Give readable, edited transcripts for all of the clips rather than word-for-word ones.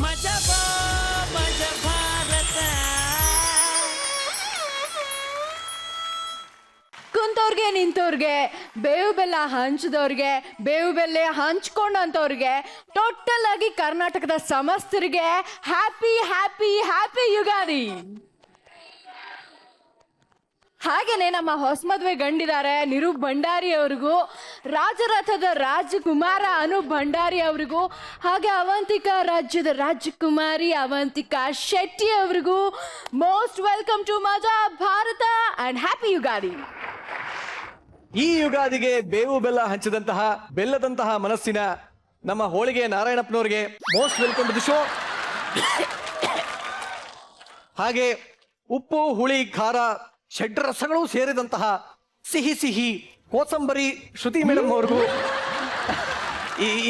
ಮಜಬಾ ಮಜ ಭಾರತ. ಕುಂತವ್ರಿಗೆ ನಿಂತವ್ರಿಗೆ ಬೇವು ಬೆಲ್ಲ ಹಂಚಿದವ್ರಿಗೆ ಬೇವು ಬೆಲ್ಲ ಹಂಚ್ಕೊಂಡಂತವ್ರಿಗೆ ಟೋಟಲ್ ಆಗಿ ಕರ್ನಾಟಕದ ಸಮಸ್ತರಿಗೆ ಹ್ಯಾಪಿ ಹ್ಯಾಪಿ ಹ್ಯಾಪಿ ಯುಗಾದಿ. ಹಾಗೇನೆ ನಮ್ಮ ಹೊಸಮದ್ವೆ ಗಂಡಿದ್ದಾರೆ ನಿರೂಪ್ ಭಂಡಾರಿ ಅವ್ರಿಗೂ, ರಾಜರಥದ ರಾಜಕುಮಾರ ಅನೂಪ್ ಭಂಡಾರಿ ಅವ್ರಿಗೂ, ಹಾಗೆ ಅವಂತಿಕಾ ರಾಜ್ಯದ ರಾಜಕುಮಾರಿ ಅವಂತಿಕಾ ಶೆಟ್ಟಿ ಅವ್ರಿಗೂ ಮೋಸ್ಟ್ ವೆಲ್ಕಮ್ ಟು ಮಜಾ ಭಾರತ ಅಂಡ್ ಹ್ಯಾಪಿ ಯುಗಾದಿ. ಈ ಯುಗಾದಿಗೆ ಬೇವು ಬೆಲ್ಲ ಹಂಚಿದಂತಹ ಬೆಲ್ಲದಂತಹ ಮನಸ್ಸಿನ ನಮ್ಮ ಹೋಳಿಗೆ ನಾರಾಯಣಪ್ಪನವರಿಗೆ most welcome to the show. ಹಾಗೆ ಉಪ್ಪು ಹುಳಿ ಖಾರ ಷಡ್ರಸಗಳು ಸೇರಿದಂತಹ ಸಿಹಿ ಸಿಹಿ ಕೋಸಂಬರಿ ಶ್ರುತಿ ಮೇಡಮ್ ಅವ್ರಿಗೂ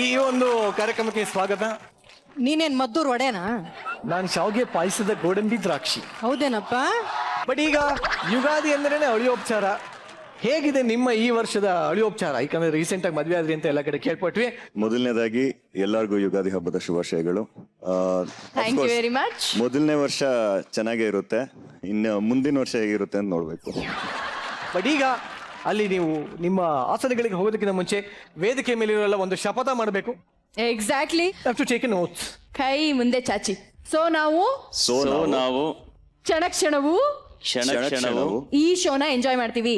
ಈ ಒಂದು ಕಾರ್ಯಕ್ರಮಕ್ಕೆ ಸ್ವಾಗತ. ನೀನೇನ್ ಮದ್ದೂರ್ ಒಡೆನಾ? ನಾನು ಶಾವಿಗೆ ಪಾಯಸದ ಗೋಡಂಬಿ ದ್ರಾಕ್ಷಿ. ಹೌದೇನಪ್ಪ? ಬಟ್ ಈಗ ಯುಗಾದಿ ಅಂದ್ರೇನೆ ಅಳಿಯೋಪಚಾರ. ಹೇಗಿದೆ ನಿಮ್ಮ ಈ ವರ್ಷದ ಅಳಿಯೋಪಚಾರ? ಯಾಕಂದ್ರೆ ರೀಸೆಂಟ್ ಆಗಿ ಮದ್ವೆ ಆದ್ರಿ ಅಂತ ಎಲ್ಲ ಕಡೆ ಕೇಳ್ಪಟ್ವಿ. ಮೊದಲನೇದಾಗಿ ಎಲ್ಲರಿಗೂ ಯುಗಾದಿ ಹಬ್ಬದ ಶುಭಾಶಯಗಳು. Thank you very much. ಮೊದಲನೇ ವರ್ಷ ಚೆನ್ನಾಗೇ ಇರುತ್ತೆ, ಇನ್ನು ಮುಂದಿನ ವರ್ಷ ಹೇಗಿರುತ್ತೆ ಅಂತ ನೋಡ್ಬೇಕು. ಬಟ್ ಈಗ ಅಲ್ಲಿ ನೀವು ನಿಮ್ಮ ಆಸನಗಳಿಗೆ ಹೋಗೋದಕ್ಕಿಂತ ಮುಂಚೆ ವೇದಿಕೆ ಮೇಲಿರೋಲ್ಲ ಒಂದು ಶಪಥ ಮಾಡಬೇಕು. ಎಕ್ಸಾಕ್ಟ್ಲಿ. To take notes. ಕೈ ಮುಂದೆ ಚಾಚಿ. ಸೊ ನಾವು ಕ್ಷಣ ಕ್ಷಣವು ಈ ಶೋನ ಎಂಜಾಯ್ ಮಾಡ್ತೀವಿ.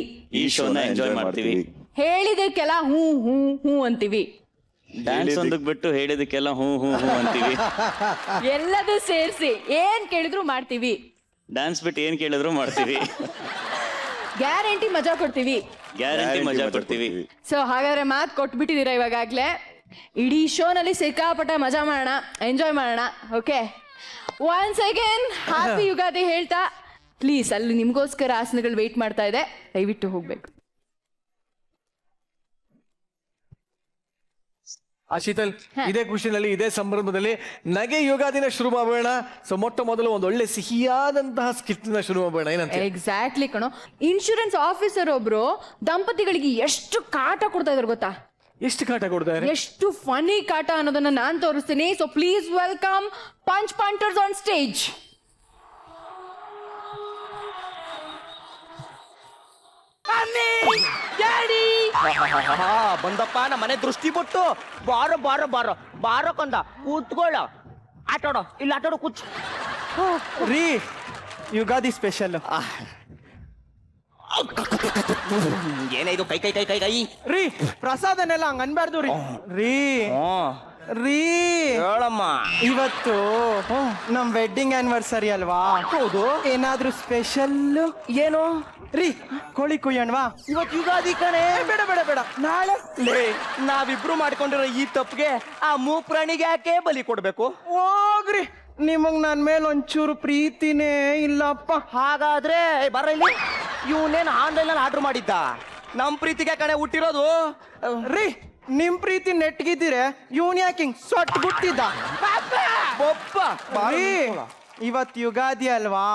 ಹೇಳಿದಕ್ಕೆಲ್ಲ ಹೂ ಹೂ ಹೂ ಅಂತೀವಿ. ಡ್ಯಾನ್ಸ್ ಒಂದಕ್ಕೆ ಬಿಟ್ಟು ಹೇಳಿದಕ್ಕೆಲ್ಲ ಹೂ ಹೂ ಹೂ ಅಂತೀವಿ. ಎಲ್ಲದೂ ಸೇರಿಸಿ ಏನ್ ಕೇಳಿದ್ರು ಮಾಡ್ತೀವಿ. ಡ್ಯಾನ್ಸ್ ಬಿಟ್ಟು ಏನ್ ಕೇಳಿದ್ರು ಮಾಡ್ತೀವಿ. ಗ್ಯಾರಂಟಿ ಮಜಾ ಕೊಡ್ತೀವಿ. ಗ್ಯಾರಂಟಿ ಮಜಾ ಕೊಡ್ತೀವಿ. ಸೊ ಹಾಗಾದ್ರೆ ಮಾತು ಕೊಟ್ಬಿಟ್ಟಿದ್ದೀರಾ ಇವಾಗಲೇ. ಇಡೀ ಶೋನಲ್ಲಿ ಸಿಕ್ಕಾಪಟ್ಟ ಮಜಾ ಮಾಡೋಣ, ಎಂಜಾಯ್ ಮಾಡೋಣ. Okay, once again happy Ugadi ಹೇಳ್ತಾ ಪ್ಲೀಸ್ ಅಲ್ಲಿ ನಿಮ್ಗೋಸ್ಕರ ಆಸನಗಳು ವೇಟ್ ಮಾಡ್ತಾ ಇದೆ, ದಯವಿಟ್ಟು ಹೋಗ್ಬೇಕು. ಶೀತಲ್, ಇದೇ ಖುಷಿನಲ್ಲಿ ಇದೇ ಸಂಭ್ರಮದಲ್ಲಿ ನಗೆ ಯುಗಾದಿನ ಶುರು ಮಾಡೋಣ. ಸೊ ಮೊಟ್ಟ ಮೊದಲು ಒಂದು ಒಳ್ಳೆ ಸಿಹಿಯಾದಂತಹ ಸ್ಕಿಟ್ ನ ಶುರು ಮಾಡೋಣ. ಏನಂತ? ಎಕ್ಸಾಕ್ಟ್ಲಿ ಕಣೋ. ಇನ್ಶೂರೆನ್ಸ್ ಆಫೀಸರ್ ಒಬ್ರು ದಂಪತಿಗಳಿಗೆ ಎಷ್ಟು ಕಾಟ ಕೊಡ್ತಾ ಇದಾರೆ ಗೊತ್ತಾ? ಎಷ್ಟು ಕಾಟ ಕೊಡ್ತಾರೆ? ಎಷ್ಟು ಫನಿ ಕಾಟ ಅನ್ನೋದನ್ನ ನಾನ್ ತೋರಿಸ್ತೀನಿ. So please welcome punch punters on stage. ಬಂದಪ್ಪ ನಮ್ಮ ಮನೆ ದೃಷ್ಟಿ ಕೊಟ್ಟು ಬಾರೋ ಬಾರೋ ಬಾರೋ ಬಾರೋ ಕಂದ ಕೂತ್ಕೊಳ್ಳ. ಆಟಾಡೋ ಇಲ್ಲಿ ಆಟಾಡೋ ಕೂಚ್ ರೀ ಯುಗಾದಿ ಸ್ಪೆಷಲ್. ಏನೇ ಇದು ಕೈ ಕೈ ಕೈ ಕೈ ಕೈ ರೀ ಪ್ರಸಾದನೆಲ್ಲ ಹಂಗ ಅನ್ಬಾರ್ದು ರೀ. ರೀ ರೀ ಹೇಳಮ್ಮ, ಇವತ್ತು ನಮ್ ವೆಡ್ಡಿಂಗ್ ಆನಿವರ್ಸರಿ ಅಲ್ವಾ? ಹೌದು. ಏನಾದ್ರೂ ಸ್ಪೆಷಲ್ ಏನು ರೀ? ಕೋಳಿ ಕುಯ್ಯಣ್ವಾ? ಇವತ್ತು ಯುಗಾದಿ ಕಣೆ. ಬೇಡ ಬೇಡ ಬೇಡ, ನಾಳೆ. ಲೇ, ನಾವಿಬ್ರು ಮಾಡ್ಕೊಂಡಿರೋ ಈ ತಪ್ಪಿಗೆ ಆ ಮೂಪ್ರಾಣಿಗೆ ಯಾಕೆ ಬಲಿ ಕೊಡ್ಬೇಕು? ಹೋಗ್ರಿ, ನಿಮಗ್ ನನ್ ಮೇಲೆ ಒಂಚೂರು ಪ್ರೀತಿನೇ ಇಲ್ಲಪ್ಪ. ಹಾಗಾದ್ರೆ ಬರ ಇಲ್ಲಿ. ಇವನೇನು ಆನ್ಲೈನ್ ಅಲ್ಲಿ ಆರ್ಡರ್ ಮಾಡಿದ್ದ? ನಮ್ ಪ್ರೀತಿಗೆ ಕಣೆ ಹುಟ್ಟಿರೋದು. ರೀ ನಿಮ್ ಪ್ರೀತಿ ನೆಟ್ಗಿದ್ದೀರೆ, ಇವನ್ ಯಾಕಿಂಗ್ ಸೊಟ್ ಗುಟ್ಟಿದ್ದ? ಬೊಪ್ಪ ರೀ ಇವತ್ ಯುಗಾದಿ ಅಲ್ವಾ,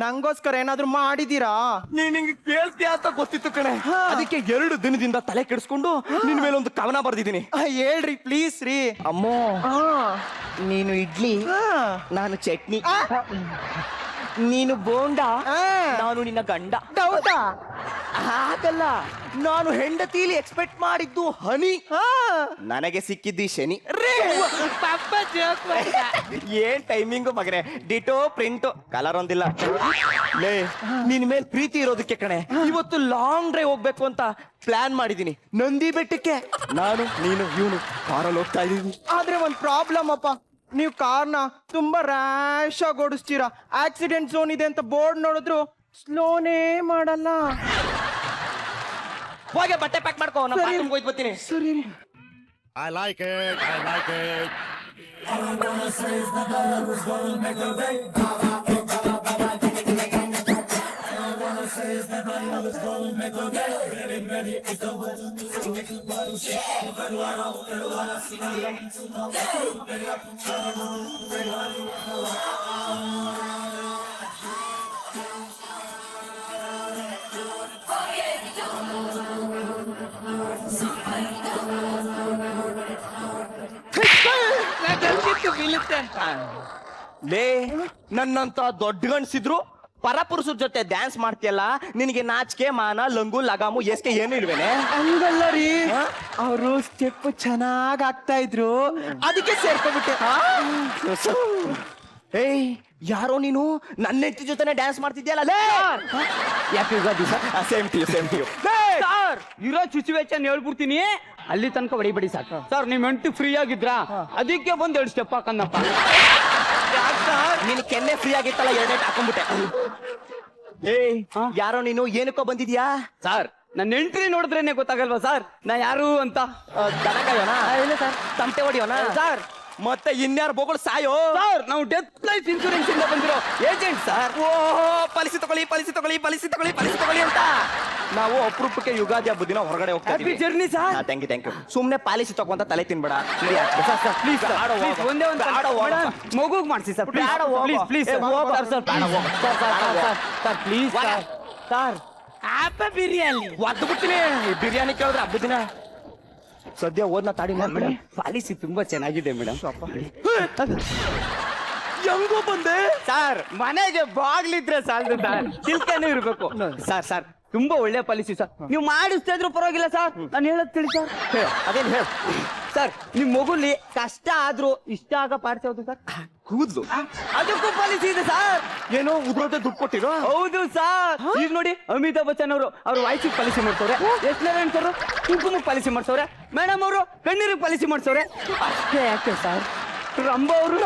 ನಂಗೋಸ್ಕರ ಏನಾದ್ರು ಮಾಡಿದೀರಾ? ನಿಂಗೆ ಕೇಳ್ತೀಯ ಅಂತ ಗೊತ್ತಿತ್ತು ಕಣೆ, ಅದಕ್ಕೆ 2 ದಿನದಿಂದ ತಲೆ ಕೆಡಿಸ್ಕೊಂಡು ನಿನ್ ಮೇಲೆ ಒಂದು ಕವನ ಬರ್ದಿದ್ದೀನಿ. ಹೇಳ್ರಿ ಪ್ಲೀಸ್ ರೀ. ಅಮ್ಮೋ, ನೀನು ಇಡ್ಲಿ, ನಾನು ಚಟ್ನಿ. ನೀನು ಬೋಂಡ, ನಾನು ನಿನ್ನ ಗಂಡ. ಹೌದಾ? ಹಾಗಲ್ಲ, ನಾನು ಹೆಂಡತಿಲಿ ಎಕ್ಸ್ಪೆಕ್ಟ್ ಮಾಡಿದ್ದು ಹನಿ, ನನಗೆ ಸಿಕ್ಕಿದ್ದಿ ಶನಿ. ಏನ್ ಟೈಮಿಂಗು ಮಗನೆ, ಡಿಟೋ ಪ್ರಿಂಟು, ಕಲರ್ ಒಂದಿಲ್ಲ. ಲೇ, ನಿನ್ ಮೇಲೆ ಪ್ರೀತಿ ಇರೋದಕ್ಕೆ ಕಣೆ ಇವತ್ತು ಲಾಂಗ್ ಡ್ರೈವ್ ಹೋಗ್ಬೇಕು ಅಂತ ಪ್ಲಾನ್ ಮಾಡಿದೀನಿ. ನಂದಿ ಬೆಟ್ಟಕ್ಕೆ ನಾನು ನೀನು ಇವನು ಕಾರಲ್ಲಿ ಹೋಗ್ತಾ ಇದೀವಿ. ಆದ್ರೆ ಒಂದ್ ಪ್ರಾಬ್ಲಮ್ ಅಪ್ಪ, ನೀವು ಕಾರ್ನ ತುಂಬಾ ರ್ಯಾಶ್ ಆಗಿ ಓಡಿಸ್ತೀರಾ. ಆಕ್ಸಿಡೆಂಟ್ ಝೋನ್ ಇದೆ ಅಂತ ಬೋರ್ಡ್ ನೋಡಿದ್ರು ಸ್ಲೋನೇ ಮಾಡಲ್ಲ. ಹೋಗಿ ಬಟ್ಟೆ ಪ್ಯಾಕ್ ಮಾಡ್ಕೋ, ನಾನು ಬಾತ್ರೂಮ್ಗೆ ಹೋಯ್ತು ಬರ್ತೀನಿ. ಸರಿ. I like it. I like it. ಬೀಳುತ್ತೆ. ಲೇ ನನ್ನಂತ ದೊಡ್ಡ ಗಂಡ್ಸಿದ್ರು ಪರಪುರುಷರ ಜೊತೆ ಡ್ಯಾನ್ಸ್ ಮಾಡ್ತೀಯಲ್ಲ, ನಿನಗೆ ನಾಚಿಕೆ ಮಾನ ಲಂಗು ಲಗಾಮು ಎಸ್ಕೆ ಏನು ಇಲ್ವೇನೆ? ಹಂಗಲ್ಲ ರೀ, ಅವರು ಸ್ಟೆಪ್ ಚೆನ್ನಾಗ್ ಆಗ್ತಾ ಇದ್ರು, ಅದಕ್ಕೆ ಸೇರ್ಕೊಂಡ್ಬಿಟ್ಟೆ. ಏಯ್ ಯಾರೋ ನೀನು ನನ್ನ ಹೆಂಡತಿ ಜೊತೆನೆ ಡ್ಯಾನ್ಸ್ ಮಾಡ್ತಿದ್ಯಲ್ಲ ಲೇ? ಯಾಕೆ Ugadi sir? Same to you. Sir ಇರೋ ಸಿಚುವೇಶನ್ ಹೇಳ್ಬಿಡ್ತೀನಿ, ಅಲ್ಲಿ ತನಕ ಹೊಡಿಬೇಡಿ ಸಾಕು. ಸರ್ ನಿಮ್ ಹೆಂಡತಿ ಫ್ರೀ ಆಗಿದ್ರಾ, ಅದಕ್ಕೆ ಬಂದ್ 2 ಸ್ಟೆಪ್ ಹಾಕನ್ನಪ್ಪ. ನೀನು ಕೆನ್ನೆ ಫ್ರೀ ಆಗಿತ್ತಲ್ಲ, 2 ಹಾಕೊಂಡ್ಬಿಟ್ಟೆ. ಏಯ್ ಯಾರೋ ನೀನು ಏನಕ್ಕೋ ಬಂದಿದ್ಯಾ? ಸರ್ ನನ್ನ ಎಂಟ್ರಿ ನೋಡಿದ್ರೇನೆ ಗೊತ್ತಾಗಲ್ವಾ ಸರ್ ನಾ ಯಾರು ಅಂತ? ದನಕಾಯೋಣ? ಇಲ್ಲ ಸರ್. ತಮಟೆ ಹೊಡಿಯೋಣ? ಸರ್ ಮತ್ತೆ ಇನ್ಯಾರು ಬೋಗಳು ಸಾಯೋ? ಸರ್ ನಾವು ಡೆತ್ ಲೈಫ್ ಇನ್ಶೂರೆನ್ಸ್ ಇಂದ ಬಂದಿರೋ ಏಜೆಂಟ್ ಸರ್. ಓ ಪಾಲಿಸಿ ತಗೊಳ್ಳಿ ಅಂತ ನಾವು ಅಪರೂಪಕ್ಕೆ ಯುಗಾದಿ ಹಬ್ಬದ ದಿನ ಹೊರಗಡೆ ಹೋಗ್ತಾ happy journey sir. Thank you. ಸುಮ್ನೆ ಪಾಲಿಸಿ ತಗೊಂತ ತಲೆ ತಿನ್ಬೇಡ. ಪ್ಲೀಸ್ ಒಂದೇ ಒಂದು ಮಗುಗ್ ಮಾಡಿಸಿ sir. Please sir please sir. Happy biryani ಒದ್ದು ಬಿಡ್ತೀನಿ. ಬಿರಿಯಾನಿ ಕೇಳಿದ್ರೆ ಹಬ್ಬದ ದಿನ. ಸದ್ಯ ಓದ್ನ ತಾಡಿ ಮೇಡಮ್. ಪಾಲಿಸಿ ತುಂಬಾ ಚೆನ್ನಾಗಿದೆ ಮೇಡಮ್. ಹೆಂಗೋ ಬಂದೆ ಸರ್ ಮನೆಗೆ ಬಾಗ್ಲಿದ್ರೆ ಸಾಲದು ಸರ್, ಚಿಲ್ಕನೂ ಇರ್ಬೇಕು ಸರ್. ತುಂಬಾ ಒಳ್ಳೆ ಪಾಲಿಸಿ ಸರ್. ನೀವು ಮಾಡಿಸ್ತಾ ಇದ್ರು ಪರವಾಗಿಲ್ಲ ಸರ್, ನಾನು ಹೇಳೋದ್ ತಿಳಿ ಸರ್. ಅದೇನು ಹೇಳ ಸರ್ ನಿಮ್ ಮಗುಲಿ ಕಷ್ಟ ಆದ್ರೂ ಇಷ್ಟ ಆಗ ಪಾಡ್ಸಿ ಹೌದು ಸರ್. ಕೂದ್ಲು ಅದಕ್ಕೂ ಪಾಲಿಸಿ ಇದೆ ಸರ್. ಏನೋ ಉದ್ರೋತೆ ದುಡ್ಡು ಕೊಟ್ಟಿರೋ? ಹೌದು ಸರ್. ಈಗ ನೋಡಿ ಅಮಿತಾಬ್ ಬಚ್ಚನ್ ಅವರು ಅವ್ರ ವಾಯ್ಸಿಗೆ ಪಾಲಿಸಿ ಮಾಡ್ತವ್ರೆ, ಎಸ್ ನಾರಾಯಣ್ ಸರ್ ಕುಂಕುಮಕ್ಕೆ ಪಾಲಿಸಿ ಮಾಡ್ತವ್ರೆ, ಮೇಡಮ್ ಅವರು ಕಣ್ಣೀರಿಗೆ ಪಾಲಿಸಿ ಮಾಡ್ತವ್ರೆ. ಅಷ್ಟೇ ಯಾಕೆ ಸರ್, ರಂಬ ಅವರು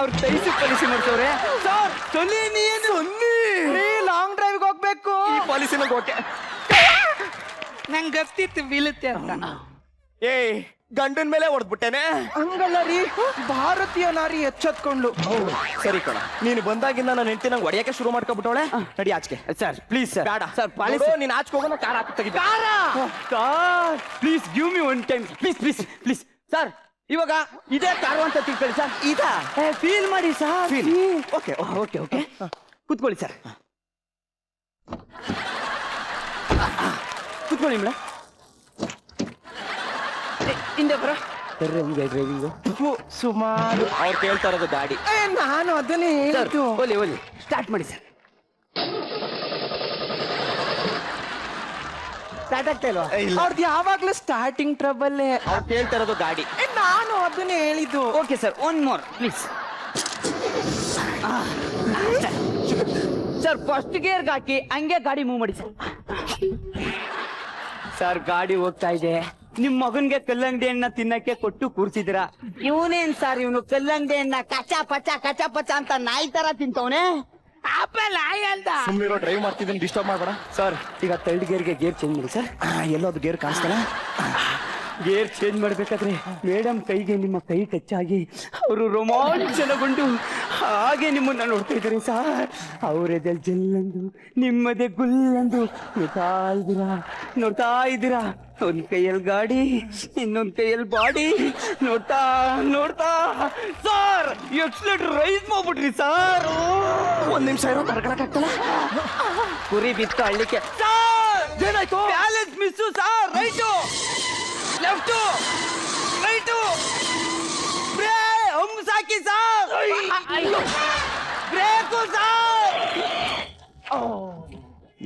ಅವ್ರ ತೈಸಿಗೆ ಪಾಲಿಸಿ ಮಾಡ್ತವ್ರೆ ಸರ್. ಲಾಂಗ್ ಡ್ರೈವ್ ಹೋಗ್ಬೇಕು. ಈ ಪಾಲಿಸಿನ ಓಕೆ. ನಂಗೆ ಗೊತ್ತಿತ್ತು ಬೀಳುತ್ತೆ ಅಂತ. ಏಯ್ ಗಂಡನ ಮೇಲೆ ಹೊಡೆದ್ಬಿಟ್ಟೇನೆ. ಹಂಗಲ್ಲ ರೀ, ಭಾರತೀಯ ನಾರಿ ಎಚ್ಚೆತ್ಕೊಂಡ್ಲು. ಸರಿ ಕಣ, ನೀನು ಬಂದಾಗಿಂದ ನನ್ನ ಹೆಂಡತಿ ನಂಗೆ ಹೊಡೆಯಕ್ಕೆ ಶುರು ಮಾಡ್ಕೊಬಿಟ್ಟವಳೆ. ನಡಿ ಆಚೆಗೆ. Sir please sir. ಬೇಡ ಸರ್ ಪಾಲಿಸಿ. ನೀನು ಆಚೆಗೆ ಹೋಗೋಣ, ಕಾರ್ ಹಾಕಿ ತೆಗಿ. Sir please give me one time please sir. ಇವಾಗ ಇದೇ ಕಾರು ಅಂತ ತಿಳ್ಕೊಳ್ಳಿ ಸರ್. ಇದಾ ಫೀಲ್ ಮಾಡಿ ಸರ್. ಓಕೆ ಓಕೆ ಕೂತ್ಕೊಳ್ಳಿ ಸರ್. ಕೂತ್ಕೊಳ್ಳಿ ಮೇಡಮ್. ಹಿಂದೆ ಬರ ಡ್ರೈವಿಂಗ್ ಸುಮಾರು ಅವ್ರು ಕೇಳ್ತಾ ಇರೋದು ಗಾಡಿ. ನಾನು ಅದನ್ನೇ ಸರ್. ಹೇಳಿದ್ದು. ಒಲಿ ಸ್ಟಾರ್ಟ್ ಮಾಡಿ ಸರ್. ಸ್ಟಾರ್ಟ್ ಆಗ್ತಾ ಇಲ್ವಾ? ಅವ್ರದ್ದು ಯಾವಾಗ್ಲೂ ಸ್ಟಾರ್ಟಿಂಗ್ ಟ್ರಬಲ್. ಅವ್ರು ಕೇಳ್ತಾ ಇರೋದು ಗಾಡಿ. ನಾನು ಅದನ್ನೇ ಹೇಳಿದ್ದು. Okay sir, one more please. Sir first ಗೇರ್ಗೆ ಹಾಕಿ ಹಂಗೆ ಗಾಡಿ ಮೂವ್ ಮಾಡಿ ಸರ್. ಸರ್ ಗಾಡಿ ಹೋಗ್ತಾ ಇದೆ. ನಿಮ್ ಮಗನ್ಗೆ ಕಲ್ಲಂಗಡಿ ಹಣ್ಣ ತಿನ್ನಕ್ಕೆ ಕೊಟ್ಟು ಕೂರ್ಸಿದಿರಾ. ಇವನೇನ್ ಸರ್, ಇವನು ಕಲ್ಲಂಗಡಿ ಹಣ್ಣ ಕಚ ಪಚ ಅಂತ ನಾಯಿ ತರ ತಿಂತವನೆ. ಆಪಲ್ ಆಯಲ್ದ ಸುಮ್ಮನಿರೋ, ಡ್ರೈವ್ ಮಾಡ್ತಿದ್ದೀನಿ, ಡಿಸ್ಟರ್ಬ್ ಮಾಡಬೇಡ. ಸರ್ ಈಗ ಥರ್ಡ್ ಗೇರ್ಗೆ ಗೇರ್ ಚೇಂಜ್ ಮಾಡಿ ಸರ್. ಎಲ್ಲೋದು ಗೇರ್ ಕಾಣಿಸ್ತಲ್ಲ. ಗೇರ್ ಚೇಂಜ್ ಮಾಡ್ಬೇಕಾದ್ರೆ ಮೇಡಮ್ ಕೈಗೆ ನಿಮ್ಮ ಕೈ ಟಚ್ ಆಗಿ ಅವರು ರೋಮಾಂಚನಗೊಂಡು ಹಾಗೆ ನಿಮ್ಮನ್ನ ನೋಡ್ತಾ ಇದ್ದಾರೆ ಸರ್. ಅವರೆದೆ ಜಲ್ಲಂದು ನಿಮ್ಮದೇ ಗುಲ್ಲಂದು ನೋಡ್ತಾ ಇದ್ದೀರಾ. ಒಂದ್ ಕೈಯಲ್ಲಿ ಗಾಡಿ, ಇನ್ನೊಂದ್ ಕೈಯಲ್ಲಿ ಬಾಡಿ, ನೋಡ್ತಾ ಸರ್ ಎಕ್ಸ್ಲೇಟರ್ ರೈಸ್ ಮಾಡ್ಬಿಟ್ರಿ ಸರ್. ಒಂದ್ ನಿಮಿಷ ಇರೋ, ಕರ್ಕೊಳಕ್ಕಾಗ್ತಲ್ಲ. ಕುರಿ ಬಿತ್ತು ಹಳ್ಳಿಕ್ಕೆ ಸರ್. ಏನಾಯ್ತು? Balance miss sir. Right left right ಸಾಕಿ ಸರ್. Brake sir.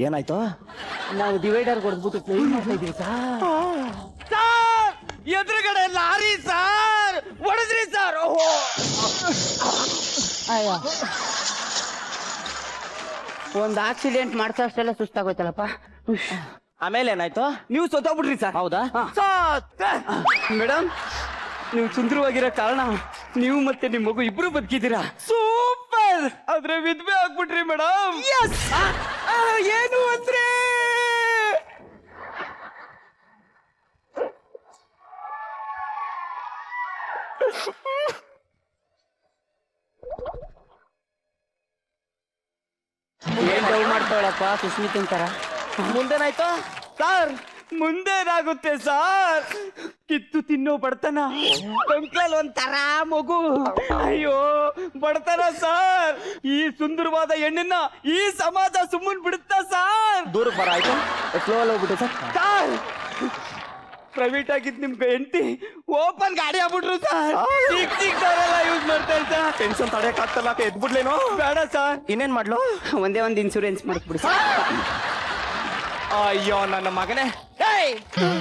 ಏನಾಯ್ತು? ನಾವು ಡಿವೈಡರ್ ಕೊಡ್ಬಿಟ್ಟು ಪ್ಲೇನ್ ಮಾಡ್ತಾ ಇದೀವಿ ಸರ್. ಎದುರುಗಡೆ ಲಾರಿ ಸರ್, ಹೊಡೆದ್ರಿ ಸರ್. ಒಂದ್ ಆಕ್ಸಿಡೆಂಟ್ ಮಾಡ್ತಾ ಅಷ್ಟೆಲ್ಲ ಸುಸ್ತಾಗೋಯ್ತಲ್ಲಪ್ಪ. ಆಮೇಲೆ ಏನಾಯ್ತು? ನೀವು ಸೋತೋಗ್ಬಿಟ್ರಿ ಸರ್. ಹೌದಾ? ಮೇಡಮ್ ನೀವು ಸುಂದರವಾಗಿರೋ ಕಾರಣ ನೀವು ಮತ್ತೆ ನಿಮ್ ಮಗು ಇಬ್ರು ಬದುಕಿದ್ದೀರಾ. ಸೂಪರ್. ಆದ್ರೆ ವಿದ್ವೆ ಆಗ್ಬಿಟ್ರಿ ಮೇಡಮ್. ಏನು ಅಂದ್ರೆ ಏನ್ ಡೌ ಮಾಡ್ತಾಳಪ್ಪ ಸುಸ್ಮಿತ್ ಅಂತಾರ. ಮುಂದೇನಾಯ್ತು? ಸರ್ ಮುಂದೇನಾಗುತ್ತೆ ಸರ್, ಕಿತ್ತು ತಿನ್ನೋ ಬಡತನ, ಕಂಕಲ್ ಒಂಥರ ಮಗು. ಅಯ್ಯೋ ಬಡತನ ಸರ್. ಈ ಸುಂದರವಾದ ಹೆಣ್ಣನ್ನ ಈ ಸಮಾಜ ಸುಮ್ಮನ್ ಬಿಡುತ್ತಾ ಸರ್? ದೂರಕ್ಕೆ ಬರ. ಆಯ್ತು, ಸ್ಲೋ ಹೋಗ್ಬಿಟ್ಟೆ ಸರ್. ಸರ್ ಪ್ರೈವೇಟ್ ಆಗಿದ್ ನಿಮ್ಗೆ ಹೆಂಡತಿ ಓಪನ್ ಗಾಡಿ ಆಗ್ಬಿಟ್ರು ಸರ್. ಚಿಕ್ಕದವರೆಲ್ಲ ಯೂಸ್ ಮಾಡ್ತಾರೆ ಸರ್. ಟೆನ್ಷನ್ ತಡೆಯಕ್ ಆಗ್ತಲ್ಲ ಎದ್ಬಿಡ್ಲೇನೋ. ಬೇಡ ಸರ್, ಇನ್ನೇನ್ ಮಾಡ್ಲು? ಒಂದೇ ಒಂದು ಇನ್ಶೂರೆನ್ಸ್ ಮಾಡ್ಬಿಡಿ ಸರ್. ಅಯ್ಯೋ ನನ್ನ ಮಗನೇ. ಏಯ್,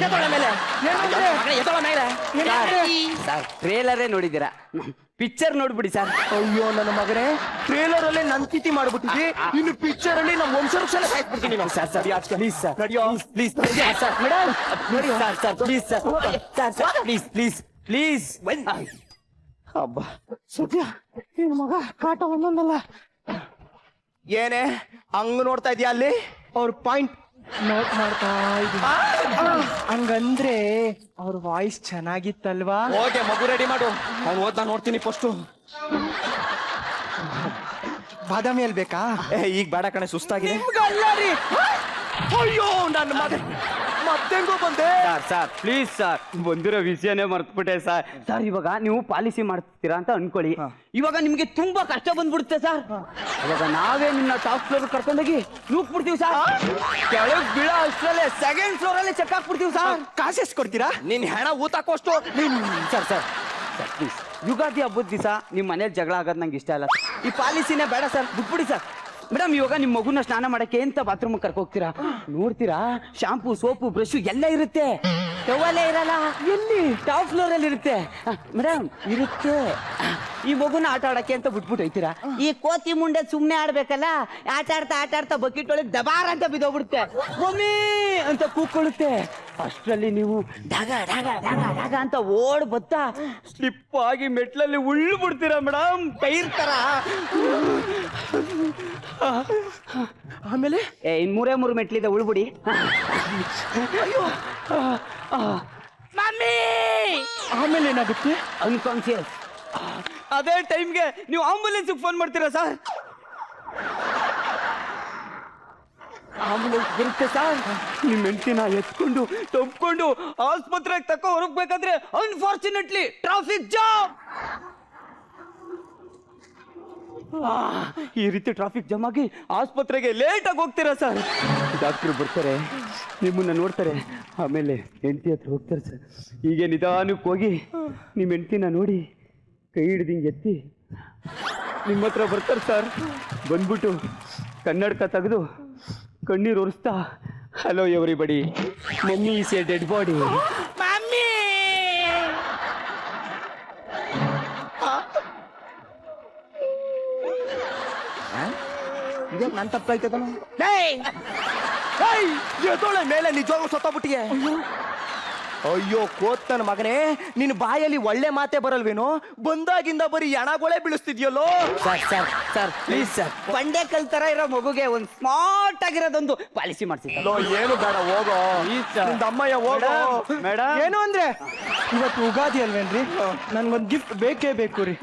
ಎತ್ತೋಳ ಮೇಲೆ. ಮಗನೇ, ಎತ್ತೋಳ ಮೇಲೆ. ಸರ್ ಟ್ರೇಲರೇ ನೋಡಿದ್ದೀರಾ, ಪಿಕ್ಚರ್ ನೋಡ್ಬಿಡಿ ಸರ್. ಅಯ್ಯೋ ನನ್ನ ಮಗನೇ, ಟ್ರೇಲರ್ ಅಲ್ಲೇ ನನ್ ಸ್ಥಿತಿ ಮಾಡ್ಬಿಟ್ಟಿದ್ವಿ, ಇನ್ನು ಪಿಕ್ಚರ್ ಅಲ್ಲಿ ನಮ್ಮ ವಂಶವೃಕ್ಷ ಸಾಯ್ಬಿಡ್ತೀನಿ ನಾನು. ಸರ್ ಸರ್ ಪ್ಲೀಸ್ ಸರ್, ನಡಿಯೋ please. Sir madam sir sir please sir, sir sir please please please. ಹಬ್ಬ ಸದ್ಯ ನಿನ್ ಮಗ ಕಾಟ ಒಂದೊಂದಲ್ಲ. ಏನೇ ಹಂಗ್ ನೋಡ್ತಾ ಇದೀಯ ಅಲ್ಲಿ? ಅವ್ರ ಪಾಯಿಂಟ್ ನೋಟ್ ಮಾಡ್ತಾ ಇದ್ದೀನಿ. ಹಂಗಂದ್ರೆ ಅವ್ರ ವಾಯ್ಸ್ ಚೆನ್ನಾಗಿತ್ತಲ್ವಾ? ಓಕೆ, ಮಗು ರೆಡಿ ಮಾಡು, ಅವ್ನು ಓದ್ತಾ ನೋಡ್ತೀನಿ ಫಸ್ಟು. ಬಾದಾಮಿ ಅಲ್ಲಿ ಬೇಕಾ? ಈಗ ಬೇಡ ಕಣೆ, ಸುಸ್ತಾಗಿದೆ. ಅಯ್ಯೋ ನನ್ನ ಮಗ, ಮತ್ತೆಂಗೋ ಬಂದೆ? ಸರ್ ಸರ್ ಪ್ಲೀಸ್ ಸರ್, ಬಂದಿರೋ ವಿಷಯನೇ ಮರ್ತ್ಬಿಟ್ಟೆ ಸರ್. ಸರ್ ಇವಾಗ ನೀವು ಪಾಲಿಸಿ ಮಾಡ್ತೀರಾ ಅಂತ ಅನ್ಕೊಳ್ಳಿ, ಇವಾಗ ನಿಮ್ಗೆ ತುಂಬಾ ಕಷ್ಟ ಬಂದ್ಬಿಡುತ್ತೆ ಸರ್. ಇವಾಗ ನಾವೇ ನಿನ್ನ ಟಾಪ್ ಫ್ಲೋರ್ ಕರ್ಕೊಂಡೋಗಿ ನೂಕ್ಬಿಡ್ತೀವಿ ಸರ್. ಕೆಳಗ್ ಬೀಳೋ ಅಷ್ಟರಲ್ಲೇ ಸೆಕೆಂಡ್ ಫ್ಲೋರ್ ಅಲ್ಲಿ ಚೆಕ್ ಹಾಕ್ಬಿಡ್ತೀವಿ ಸರ್. ಕಾಸು ಎಷ್ಟು ಕೊಡ್ತೀರಾ? ನಿನ್ ಹೆಣ ಊತಾಕೋಷ್ಟು. Sir sir sir please, Ugadi ಹಬ್ಬದ ದಿವಸ ನಿಮ್ಮ ಮನೇಲಿ ಜಗಳ ಆಗೋದು ನಂಗೆ ಇಷ್ಟ ಇಲ್ಲ. ಈ ಪಾಲಿಸಿನೇ ಬೇಡ ಸರ್, ಬಿಟ್ಬಿಡಿ ಸರ್. ಮೇಡಮ್ ಇವಾಗ ನಿಮ್ಮ ಮಗುನ ಸ್ನಾನ ಮಾಡಕ್ಕೆ ಅಂತ ಬಾತ್ರೂಮ್ ಕರ್ಕೊ ಹೋಗ್ತೀರಾ, ನೋಡ್ತೀರಾ ಶಾಂಪೂ ಸೋಪು ಬ್ರಷ್ ಎಲ್ಲ ಇರುತ್ತೆ, ಟವಲೇ ಇರಲ್ಲ. ಎಲ್ಲಿ? ಟಾಪ್ ಫ್ಲೋರ್ ಅಲ್ಲಿ ಇರುತ್ತೆ ಮೇಡಮ್, ಇರುತ್ತೆ. ಈ ಮಗುನ ಆಟ ಆಡಕ್ಕೆ ಅಂತ ಬಿಟ್ಬಿಟ್ಟು ಹೋಯ್ತೀರಾ, ಈ ಕೋತಿ ಮುಂಡೆ ಸುಮ್ನೆ ಆಡ್ಬೇಕಲ್ಲ, ಆಟ ಆಡ್ತಾ ಬಕೆಟ್ ಒಳಗೆ ದಬಾರ್ ಅಂತ ಬಿದ್ದೋಗ್ಬಿಡುತ್ತೆ, ಮಮ್ಮಿ ಅಂತ ಕೂತ್ಕೊಳ್ಳುತ್ತೆ. ಅಷ್ಟರಲ್ಲಿ ನೀವು ಡಾಗ ಡಾಗ ಡಾಗ ಡಾಗ ಅಂತ ಓಡ್ ಬತ್ತಾ ಸ್ಲಿಪ್ ಆಗಿ ಮೆಟ್ಲಲ್ಲಿ ಉಳ್ಳು ಬಿಡ್ತೀರಾ ಮೇಡಮ್, ಟೈರ್ ತರ. ಆಮೇಲೆ ಇನ್ ಮೂರೇ ಮೆಟ್ಲಿದೆ, ಉಳ್ಬಿಡಿ. ಮಮ್ಮಿ ಆಮೇಲೆ ಏನಾಗುತ್ತೆ? ಅನ್ಕಾನ್ಸಿಯಸ್. ಅದೇ ಟೈಮ್ಗೆ ನೀವು ಆಂಬುಲೆನ್ಸ್ ಫೋನ್ ಮಾಡ್ತೀರಾ ಸರ್? ಆಂಬುಲೆನ್ಸ್ ಬರುತ್ತೆ ಸರ್, ನಿಮ್ಮ ಹೆಂಡತಿನ ಎತ್ಕೊಂಡು ತಪ್ಕೊಂಡು ಆಸ್ಪತ್ರೆಗೆ ತಕ್ಕ ಹೊರಗ್ಬೇಕಾದ್ರೆ ಅನ್ಫಾರ್ಚುನೇಟ್ಲಿ ಟ್ರಾಫಿಕ್ ಜಾಮ್. ಈ ರೀತಿ ಟ್ರಾಫಿಕ್ ಜಾಮ್ ಆಗಿ ಆಸ್ಪತ್ರೆಗೆ ಲೇಟ್ ಆಗಿ ಹೋಗ್ತೀರಾ ಸರ್. ಡಾಕ್ಟ್ರು ಬರ್ತಾರೆ, ನಿಮ್ಮನ್ನ ನೋಡ್ತಾರೆ, ಆಮೇಲೆ ಹೆಂಡತಿ ಹತ್ರ ಹೋಗ್ತಾರೆ ಸರ್. ಹೀಗೆ ನಿಧಾನಕ್ಕೆ ಹೋಗಿ ನಿಮ್ಮ ಹೆಂಡತಿನ ನೋಡಿ ಕೈ ಹಿಡ್ದು ಎತ್ತಿ ನಿಮ್ಮ ಹತ್ರ ಬರ್ತಾರೆ ಸರ್. ಬಂದ್ಬಿಟ್ಟು ಕನ್ನಡಕ ತೆಗೆದು ಕಣ್ಣೀರು ಒರೆಸ್ತಾ, hello everybody, mummy is a dead body. Mummy ನನ್ ತಪ್ಪಾಯ್ತದ. ಎದೋಳೆ ಮೇಲೆ ನಿಜವಾಗ್ಲೂ ಸತ್ತೋಗ್ಬಿಟ್ಟಿಗೆ. ಅಯ್ಯೋ ಕೋತ್ ನನ್ನ ಮಗನೇ, ನಿನ್ ಬಾಯಲ್ಲಿ ಒಳ್ಳೆ ಮಾತೆ ಬರಲ್ವೇನೋ, ಬಂದಾಗಿಂದ ಬರೀ ಎಣಗೊಳೆ ಬೀಳಿಸ್ತಿದ್ಯಲ್ಲೋ. Sir sir sir please sir, ಬಂಡೆ ಕಲ್ ತರ ಇರೋ ಮಗುಗೆ ಒಂದು ಸ್ಮಾರ್ಟ್ ಆಗಿರೋದೊಂದು ಪಾಲಿಸಿ ಮಾಡ್ಸಿದ್ದೋ. ಏನು ಬೇಡ, ಹೋಗೋ ನಿಂದ ಅಮ್ಮಯ್ಯ, ಹೋಗೋ. ಮೇಡಮ್ ಏನು ಅಂದ್ರೆ ಇವತ್ತು ಉಗಾದಿ ಅಲ್ವೇನ್ರಿ, ನನ್ಗೊಂದು ಗಿಫ್ಟ್ ಬೇಕೇ ಬೇಕು ರೀ.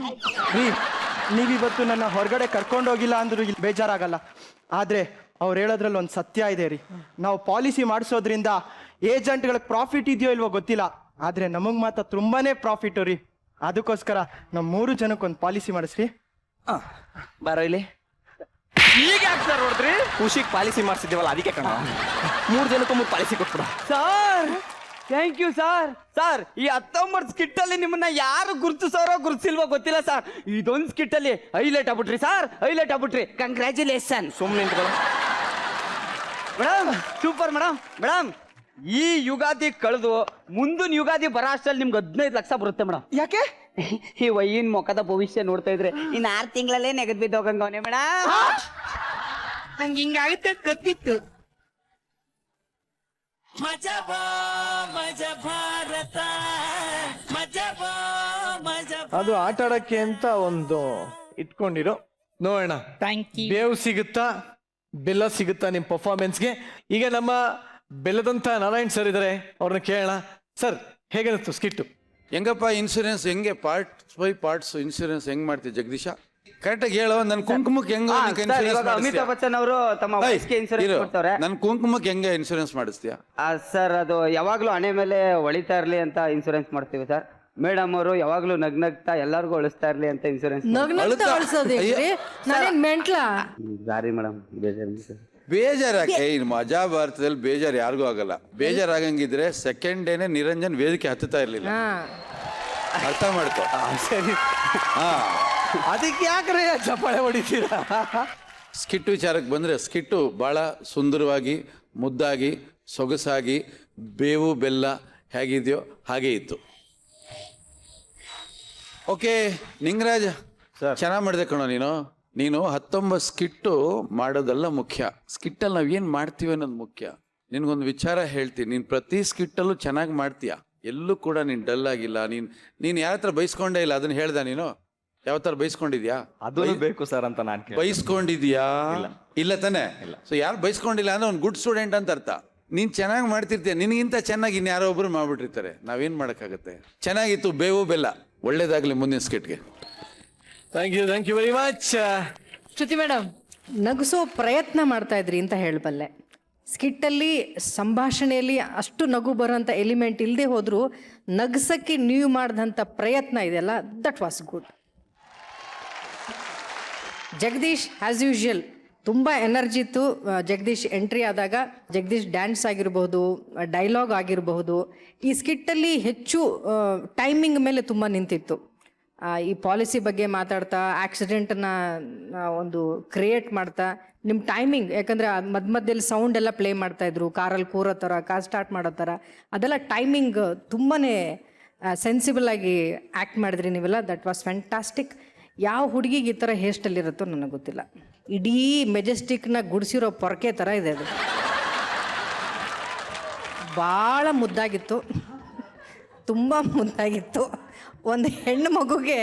ನೀವಿವತ್ತು ನನ್ನ ಹೊರಗಡೆ ಕರ್ಕೊಂಡೋಗಿಲ್ಲ ಅಂದ್ರೂ ಇಲ್ಲಿ ಬೇಜಾರಾಗಲ್ಲ, ಆದ್ರೆ ಅವ್ರು ಹೇಳೋದ್ರಲ್ಲಿ ಒಂದು ಸತ್ಯ ಇದೆ ರೀ. ನಾವು ಪಾಲಿಸಿ ಮಾಡಿಸೋದ್ರಿಂದ ಏಜೆಂಟ್ಗಳಿಗೆ ಪ್ರಾಫಿಟ್ ಇದೆಯೋ ಇಲ್ವೋ ಗೊತ್ತಿಲ್ಲ, ಆದ್ರೆ ನಮಗ್ ಮಾತ್ರ ತುಂಬಾನೇ ಪ್ರಾಫಿಟ್ ರೀ. ಅದಕ್ಕೋಸ್ಕರ ನಮ್ಮ 3 ಜನಕ್ಕೊಂದು ಪಾಲಿಸಿ ಮಾಡಿಸ್ರಿ. ಬಾರೋ ಇಲ್ಲಿ. ಈಗ ಯಾಕೆ ಸರ್ ಹೊಡೆದ್ರಿ? ಖುಷಿಗೆ ಪಾಲಿಸಿ ಮಾಡಿಸಿದ್ದೇವಲ್ಲ ಅದಕ್ಕೆ ಕಣ. 3 ಜನಕ್ಕೂ 3 ಪಾಲಿಸಿ ಕೊಟ್ಬಿಡ. Sir thank you sir. Sir ಈ 19 ಸ್ಕಿಟ್ ಅಲ್ಲಿ ನಿಮ್ಮನ್ನ ಯಾರು ಗುರುತಿಸೋರೋ ಗುರುತಿಲ್ವೋ ಗೊತ್ತಿಲ್ಲ ಸರ್, ಇದೊಂದು ಸ್ಕಿಟ್ ಅಲ್ಲಿ ಹೈಲೈಟ್ ಆಗ್ಬಿಟ್ರಿ ಸರ್, ಹೈಲೈಟ್ ಆಗ್ಬಿಟ್ರಿ. ಕಂಗ್ರ್ಯಾಚುಲೇಷನ್. ಸುಮ್ಮನೆ ನಿಂತ್ಕೊಳ್ಳೋ ಮೇಡಮ್, ಸೂಪರ್ ಮೇಡಮ್. ಮೇಡಮ್ ಈ ಯುಗಾದಿ ಕಳೆದು ಮುಂದಿನ ಯುಗಾದಿ ಬರೋ ಅಷ್ಟರಲ್ಲಿ ನಿಮ್ಗೆ 15 ಲಕ್ಷ ಬರುತ್ತೆ ಮೇಡಮ್. ಯಾಕೆ? ಈ ವೈನ್ ಮೊಕದ ಭವಿಷ್ಯ ನೋಡ್ತಾ ಇದ್ರೆ ಇನ್ನು 6 ತಿಂಗಳಲ್ಲೇ ನೆಗದ್ ಬಿದ್ದೋಗಂಗವನೇ ಮೇಡಮ್. ನಂಗೆ ಹಿಂಗಾಗುತ್ತೆ ಗೊತ್ತಿತ್ತು. ಅದು ಆಟ ಆಡಕ್ಕೆ ಅಂತ ಒಂದು ಇಟ್ಕೊಂಡಿರೋ, ನೋಡೋಣ ಬೇವು ಸಿಗುತ್ತಾ ಬೆಲ್ಲ ಸಿಗುತ್ತಾ ನಿಮ್ ಪರ್ಫಾರ್ಮೆನ್ಸ್ಗೆ. ಈಗ ನಮ್ಮ ಬೆಲ್ಲದಂತ ನಾರಾಯಣ್ ಸರ್ ಇದಾರೆ, ಅವ್ರನ್ನ ಕೇಳೋಣ. ಸರ್ ಹೇಗಿರುತ್ತು ಸ್ಕಿಟ್ಟು? ಹೆಂಗಪ್ಪ ಇನ್ಶೂರೆನ್ಸ್ ಹೆಂಗೆ ಪಾರ್ಟ್ಸ್ ಬೈ ಪಾರ್ಟ್ಸ್ ಇನ್ಶೂರೆನ್ಸ್ ಹೆಂಗ್ ಮಾಡ್ತೀವಿ ಜಗದೀಶ? ಕರೆಕ್ಟಾಗಿ ಹೇಳೋ. ನನ್ನ ಕುಂಕುಮಕ್ಕೆ ಹೆಂಗ ಅಮಿತಾಬ್ ಬಚ್ಚನ್ ಅವರು ತಮ್ಮ ವಯಸ್ಸಿಗೆ ಇನ್ಸೂರೆನ್ಸ್ ಕೊಡ್ತಾರೆ. ನನ್ನ ಕುಂಕುಮಕ್ಕೆ ಹೆಂಗೆ ಇನ್ಶೂರೆನ್ಸ್ ಮಾಡಿಸ್ತೀಯಾ? ಸರ್ ಅದು ಯಾವಾಗ್ಲೂ ಹಣೆ ಮೇಲೆ ಹೊಳಿತಾ ಇರ್ಲಿ ಅಂತ ಇನ್ಶೂರೆನ್ಸ್ ಮಾಡ್ತೀವಿ ಸರ್. ಮೇಡಮ್ ಅವರು ಯಾವಾಗ್ಲೂ ನಗ್ನಗ್ತಾ ಎಲ್ಲರಿಗೂ ಅಳಿಸ್ತಾ ಇರ್ಲಿ ಅಂತ ಇನ್ಶೂರೆನ್ಸ್. ನಗ್ನಗ್ತಾ ಅಳ್ಸೋದೇನ್ರಿ? ನಾನೇನ್ ಮೆಂಟ್ಲಾ? ಸಾರಿ ಮೇಡಮ್, ಬೇಜಾರು ಸರ್. ಬೇಜಾರಾಗ ಮಜಾ ಭಾರತದಲ್ಲಿ ಬೇಜಾರು ಯಾರಿಗೂ ಆಗಲ್ಲ. ಬೇಜಾರಾಗಂಗಿದ್ರೆ ಸೆಕೆಂಡ್ ಡೇನೆ ನಿರಂಜನ್ ವೇದಿಕೆ ಹತ್ತುತ್ತಾ ಇರ್ಲಿಲ್ಲ. ಅರ್ಥ ಮಾಡ್ಕೊ. ಸರಿ, ಹಾ, ಅದಕ್ಕೆ ಯಾಕ್ರೆ ಚಪ್ಪಾಳೆ ಹೊಡಿತೀರಾ? ಸ್ಕಿಟ್ ವಿಚಾರಕ್ಕೆ ಬಂದರೆ ಸ್ಕಿಟ್ಟು ಭಾಳ ಸುಂದರವಾಗಿ, ಮುದ್ದಾಗಿ, ಸೊಗಸಾಗಿ, ಬೇವು ಬೆಲ್ಲ ಹೇಗಿದೆಯೋ ಹಾಗೇ ಇತ್ತು. ಓಕೆ ನಿಂಗರಾಜ್, ಚೆನ್ನಾಗಿ ಮಾಡಿದೆ ಕಣೋ ನೀನು 19 ಸ್ಕಿಟ್ಟು ಮಾಡೋದಲ್ಲ ಮುಖ್ಯ, ಸ್ಕಿಟ್ಟಲ್ಲಿ ನಾವು ಏನು ಮಾಡ್ತೀವಿ ಅನ್ನೋದು ಮುಖ್ಯ. ನಿನಗೊಂದು ವಿಚಾರ ಹೇಳ್ತೀನಿ, ನೀನು ಪ್ರತಿ ಸ್ಕಿಟ್ಟಲ್ಲೂ ಚೆನ್ನಾಗಿ ಮಾಡ್ತೀಯ, ಎಲ್ಲೂ ಕೂಡ ನೀನು ಡಲ್ ಆಗಿಲ್ಲ. ನೀನು ಯಾರ ಹತ್ರ ಬೈಸ್ಕೊಂಡೇ ಇಲ್ಲ, ಅದನ್ನು ಹೇಳ್ದ ನೀನು ಯಾವ ಥರ ಬೈಸ್ಕೊಂಡಿದ್ಯಾ? ಅದು ಬೇಕು ಸರ್ ಅಂತ ನಾನು ಬೈಸ್ಕೊಂಡಿದ್ಯಾ? ಇಲ್ಲ ತಾನೆ. ಸೊ ಯಾರು ಬೈಸ್ಕೊಂಡಿಲ್ಲ ಅಂದ್ರೆ ಒಂದು ಗುಡ್ ಸ್ಟೂಡೆಂಟ್ ಅಂತ ಅರ್ಥ. ನೀನು ಚೆನ್ನಾಗಿ ಮಾಡ್ತಿರ್ತೀಯ, ನಿನಗಿಂತ ಚೆನ್ನಾಗಿ ಇನ್ಯಾರೋ ಒಬ್ರು ಮಾಡ್ಬಿಟ್ಟಿರ್ತಾರೆ, ನಾವೇನು ಮಾಡೋಕ್ಕಾಗತ್ತೆ. ಚೆನ್ನಾಗಿತ್ತು ಬೇವು ಬೆಲ್ಲ, ಒಳ್ಳೇದಾಗಲಿ ಮುಂದಿನ ಸ್ಕಿಟ್ಗೆ. Thank you very much. Shruti madam, ನಗಿಸೋ ಪ್ರಯತ್ನ ಮಾಡ್ತಾ ಇದ್ರಿ ಅಂತ ಹೇಳಬಲ್ಲೆ. ಸ್ಕಿಟ್ಟಲ್ಲಿ ಸಂಭಾಷಣೆಯಲ್ಲಿ ಅಷ್ಟು ನಗು ಬರೋಂಥ ಎಲಿಮೆಂಟ್ ಇಲ್ಲದೆ ಹೋದರೂ ನಗ್ಸಕ್ಕೆ ನೀವು ಮಾಡಿದಂಥ ಪ್ರಯತ್ನ ಇದೆಯಲ್ಲ, that was good. Jagadish as usual ತುಂಬ ಎನರ್ಜಿ ಇತ್ತು. ಜಗದೀಶ್ ಎಂಟ್ರಿ ಆದಾಗ ಜಗದೀಶ್ ಡ್ಯಾನ್ಸ್ ಆಗಿರಬಹುದು, ಡೈಲಾಗ್ ಆಗಿರಬಹುದು, ಈ ಸ್ಕಿಟ್ಟಲ್ಲಿ ಹೆಚ್ಚು ಟೈಮಿಂಗ್ ಮೇಲೆ ತುಂಬ ನಿಂತಿತ್ತು. ಈ ಪಾಲಿಸಿ ಬಗ್ಗೆ ಮಾತಾಡ್ತಾ, ಆಕ್ಸಿಡೆಂಟನ್ನು ಒಂದು ಕ್ರಿಯೇಟ್ ಮಾಡ್ತಾ, ನಿಮ್ಮ ಟೈಮಿಂಗ್, ಯಾಕಂದರೆ ಮಧ್ಯದಲ್ಲಿ ಸೌಂಡ್ ಎಲ್ಲ ಪ್ಲೇ ಮಾಡ್ತಾಯಿದ್ರು, ಕಾರಲ್ಲಿ ಕೂರೋ ಥರ, ಕಾರ್ ಸ್ಟಾರ್ಟ್ ಮಾಡೋ ಥರ, ಅದೆಲ್ಲ ಟೈಮಿಂಗ್ ತುಂಬಾ ಸೆನ್ಸಿಬಲ್ ಆಗಿ ಆ್ಯಕ್ಟ್ ಮಾಡಿದ್ರಿ ನೀವೆಲ್ಲ. That was fantastic. ಯಾವ ಹುಡುಗಿಗೆ ಈ ಥರ ಹೇರ್ ಸ್ಟೈಲ್ ಇರುತ್ತೋ ನನಗೆ ಗೊತ್ತಿಲ್ಲ. ಇಡೀ ಮೆಜೆಸ್ಟಿಕ್ನ ಗುಡಿಸಿರೋ ಪೊರಕೆ ಥರ ಇದೆ ಅದು. ಭಾಳ ಮುದ್ದಾಗಿತ್ತು, ತುಂಬ ಮುದ್ದಾಗಿತ್ತು. ಒಂದು ಹೆಣ್ಣು ಮಗುಗೆ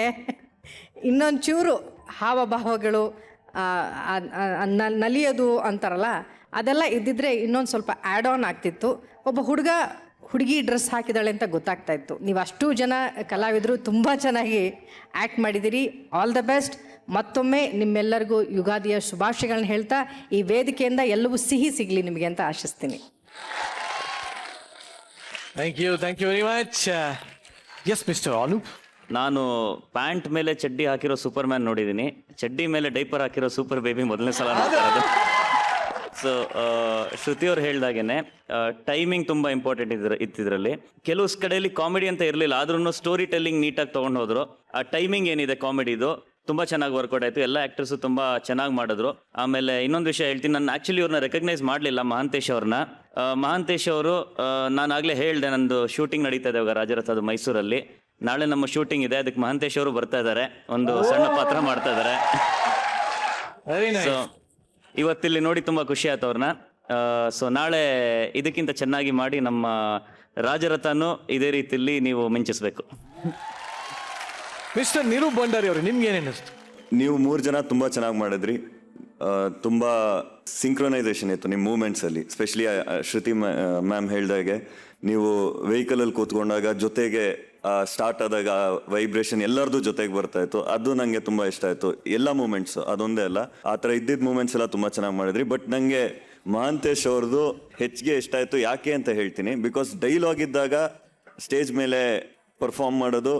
ಇನ್ನೊಂದು ಚೂರು ಹಾವಭಾವಗಳು, ನಲಿಯೋದು ಅಂತಾರಲ್ಲ, ಅದೆಲ್ಲ ಇದ್ದಿದ್ರೆ ಇನ್ನೊಂದು ಸ್ವಲ್ಪ ಆ್ಯಡ್ ಆನ್ ಆಗ್ತಿತ್ತು. ಒಬ್ಬ ಹುಡುಗಿ ಡ್ರೆಸ್ ಹಾಕಿದಾಳೆ ಅಂತ ಗೊತ್ತಾಗ್ತಾ ಇತ್ತು. ನೀವು ಅಷ್ಟು ಜನ ಕಲಾವಿದರು ತುಂಬ ಚೆನ್ನಾಗಿ ಆ್ಯಕ್ಟ್ ಮಾಡಿದ್ದೀರಿ. All the best. ಮತ್ತೊಮ್ಮೆ ನಿಮ್ಮೆಲ್ಲರಿಗೂ ಯುಗಾದಿಯ ಶುಭಾಶಯಗಳನ್ನ ಹೇಳ್ತಾ, ಈ ವೇದಿಕೆಯಿಂದ ಎಲ್ಲವೂ ಸಿಹಿ ಸಿಗಲಿ ನಿಮಗೆ ಅಂತ ಆಶಿಸ್ತೀನಿ. Thank you very much. Yes mister Anoop. ನಾನು ಪ್ಯಾಂಟ್ ಮೇಲೆ ಚಡ್ಡಿ ಹಾಕಿರೋ ಸೂಪರ್ ಮ್ಯಾನ್ ನೋಡಿದ್ದೀನಿ, ಚಡ್ಡಿ ಮೇಲೆ ಡೈಪರ್ ಹಾಕಿರೋ ಸೂಪರ್ ಬೇಬಿ ಮೊದಲನೇ ಸಲ ನೋಡ್ತಾ ಇರೋದು. ಸೊ ಶ್ರುತಿಯವ್ರು ಹೇಳ್ದಾಗೇನೆ ಟೈಮಿಂಗ್ ತುಂಬ ಇಂಪಾರ್ಟೆಂಟ್ ಇತ್ತಿದ್ರಲ್ಲಿ. ಕೆಲವು ಕಡೆಯಲ್ಲಿ ಕಾಮಿಡಿ ಅಂತ ಇರಲಿಲ್ಲ, ಆದ್ರೂ ಸ್ಟೋರಿ ಟೆಲ್ಲಿಂಗ್ ನೀಟಾಗಿ ತೊಗೊಂಡು ಹೋದ್ರು. ಆ ಟೈಮಿಂಗ್ ಏನಿದೆ ಕಾಮಿಡಿದು ತುಂಬ ಚೆನ್ನಾಗಿ ವರ್ಕೌಟ್ ಆಯಿತು. ಎಲ್ಲ ಆ್ಯಕ್ಟರ್ಸು ತುಂಬ ಚೆನ್ನಾಗಿ ಮಾಡಿದ್ರು. ಆಮೇಲೆ ಇನ್ನೊಂದು ವಿಷಯ ಹೇಳ್ತೀನಿ, ನಾನು ಆ್ಯಕ್ಚುಲಿ ಇವ್ರನ್ನ ರೆಕಗ್ನೈಸ್ ಮಾಡಲಿಲ್ಲ, ಮಹಾಂತೇಶ್ ಅವ್ರನ್ನ. ಮಹಾಂತೇಶ್ ಅವರು, ನಾನು ಆಗಲೇ ಹೇಳಿದೆ, ನಂದು ಶೂಟಿಂಗ್ ನಡೀತಾ ಇದೆ ಇವಾಗ ರಾಜರಥದ ಮೈಸೂರಲ್ಲಿ. ನಾಳೆ ನಮ್ಮ ಶೂಟಿಂಗ್ ಇದೆ, ಅದಕ್ಕೆ ಮಹಾಂತೇಶ್ ಅವರು ಬರ್ತಾ ಇದ್ದಾರೆ, ಒಂದು ಸಣ್ಣ ಪಾತ್ರ ಮಾಡ್ತಾ ಇದ್ದಾರೆ. ಸೊ ಇವತ್ತಿಲ್ಲಿ ನೋಡಿ ತುಂಬ ಖುಷಿ ಆಯ್ತು ಅವ್ರನ್ನ. ಸೊ ನಾಳೆ ಇದಕ್ಕಿಂತ ಚೆನ್ನಾಗಿ ಮಾಡಿ ನಮ್ಮ ರಾಜರಥನೂ ಇದೇ ರೀತಿಯಲ್ಲಿ ನೀವು ಮಿಂಚಿಸ್ಬೇಕು. ಮಿಸ್ಟರ್ ನಿರೂಪ್ ಭಂಡಾರಿ ಅವರು, ನಿಮ್ಗೆ ಏನೇನಿಸ್ತು? ನೀವು 3 ಜನ ತುಂಬ ಚೆನ್ನಾಗಿ ಮಾಡಿದ್ರಿ. ತುಂಬ ಸಿಂಕ್ರೊನೈಸೇಷನ್ ಇತ್ತು ನಿಮ್ಮ ಮೂಮೆಂಟ್ಸಲ್ಲಿ. ಸ್ಪೆಷಲಿ ಶ್ರುತಿ ಮ್ಯಾಮ್ ಹೇಳ್ದಾಗೆ, ನೀವು ವೆಹಿಕಲಲ್ಲಿ ಕೂತ್ಕೊಂಡಾಗ ಜೊತೆಗೆ ಸ್ಟಾರ್ಟ್ ಆದಾಗ ವೈಬ್ರೇಷನ್ ಎಲ್ಲರದು ಜೊತೆಗೆ ಬರ್ತಾ ಇತ್ತು. ಅದು ನನಗೆ ತುಂಬ ಇಷ್ಟ ಆಯಿತು. ಎಲ್ಲ ಮೂಮೆಂಟ್ಸ್ ಅದೊಂದೇ ಅಲ್ಲ, ಆ ಥರ ಇದ್ದಿದ್ದ ಮೂಮೆಂಟ್ಸ್ ಎಲ್ಲ ತುಂಬ ಚೆನ್ನಾಗಿ ಮಾಡಿದ್ರಿ. ಬಟ್ ನನಗೆ ಮಹಾಂತೇಶ್ ಅವ್ರದ್ದು ಹೆಚ್ಚಿಗೆ ಇಷ್ಟ ಆಯಿತು. ಯಾಕೆ ಅಂತ ಹೇಳ್ತೀನಿ. ಬಿಕಾಸ್ ಡೈಲಾಗ್ ಇದ್ದಾಗ ಸ್ಟೇಜ್ ಮೇಲೆ ಪರ್ಫಾರ್ಮ್ ಮಾಡೋದು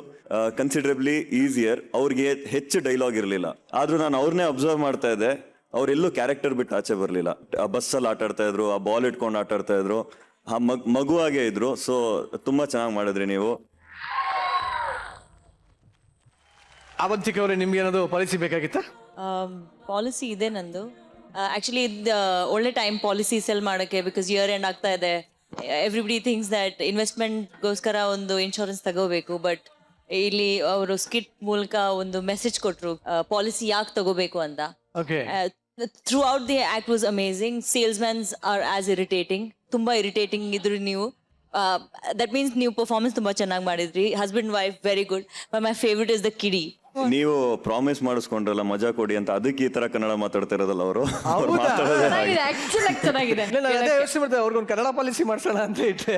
ಕನ್ಸಿಡರಬ್ಲಿ ಈಸಿಯರ್. ಅವ್ರಿಗೆ ಹೆಚ್ಚು ಡೈಲಾಗ್ ಇರಲಿಲ್ಲ, ಆದರೂ ನಾನು ಅವ್ರನ್ನೇ ಅಬ್ಸರ್ವ್ ಮಾಡ್ತಾ ಇದ್ದೆ. ಅವರೆಲ್ಲೂ ಕ್ಯಾರೆಕ್ಟರ್ ಬಿಟ್ಟು ಆಚೆ ಬರಲಿಲ್ಲ. ಆ ಬಸ್ಸಲ್ಲಿ ಆಟ ಆಡ್ತಾ ಇದ್ರು, ಆ ಬಾಲ್ ಇಟ್ಕೊಂಡು ಆಟ ಆಡ್ತಾ ಇದ್ರು, ಆ ಮಗುವಾಗೇ ಇದ್ರು. ಸೊ ತುಂಬ ಚೆನ್ನಾಗಿ ಮಾಡಿದ್ರಿ ನೀವು. ಅವಂತಿಕ ಅವರೇ, ನಿಮ್ಗೆ ಏನಾದ್ರು ಪಾಲಿಸಿ ಬೇಕಾಗಿತ್ತಾ? ಪಾಲಿಸಿ ಇದೆ ನಂದು. ಆ್ಯಕ್ಚುಲಿ ಇದು ಒಳ್ಳೆ ಟೈಮ್ ಪಾಲಿಸಿ ಸೆಲ್ ಮಾಡೋಕ್ಕೆ, ಬಿಕಾಸ್ ಇಯರ್ ಎಂಡ್ ಆಗ್ತಾ ಇದೆ. ಎವ್ರಿಬಡಿ ಥಿಂಕ್ಸ್ ದ್ಯಾಟ್ ಇನ್ವೆಸ್ಟ್ಮೆಂಟ್ಗೋಸ್ಕರ ಒಂದು ಇನ್ಶೂರೆನ್ಸ್ ತಗೋಬೇಕು, ಬಟ್ ಇಲ್ಲಿ ಅವರು ಸ್ಕಿಟ್ ಮೂಲಕ ಒಂದು ಮೆಸೇಜ್ ಕೊಟ್ಟರು ಪಾಲಿಸಿ ಯಾಕೆ ತಗೋಬೇಕು ಅಂತ. Throughout the act was amazing. Salesmans are as irritating, ತುಂಬ ಇರಿಟೇಟಿಂಗ್ ಇದ್ರು ನೀವು. ದಟ್ ಮೀನ್ಸ್ ನೀವು ಪರ್ಫಾರ್ಮೆನ್ಸ್ ತುಂಬ ಚೆನ್ನಾಗಿ ಮಾಡಿದ್ರಿ. Husband wife very good. But my favourite is the kiddie. ನೀವು ಪ್ರಾಮಿಸ್ ಮಾಡಿಸ್ಕೊಂಡ್ರಲ್ಲ ಮಜಾ ಕೊಡಿ ಅಂತ, ಅದಕ್ಕೆ ಈ ತರ ಕನ್ನಡ ಮಾತಾಡ್ತಾ ಇರೋದಲ್ಲ ಅವರು. ಚೆನ್ನಾಗಿದೆ. ಯೋಚನೆ ಮಾಡ್ತಾರೆ ಅವ್ರಿಗೊಂದು ಕನ್ನಡ ಪಾಲಿಸಿ ಮಾಡ್ಸೋಣ ಅಂತ ಇಟ್ಟೆ.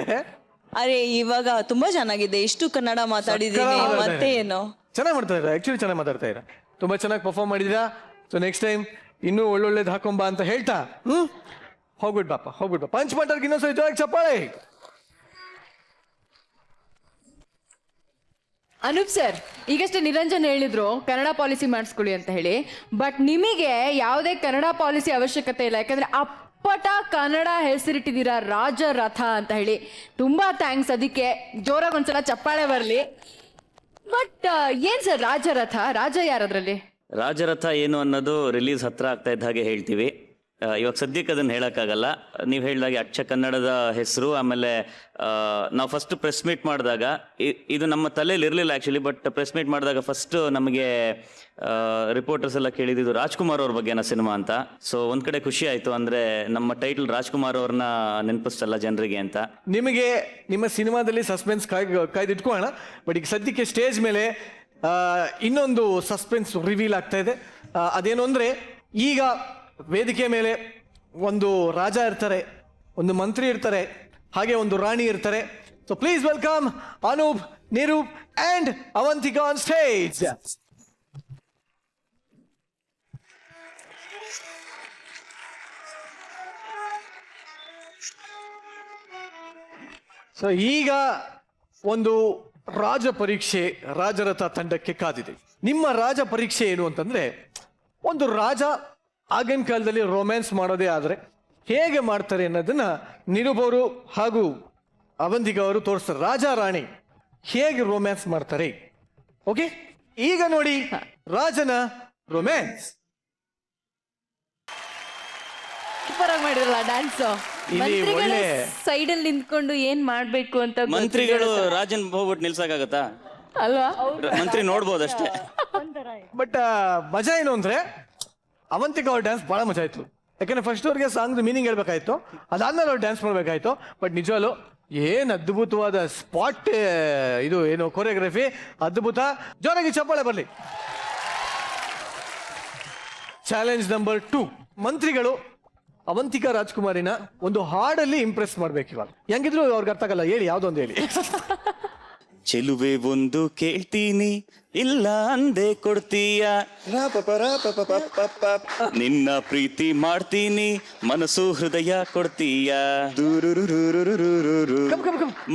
ಅರೆ ಇವಾಗ ತುಂಬಾ ಚೆನ್ನಾಗಿದೆ, ಎಷ್ಟು ಕನ್ನಡ ಮಾತಾಡಿದೀನಿ, ಮತ್ತೆ ಏನು ಚೆನ್ನಾಗಿ ಮಾಡ್ತಾ ಇದ್ದಾರೆ. ಆಕ್ಚುಲಿ ಚೆನ್ನಾಗಿ ಮಾತಾಡ್ತಾ ಇದ್ದಾರೆ, ತುಂಬಾ ಚೆನ್ನಾಗಿ ಪರ್ಫಾರ್ಮ್ ಮಾಡಿದ್ದೀರಾ. ಸೊ ನೆಕ್ಸ್ಟ್ ಟೈಮ್ ಇನ್ನೂ ಒಳ್ಳೊಳ್ಳೇದು ಹಾಕೊಂಬ ಅಂತ ಹೇಳ್ತಾ ಹೋಗ್ಬಿಟ್ಟು ಬಾಪ ಪಂಚ್ ಮಾಟರ್ಗೆ ಇನ್ನೊಂದ್ಸರಿ ಜೋರಾಗಿ ಚಪ್ಪಾಳೆ. ಅನೂಪ್ ಸರ್, ಈಗಷ್ಟೇ ನಿರಂಜನ್ ಹೇಳಿದ್ರು ಕನ್ನಡ ಪಾಲಿಸಿ ಮಾಡಿಸ್ಕೊಳ್ಳಿ ಅಂತ ಹೇಳಿ. ಬಟ್ ನಿಮಗೆ ಯಾವುದೇ ಕನ್ನಡ ಪಾಲಿಸಿ ಅವಶ್ಯಕತೆ ಇಲ್ಲ, ಯಾಕಂದ್ರೆ ಆ ಅಪ್ಪಟ ಕನ್ನಡ ಹೆಸರಿಟ್ಟಿದ್ದೀರಾ ರಾಜರಥ ಅಂತ ಹೇಳಿ. ತುಂಬಾ ಥ್ಯಾಂಕ್ಸ್. ಅದಕ್ಕೆ ಜೋರಾಗಿ ಒಂದ್ಸಲ ಚಪ್ಪಾಳೆ ಬರಲಿ. ಬಟ್ ಏನ್ ಸರ್ ರಾಜರಥ, ರಾಜ ಯಾರದ್ರಲ್ಲಿ? ರಾಜರಥ ಏನು ಅನ್ನೋದು ರಿಲೀಸ್ ಹತ್ರ ಆಗ್ತಾ ಇದ್ದ ಹಾಗೆ ಹೇಳ್ತೀವಿ. ಇವಾಗ ಸದ್ಯಕ್ಕೆ ಅದನ್ನು ಹೇಳೋಕ್ಕಾಗಲ್ಲ. ನೀವು ಹೇಳಿದಾಗೆ ಅಚ್ಚ ಕನ್ನಡದ ಹೆಸರು. ಆಮೇಲೆ ನಾವು ಫಸ್ಟ್ ಪ್ರೆಸ್ ಮೀಟ್ ಮಾಡಿದಾಗ ಇದು ನಮ್ಮ ತಲೆಯಲ್ಲಿ ಇರಲಿಲ್ಲ ಆ್ಯಕ್ಚುಲಿ. ಬಟ್ ಪ್ರೆಸ್ ಮೀಟ್ ಮಾಡಿದಾಗ ಫಸ್ಟ್ ನಮಗೆ ರಿಪೋರ್ಟರ್ಸ್ ಎಲ್ಲ ಕೇಳಿದ್ದು ರಾಜ್ಕುಮಾರ್ ಅವ್ರ ಬಗ್ಗೆನ ಸಿನಿಮಾ ಅಂತ. ಸೊ ಒಂದು ಕಡೆ ಖುಷಿ ಆಯಿತು, ಅಂದರೆ ನಮ್ಮ ಟೈಟಲ್ ರಾಜ್ಕುಮಾರ್ ಅವ್ರನ್ನ ನೆನಪಿಸ್ತಲ್ಲ ಜನರಿಗೆ ಅಂತ. ನಿಮಗೆ ನಿಮ್ಮ ಸಿನಿಮಾದಲ್ಲಿ ಸಸ್ಪೆನ್ಸ್ ಕಾಯ್ದಿಟ್ಕೋಣ. ಬಟ್ ಈಗ ಸದ್ಯಕ್ಕೆ ಸ್ಟೇಜ್ ಮೇಲೆ ಇನ್ನೊಂದು ಸಸ್ಪೆನ್ಸ್ ರಿವೀಲ್ ಆಗ್ತಾ ಇದೆ. ಅದೇನು ಅಂದರೆ, ಈಗ ವೇದಿಕೆ ಮೇಲೆ ಒಂದು ರಾಜ ಇರ್ತಾರೆ, ಒಂದು ಮಂತ್ರಿ ಇರ್ತಾರೆ, ಹಾಗೆ ಒಂದು ರಾಣಿ ಇರ್ತಾರೆ. So please welcome Anoop, Niroop and Avantika on stage. So ಈಗ ಒಂದು ರಾಜ ಪರೀಕ್ಷೆ ರಾಜರಥ ತಂಡಕ್ಕೆ ಕಾದಿದೆ. ನಿಮ್ಮ ರಾಜ ಪರೀಕ್ಷೆ ಏನು ಅಂತಂದ್ರೆ, ಒಂದು ರಾಜ ಆಗಿನ ಕಾಲದಲ್ಲಿ ರೊಮ್ಯಾನ್ಸ್ ಮಾಡೋದೇ ಆದರೆ ಹೇಗೆ ಮಾಡ್ತಾರೆ ಅನ್ನೋದನ್ನ ನಿರೂಪ್ ಅವರು ಹಾಗೂ ಅವಂತಿಕಾ ಅವರು ತೋರಿಸ್ತಾರೆ. ರಾಜ ರಾಣಿ ಹೇಗೆ ರೊಮ್ಯಾನ್ಸ್ ಮಾಡ್ತಾರೆ. ಓಕೆ, ಈಗ ನೋಡಿ ರಾಜನ ರೊಮ್ಯಾನ್ಸ್. ಸೂಪರ್ ಆಗಿ ಮಾಡಿರಲ್ಲ ಡ್ಯಾನ್ಸ್. ಇಲ್ಲಿ ಒಳ್ಳೆ ಸೈಡ್ ಅಲ್ಲಿ ನಿಂತ್ಕೊಂಡು ಏನ್ ಮಾಡ್ಬೇಕು ಅಂತ ಮಂತ್ರಿಗಳು ರಾಜನ್ ಹೋಗ್ಬಿಟ್ಟು ನಿಲ್ಸಕ್ಕಾಗತ್ತಾ? ಅಲ್ವಾ? ಮಂತ್ರಿ ನೋಡ್ಬೋದಷ್ಟೇ. ಬಟ್ ಮಜಾ ಏನು ಅಂದ್ರೆ, ಅವಂತಿಕಾ ಅವ್ರ ಡ್ಯಾನ್ಸ್ ಬಹಳ ಮಜಾ ಆಯ್ತು. ಯಾಕಂದ್ರೆ ಫಸ್ಟ್ ಅವ್ರಿಗೆ ಸಾಂಗ್ ಮೀನಿಂಗ್ ಹೇಳ್ಬೇಕಾಯ್ತು, ಅದಾದ್ಮೇಲೆ ಅವ್ರು ಡ್ಯಾನ್ಸ್ ಮಾಡ್ಬೇಕಾಯ್ತು. ಬಟ್ ನಿಜವಲ್ಲೂ ಏನ್ ಅದ್ಭುತವಾದ ಸ್ಪಾಟ್ ಇದು, ಏನು ಕೊರಿಯೋಗ್ರಫಿ ಅದ್ಭುತ. ಜೋರಾಗಿ ಚಪ್ಪಾಳೆ ಬರಲಿ. Challenge number 2. ಮಂತ್ರಿಗಳು ಅವಂತಿಕಾ ರಾಜ್ಕುಮಾರಿನ ಒಂದು ಹಾಡಲ್ಲಿ ಇಂಪ್ರೆಸ್ ಮಾಡ್ಬೇಕು. ಇವಾಗ ಹೆಂಗಿದ್ರು ಅವ್ರಿಗೆ ಅರ್ಥ ಆಗಲ್ಲ, ಹೇಳಿ ಯಾವ್ದೊಂದು ಹೇಳಿ. ಚೆಲುವೆ ಒಂದು ಕೇಳ್ತೀನಿ, ಇಲ್ಲ ಅಂದೆ ಕೊಡ್ತೀಯ, ನಿನ್ನ ಪ್ರೀತಿ ಮಾಡ್ತೀನಿ, ಮನಸ್ಸು ಹೃದಯ ಕೊಡ್ತೀಯ,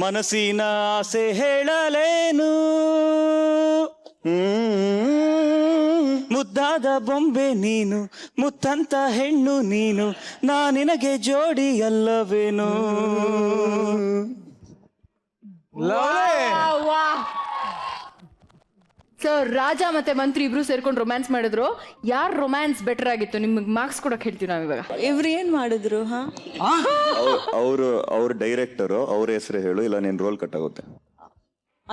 ಮನಸ್ಸಿನ ಆಸೆ ಹೇಳಲೇನು, ಮುದ್ದಾದ ಬೊಂಬೆ ನೀನು, ಮುತ್ತಂತ ಹೆಣ್ಣು ನೀನು, ನಾ ನಿನಗೆ ಜೋಡಿ ಅಲ್ಲವೇನು. ಸೊ ರಾಜ ಮತ್ತೆ ಮಂತ್ರಿ ಇಬ್ರು ಸೇರ್ಕೊಂಡು ರೊಮ್ಯಾನ್ಸ್ ಮಾಡಿದ್ರು. ಯಾರು ರೊಮ್ಯಾನ್ಸ್ ಬೆಟರ್ ಆಗಿತ್ತು? ನಿಮ್ಗೆ ಮಾರ್ಕ್ಸ್ ಕೊಡಕ್ ಹೇಳ್ತೀವಿ ನಾವು ಇವಾಗ. ಇವ್ರು ಏನ್ ಮಾಡಿದ್ರು? ಅವ್ರ ಡೈರೆಕ್ಟರು, ಅವ್ರ ಹೆಸರು ಹೇಳು, ಇಲ್ಲ ನಿನ್ ರೋಲ್ ಕಟ್ ಆಗುತ್ತೆ.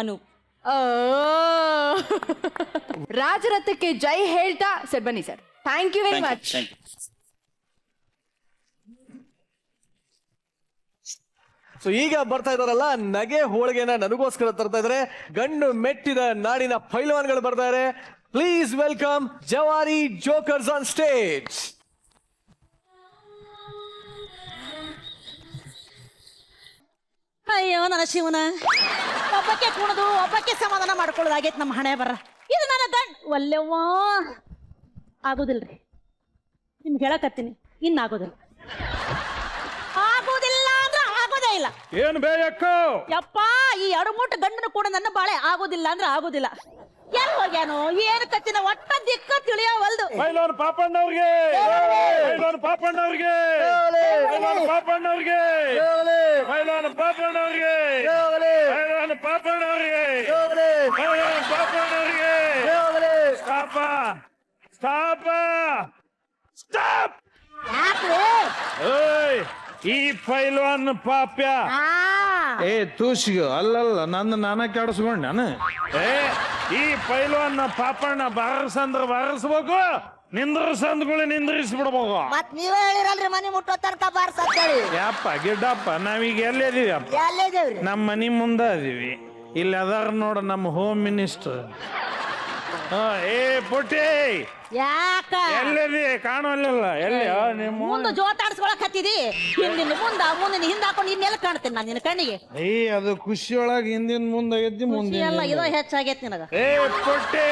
ಅನೂಪ್. ರಾಜರಥಕ್ಕೆ ಜೈ ಹೇಳ್ತಾ ಸರ್ ಬನ್ನಿ sir. Thank you very much. So ಈಗ ಬರ್ತಾ ಇದಾರಲ್ಲ, ನಗೆ ಹೋಳಿಗೆನ ನನಗೋಸ್ಕರ ತರ್ತಾ ಇದಾರೆ. ಗಂಡು ಮೆಟ್ಟಿದ ನಾಡಿನ ಪೈಲ್ವಾನ್ಗಳು ಬರ್ತಾ ಇದಾರೆ. ಪ್ಲೀಸ್ ವೆಲ್ಕಮ್ ಜವಾರಿ ಜೋಕರ್ಸ್ ಆನ್ ಸ್ಟೇಜ್. ಅಯ್ಯೋ ನನ್ನ ಶಿವನ, ಒಬ್ಬಕ್ಕೆ ಕುಣದು ಒಬ್ಬಕ್ಕೆ ಸಮಾಧಾನ ಮಾಡ್ಕೊಳ್ಳೋದಾಗೈತೆ ನಮ್ಮ ಹಣೆ ಬರ. ಇದು ನನ್ನ ಗಂಡ್ ಒಲ್ಲೆವ್ವಾ ಆಗೋದಿಲ್ರಿ. ನಿಮ್ಗೆ ಹೇಳಕತ್ತೀನಿ, ಇನ್ನಾಗೋದಿಲ್ಲ. ಆಗೋದಿಲ್ಲ ಅಂದ್ರೆ ಆಗೋದೇ ಇಲ್ಲ. ಏನು ಬೇಯಕ್ಕೋ ಯಪ್ಪ, ಈ ಅಡುಮುಟ್ಟು ಗಂಡನು ಕೂಡ ನನ್ನ ಬಾಳೆ ಆಗೋದಿಲ್ಲ ಅಂದ್ರೆ ಆಗೋದಿಲ್ಲ. ಎಲ್ಲಿ ಹೋಗ್ಯಾನು ಏನು ಕತ್ತಿನ ಒಟ್ಟ ದಿಕ್ಕ ತಿಳಿಯವಲ್ದು. ಪೈಲವಾನ್ ಪಾಪಣ್ಣವ್ರಿಗೆ, ಪೈಲವಾನ್ ಪಾಪಣ್ಣವ್ರಿಗೆ, ಪೈಲವಾನ್ ಪಾಪಣ್ಣವ್ರಿಗೆ, ಪೈಲವಾನ್ ಪಾಪಣ್ಣವ್ರಿಗೆ, ಪೈಲವಾನ್ ಪಾಪಣ್ಣವ್ರಿಗೆ, ಪೈಲವಾನ್ ಪಾಪಣ್ಣವ್ರಿಗೆ. Stop, stop, stop. ಏಯ್, ಈ ಪೈಲ್ವಾನ್ ಪಾಪ್ಯ ಏ ತೂಸಿಗೆ ಅಲ್ಲಲ್ಲ ನನ್ನ ನಾನ ಕೆಡಿಸ್ಕೊಂಡ್ ನಾನು. ಈ ಪೈಲ್ವಾನ್ ಪಾಪಣ್ಣ ಬಾರಸಂದ್ರ ಬಾರಿಸ್ಬೇಕು, ನಿಂದ್ರಸಂದ್ಗಳು ನಿಂದ್ರಿಸ್ಬಿಡ್ಬೇಕು. ಮತ್ ನೀವೇ ಹೇಳಿರಲ್ರಿ ಮನಿ ಮುಟ್ಟೋ ತನಕ ಬಾರ್ಸತ್ತೇಳಿ. ಯಪ್ಪ ಗಿಡ್ಡಪ್ಪ, ನಾವೀಗ ಎಲ್ಲಿದೀವಿ ಅಪ್ಪ? ಎಲ್ಲಿದೇವ್ರಿ? ನಮ್ಮ ಮನಿ ಮುಂದೆ ಅದೀವಿ. ಇಲ್ಲಿ ಅದಾರ ನೋಡ ನಮ್ಮ ಹೋಮ್ ಮಿನಿಸ್ಟರ್. ಏ ಪುಟ್ಟಿ, ಯಾಕ ಎಲ್ಲಿದಿ? ಕಾಣಲಿಲ್ಲ. ಎಲ್ಲಿ ನಿಮ್ಮ ಮುಂದೆ ಜೋತಾಡ್ಸ್ಕೊಳಕ್ ಹತ್ತಿದಿ? ಹಿಂದಿನ ಮುಂದ ಮುಂದಿನ ಹಿಂದ ಹಾಕೊಂಡು ಇನ್ನೆಲ್ಲ ಕಾಣ್ತೇನೆ ನಾನು ನಿನ್ನ ಕಣ್ಣಿಗೆ. ಅದು ಖುಷಿಯೊಳಗೆ ಹಿಂದಿನ ಮುಂದೆ ಎದ್ದಿ ಮುಂದೆ ಎಲ್ಲ ಇದೋ ಹೆಚ್ಚಾಗೈತಿ ನಿನಗ. ಏ ಪುಟ್ಟಿ,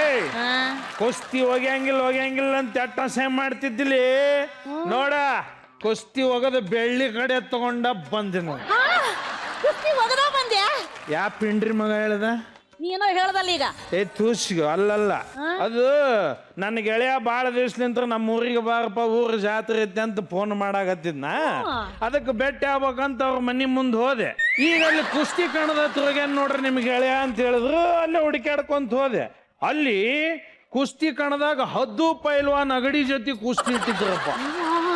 ಕುಸ್ತಿ ಹೋಗ್ಯಾಂಗಿಲ್ಲ ಅಂತ ಅಟ್ಟಸೆ ಮಾಡ್ತಿದ್ದಿಲಿ ನೋಡ. ಕುಸ್ತಿ ಹೋಗದ ಬೆಳ್ಳಿ ಕಡೆ ತಗೊಂಡ ಬಂದಿನ. ಕುಸ್ತಿ ಒಗದ ಬಂದ್ಯಾ? ಯಾ ಪಿಂಡ್ರಿ ಮಗ ಹೇಳ್ದ? ನೀನೋ ಹೇಳ್ದಲ್ಲ ಈಗ. ತೂಸ್ಗು ಅಲ್ಲಲ್ಲ, ಅದು ನನ್ನ ಗೆಳೆಯ ಭಾಳ ದಿವ್ಸಲಿಂತ್ರ ನಮ್ಮ ಊರಿಗೆ ಬಾರಪ್ಪ, ಊರ ಜಾತ್ರೆ ಐತೆ ಅಂತ ಫೋನ್ ಮಾಡಾಕತ್ತಿದ್ನ. ಅದಕ್ಕೆ ಭೇಟಿ ಆಗ್ಬೇಕಂತ ಅವ್ರ ಮನೆ ಮುಂದೆ ಹೋದೆ. ಈಗ ಅಲ್ಲಿ ಕುಸ್ತಿ ಕಣದ ಹತ್ರಗೇನ್ ನೋಡ್ರಿ ನಿಮ್ ಗೆಳೆಯ ಅಂತ ಹೇಳಿದ್ರು. ಅಲ್ಲೇ ಹುಡುಕಾಡ್ಕೊಂತ ಹೋದೆ. ಅಲ್ಲಿ ಕುಸ್ತಿ ಕಣದಾಗ ಹದ್ದು ಪೈಲ್ವಾನ್ ಅಗಡಿ ಜೊತೆ ಕುಸ್ತಿ ಇಟ್ಟಿದ್ರಪ್ಪ.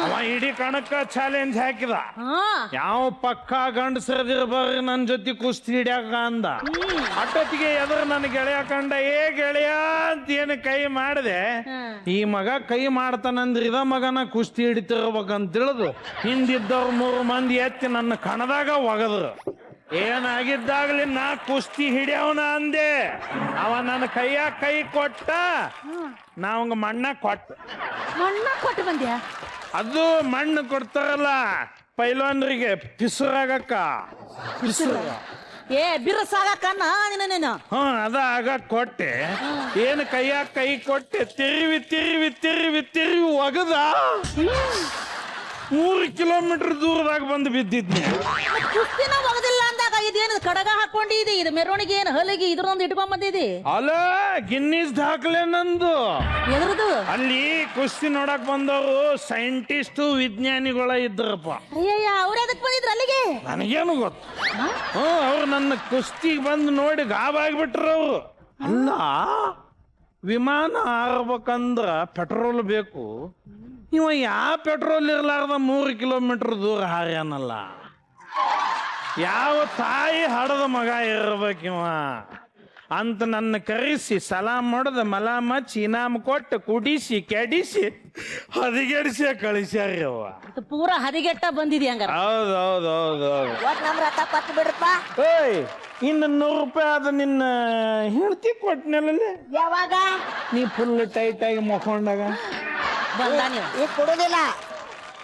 ಅವ ಇಡೀ ಕಣಕ್ಕ ಚಾಲೆಂಜ್ ಹಾಕಿದ, ಯಾವ ಪಕ್ಕ ಗಂಡಸರದಿರ್ಬರ್ರಿ ನನ್ನ ಜೊತೆ ಕುಸ್ತಿ ಹಿಡ್ಯಾಕ ಅಂದ. ಅಟ್ಟೊತ್ತಿಗೆ ಎದುರು ನನ್ನ ಗೆಳೆಯ ಕಂಡ, ಏ ಗೆಳೆಯ ಅಂತ ಏನು ಕೈ ಮಾಡಿದೆ. ಈ ಮಗ ಕೈ ಮಾಡ್ತಾನಂದ್ರೆ ಇದ ಮಗನ ಕುಸ್ತಿ ಹಿಡಿತಿರ್ಬೇಕಂತ ತಿಳಿದು ಹಿಂದಿದ್ದವ್ರು 3 ಮಂದಿ ಎತ್ತಿ ನನ್ನ ಕಣದಾಗ ಒಗದ್ರು. ಏನಾಗಿದ್ದಾಗ್ಲಿ ನಾ ಕುಸ್ತಿ ಹಿಡಿಯವನ ಅಂದೆ. ಅವ ನನ್ನ ಕೈಯಾಗ ಕೈ ಕೊಟ್ಟ, ನಾವಂಗ ಮಣ್ಣ ಕೊಟ್ಟು ಬಂದ್ಯಾ? ಅದು ಮಣ್ಣು ಕೊಡ್ತಾರಲ್ಲ ಪೈಲ್ವಾನ್ರಿಗೆ ಪಿಸುರಾಗಕ್ಕ. ಬಿರುಸಾಗಕ್ಕನ್ನ ನೀನು. ಅದ ಆಗ ಕೊಟ್ಟೆ. ಏನು ಕೈಯಾಗ ಕೈ ಕೊಟ್ಟೆ, ತಿರುವಿ ಒಗದ 3 ಕಿಲೋಮೀಟರ್ ದೂರದಾಗ ಬಂದು ಬಿದ್ದಿದ್ನಿ. ಕುಸ್ತಿನ ಒಗದಿಲ್ಲ ಅಂದಾಗ ಇದೇನು ಕಡಗ ಹಾಕೊಂಡಿದಿ? ಇದು ಮೆರವಣಿಗೆ ಏನು ಹಲಿಗೆ ಇದ್ರೊಂದು ಇಟ್ಕೊಂಡ್ ಬಂದಿದಿ? ಅಲ್ಲ, ಗಿನ್ನಿಸ್ ದಾಖಲೆ ನಂದು. ಎದ್ರದು? ಅಲ್ಲಿ ಕುಸ್ತಿ ನೋಡಕ್ ಬಂದವರು ಸೈಂಟಿಸ್ಟು ವಿಜ್ಞಾನಿಗಳ ಇದ್ರಪ್ಪ. ಅಯ್ಯಯ್ಯ, ಅವ್ರ ಅದಕ್ಕೆ ಬಂದಿದ್ರು ಅಲ್ಲಿಗೆ? ನನಗೇನು ಗೊತ್ತು. ಅವ್ರು ನನ್ನ ಕುಸ್ತಿಗೆ ಬಂದು ನೋಡಿ ಗಾಬಾಗ್ಬಿಟ್ರು ಅವ್ರು. ಅಲ್ಲ, ವಿಮಾನ ಹಾರಬೇಕಂದ್ರ ಪೆಟ್ರೋಲ್ ಬೇಕು. ಇವ ಯಾವ ಪೆಟ್ರೋಲ್ ಇರ್ಲಾರ್ದ 3 ಕಿಲೋಮೀಟರ್ ದೂರ ಹಾರ್ಯಾನಲ್ಲ. ಯಾವ ತಾಯಿ ಹಡದ ಮಗ ಇರ್ಬೇಕಿವ ಅಂತ ನನ್ನ ಕರೆಸಿ ಸಲಾಮ್ ಮಾಡದ ಮಲಾಮ್ ಹಚ್ಚಿ ಇನಾಮ್ ಕೊಟ್ಟು ಕುಡಿಸಿ ಕೆಡಿಸಿ ಹದಿಗೆಡಿಸಿ ಕಳಿಸ್ಯಾರಿ ಅವ್ವ. ಪೂರಾ ಹದಿಗೆಟ್ಟ ಬಂದಿದಿ ಹಂಗಾರ? ಹೌದು. ನಮ್ ರಥ ಕೊಟ್ಟು ಬಿಡ್ರಪ್ಪ. ಏಯ್, ಇನ್ನು 100 ರೂಪಾಯಿ ಆದ ನಿನ್ನ ಹೇಳ್ತಿ ಕೊಟ್ಟನಲ್ಲ. ಯಾವಾಗ? ನೀ ಫುಲ್ ಟೈಟ್ ಆಗಿ ಮಕ್ಕೊಂಡಾಗ ಈಗ ಕೊಡೋದಿಲ್ಲ.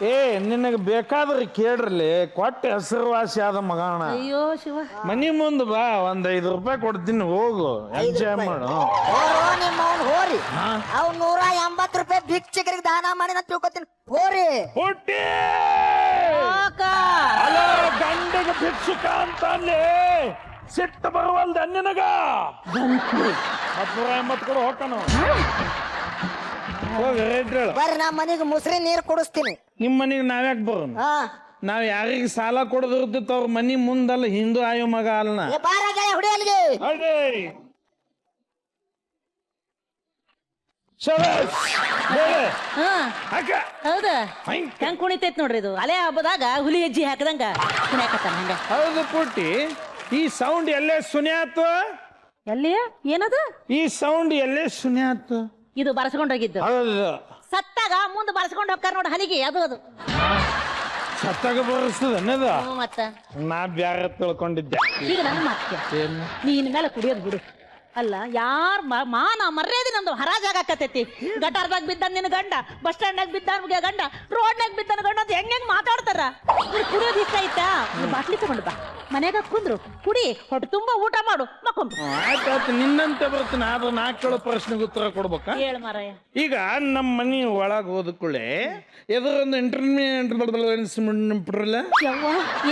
ಏ, ನಿನಗೆ ಬೇಕಾದ್ರೆ ಕೇಳ್ರಲ್ಲಿ, ಕೊಟ್ಟ ಹೆಸರುವಾಸಿ ಆದ ಮಗಣ. ಅಯ್ಯೋ ಶಿವ, ಮನಿ ಮುಂದೆ ಬಾ, 5 ರೂಪಾಯಿ ಕೊಡ್ತೀನಿ, ಹೋಗು ಎಂಜಾಯ್ ಮಾಡು. ಹೋರಿ ಅವ್ 180 ರೂಪಾಯಿ ಭಿಕ್ಷಕರಿಗೆ ದಾನ ಮಾಡಿ ನಾ ತಿಳ್ಕೊತೀನಿ. ಹೋರಿ ಹುಟ್ಟಿ ಅಲ್ಲ, ಗಂಡಿಗೆ ಭಿಕ್ಷುಕ ಅಂತ ಅಲ್ಲಿ ಸಿಟ್ಟು ಬರುವಲ್ದ ನಿನಗ. 180 ಕೊಡು, ಹೋಗ್ತಾನ. ಬರ್ರಿ, ನಾ ಮನೆಗೆ ಮುಸ್ರಿ ನೀರು ಕುಡಿಸ್ತೀನಿ. ನಿಮ್ಮ ಮನೆಗೆ ನಾವ್ಯಾಕೆ ಬರೋಣ? ನಾವ್ ಯಾರಿಗೆ ಸಾಲ ಕೊಡದಿರ್ತಿತ್ತು ಅವ್ರ ಮನಿ ಮುಂದಲ್ಲ, ಹಿಂದೂ ಆಯೋ ಮಗ ಅಲ್ಲ. ಹೌದಾ? ಹೆಂಗ್ ಕುಣಿತೈತ್ ನೋಡ್ರಿ ಇದು. ಅಲೆ ಹಬ್ಬದಾಗ ಹುಲಿ ಹೆಜ್ಜೆ ಹಾಕದಂಗ ಕುಣಿಯಾಕತ್ತಾನ ಹಂಗ. ಹೌದು ಪುಟ್ಟಿ, ಈ ಸೌಂಡ್ ಎಲ್ಲೇ ಸುನ್ಯಾತು? ಎಲ್ಲಿ ಏನದು ಈ ಸೌಂಡ್ ಎಲ್ಲೇ ಸುನ್ಯಾತು? ಇದು ಬರ್ಸ್ಕೊಂಡೋಗಿದ್ದು. ಹೌದು, ಸತ್ತಾಗ ಮುಂದೆ ಬರ್ಸ್ಕೊಂಡು ಹೋಗ್ತಾರ ನೋಡಿ ಹಲಿಗೆ, ಅದು ಸತ್ತಾಗ ಬರಸ್ತದ ಅನ್ನದ. ಮತ್ತ ನಾ ಬ್ಯಾರೆ ತಿಳ್ಕೊಂಡಿದ್ದೆ. ಈಗ ನನ್ನ ಮಾತು ನೀನ್ ಮೇಲೆ ಕುಡಿಯೋದು ಬಿಡು. ಅಲ್ಲ, ಯಾರ ಮಾನ ಮರ್ಯಾದೆ ನಮ್ದು ಹರಾಜಾಗತ್ತೈತಿ. ಗಟಾರ್ದಾಗ ಬಿದ್ದ ನಿನ್ನ ಗಂಡ, ಬಸ್ ಸ್ಟ್ಯಾಂಡ್ನಾಗ ಬಿದ್ದ ಗಂಡ, ರೋಡ್ನಾಗ ಬಿದ್ದ ಗಂಡ ಅಂತ ಹೆಂಗ್ ಮಾತಾಡ್ತಾರ. ಕುಡಿಯೋದು ಇಷ್ಟ ಆಯ್ತಾ? ಬಾಟ್ಲಿ ತಗೊಂಡು ಬಾ, ಮನ್ಯಾಗ ಕುಂದ್ರು ಕುಡಿ, ಹೊಟ್ಟೆ ತುಂಬಾ ಊಟ ಮಾಡು, ಮಕ್ಕೊಂಡು. ಆಯ್ತಾಯ್ತು, ನಿನ್ನಂತೆ ಬರ್ತೀನಿ. ಆದ್ರೆ ನಾ ಕೇಳೋ ಪ್ರಶ್ನೆಗೆ ಉತ್ತರ ಕೊಡ್ಬೇಕಾ? ಹೇಳ ಮಾರಾಯ. ಈಗ ನಮ್ಮ ಮನಿ ಒಳಗೆ ಹೋದಕೂಳೆ ಎದುರೊಂದು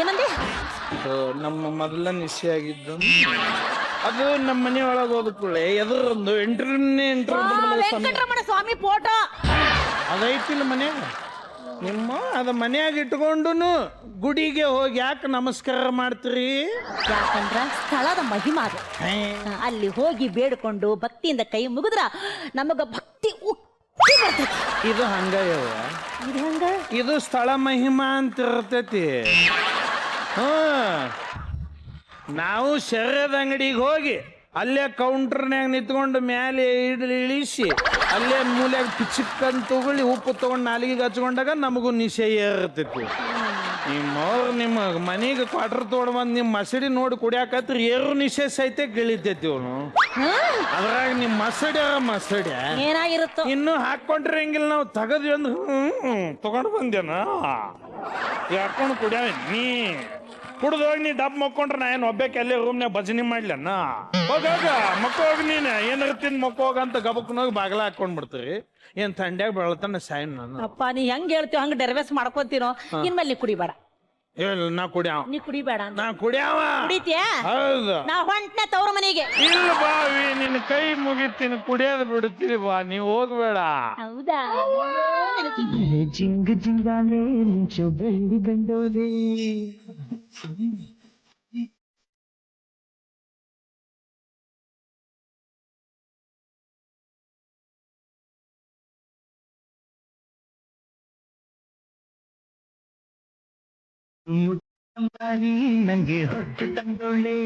ಏನಂದೆ? ನಮ್ಮ ಮೊದಲ ನಿಶ್ಚಯ ಆಗಿದ್ದು ಅದು ನಮ್ಮ ಮನೆ ಒಳಗೆ ಹೋದಕೂಳೆ ಎದುರೊಂದು ವೆಂಕಟರಮಣ ಸ್ವಾಮಿ ಫೋಟೋ ಅದೈತಿಲ್ಲ ಮನ್ಯಾಗ. ನಿಮ್ಮ ಅದ ಮನ್ಯಾಗ ಇಟ್ಕೊಂಡು ಗುಡಿಗೆ ಹೋಗಿ ಯಾಕೆ ನಮಸ್ಕಾರ ಮಾಡ್ತೀರಿ? ಯಾಕಂದ್ರ ಸ್ಥಳದ ಮಹಿಮಾ ಅದು. ಅಲ್ಲಿ ಹೋಗಿ ಬೇಡ್ಕೊಂಡು ಭಕ್ತಿಯಿಂದ ಕೈ ಮುಗಿದ್ರ ನಮಗ ಭಕ್ತಿ ಉಕ್ಕಿ ಬರ್ತೈತಿ. ಇದು ಹಂಗ ಇದು ಹಂಗ, ಇದು ಸ್ಥಳ ಮಹಿಮಾ ಅಂತ ಇರ್ತೈತಿ. ನಾವು ಶರ್ಯದ ಅಂಗಡಿಗೆ ಹೋಗಿ ಅಲ್ಲೇ ಕೌಂಟರ್ನ್ಯಾಗ ನಿಂತ್ಕೊಂಡು ಮೇಲೆ ಇಳಿಸಿ ಅಲ್ಲೇ ಮೂಲ್ಯಾಗ ಪಿಚ್ಚಕ್ಕಂತ ತಗೊಳ್ಳಿ ಉಪ್ಪು ತಗೊಂಡು ನಾಲಿಗೆ ಹಚ್ಕೊಂಡಾಗ ನಮಗೂ ನಿಶಯ ಇರ್ತೈತಿ. ನಿಮ್ಮ ಮನೆಗೆ ಕ್ವಾರ್ಟರ್ ತೊಗೊಂಡ್ಬಂದು ನಿಮ್ಮ ಮಸಡಿ ನೋಡಿ ಕುಡಿಯಾಕತ್ರಿ ಏರು ನಿಶೆ ಸಹಿತ ಗಿಳಿತೈತಿ ಅವನು. ಅದ್ರಾಗ ನಿಮ್ಮ ಮಸಡಿ ಏನಾಗಿರುತ್ತೋ ಇನ್ನು ಹಾಕೊಂಡ್ರೆ ಹೆಂಗಿಲ್ಲ, ನಾವು ತಗದ್ವಿ ಅಂದ್ರೆ ತಗೊಂಡು ಬಂದೇನ ಹಾಕೊಂಡು ಕುಡಿಯಾವ. ನೀ ಕುಡ್ದೋಗಿ ನೀ ಡಬ್ ಮಕ್ಕೊಂಡ್ರೆ ನಾ ಏನು ಒಬ್ಬಕ್ಕೆ ಅಲ್ಲೇ ರೂಮ್ನಾಗ ಭಜನೆ ಮಾಡ್ಲನ್ನ. ಹೋಗಾಗ ಮಕ್ಕೋಗಿ ನೀನು ಏನಾರ ತಿಂದು ಮಕ್ಕೋಗ ಅಂತ ಗಬಕ್ನೋಗಿ ಬಾಗಲ ಹಾಕೊಂಡ್ ಬಿಡ್ತೀರಿ. ಏನ್ ಥಂಡ್ಯಾಗ ಬೆಳತಾನ ಸಾಯನ್ ನಾನು. ಅಪ್ಪ, ನೀ ಹೆಂಗ್ ಹೇಳ್ತೀವ ಹಂಗ ಡೆರ್ವೆಸ್ ಮಾಡ್ಕೊತೀನೋ. ಇನ್ಮೇಲೆ ನೀ ಕುಡಿಬೇಡ. ಇಲ್ಲ ನಾ ಕುಡಿಯಾವ ನೀ ಕುಡಿಬೇಡ ಅಂದ. ನಾ ಕುಡಿಯಾವ ಕುಡಿತ್ಯಾ ಹೌದು ನಾ ಹೊಂಟ್ನೆ ತವ್ರ ಮನೆಗೆ. ಇಲ್ಲ ಬಾವಿ ನಿನ್ನ ಕೈ ಮುಗಿತೀನಿ ಕುಡಿಯೋದು ಬಿಡ್ತೀನಿ ಬಾ ನೀವು ಹೋಗ್ಬೇಡ. ಹೌದಾ ಜಿಂಗ ಜಿಂಗಾಲೆ ಮಿಂಚು ಬೆಳ್ಳಿ ಗಂಡೋಲೆ. ನಂಗೆ ಹೊಟ್ಟು ತಂದೊಳ್ಳೆ.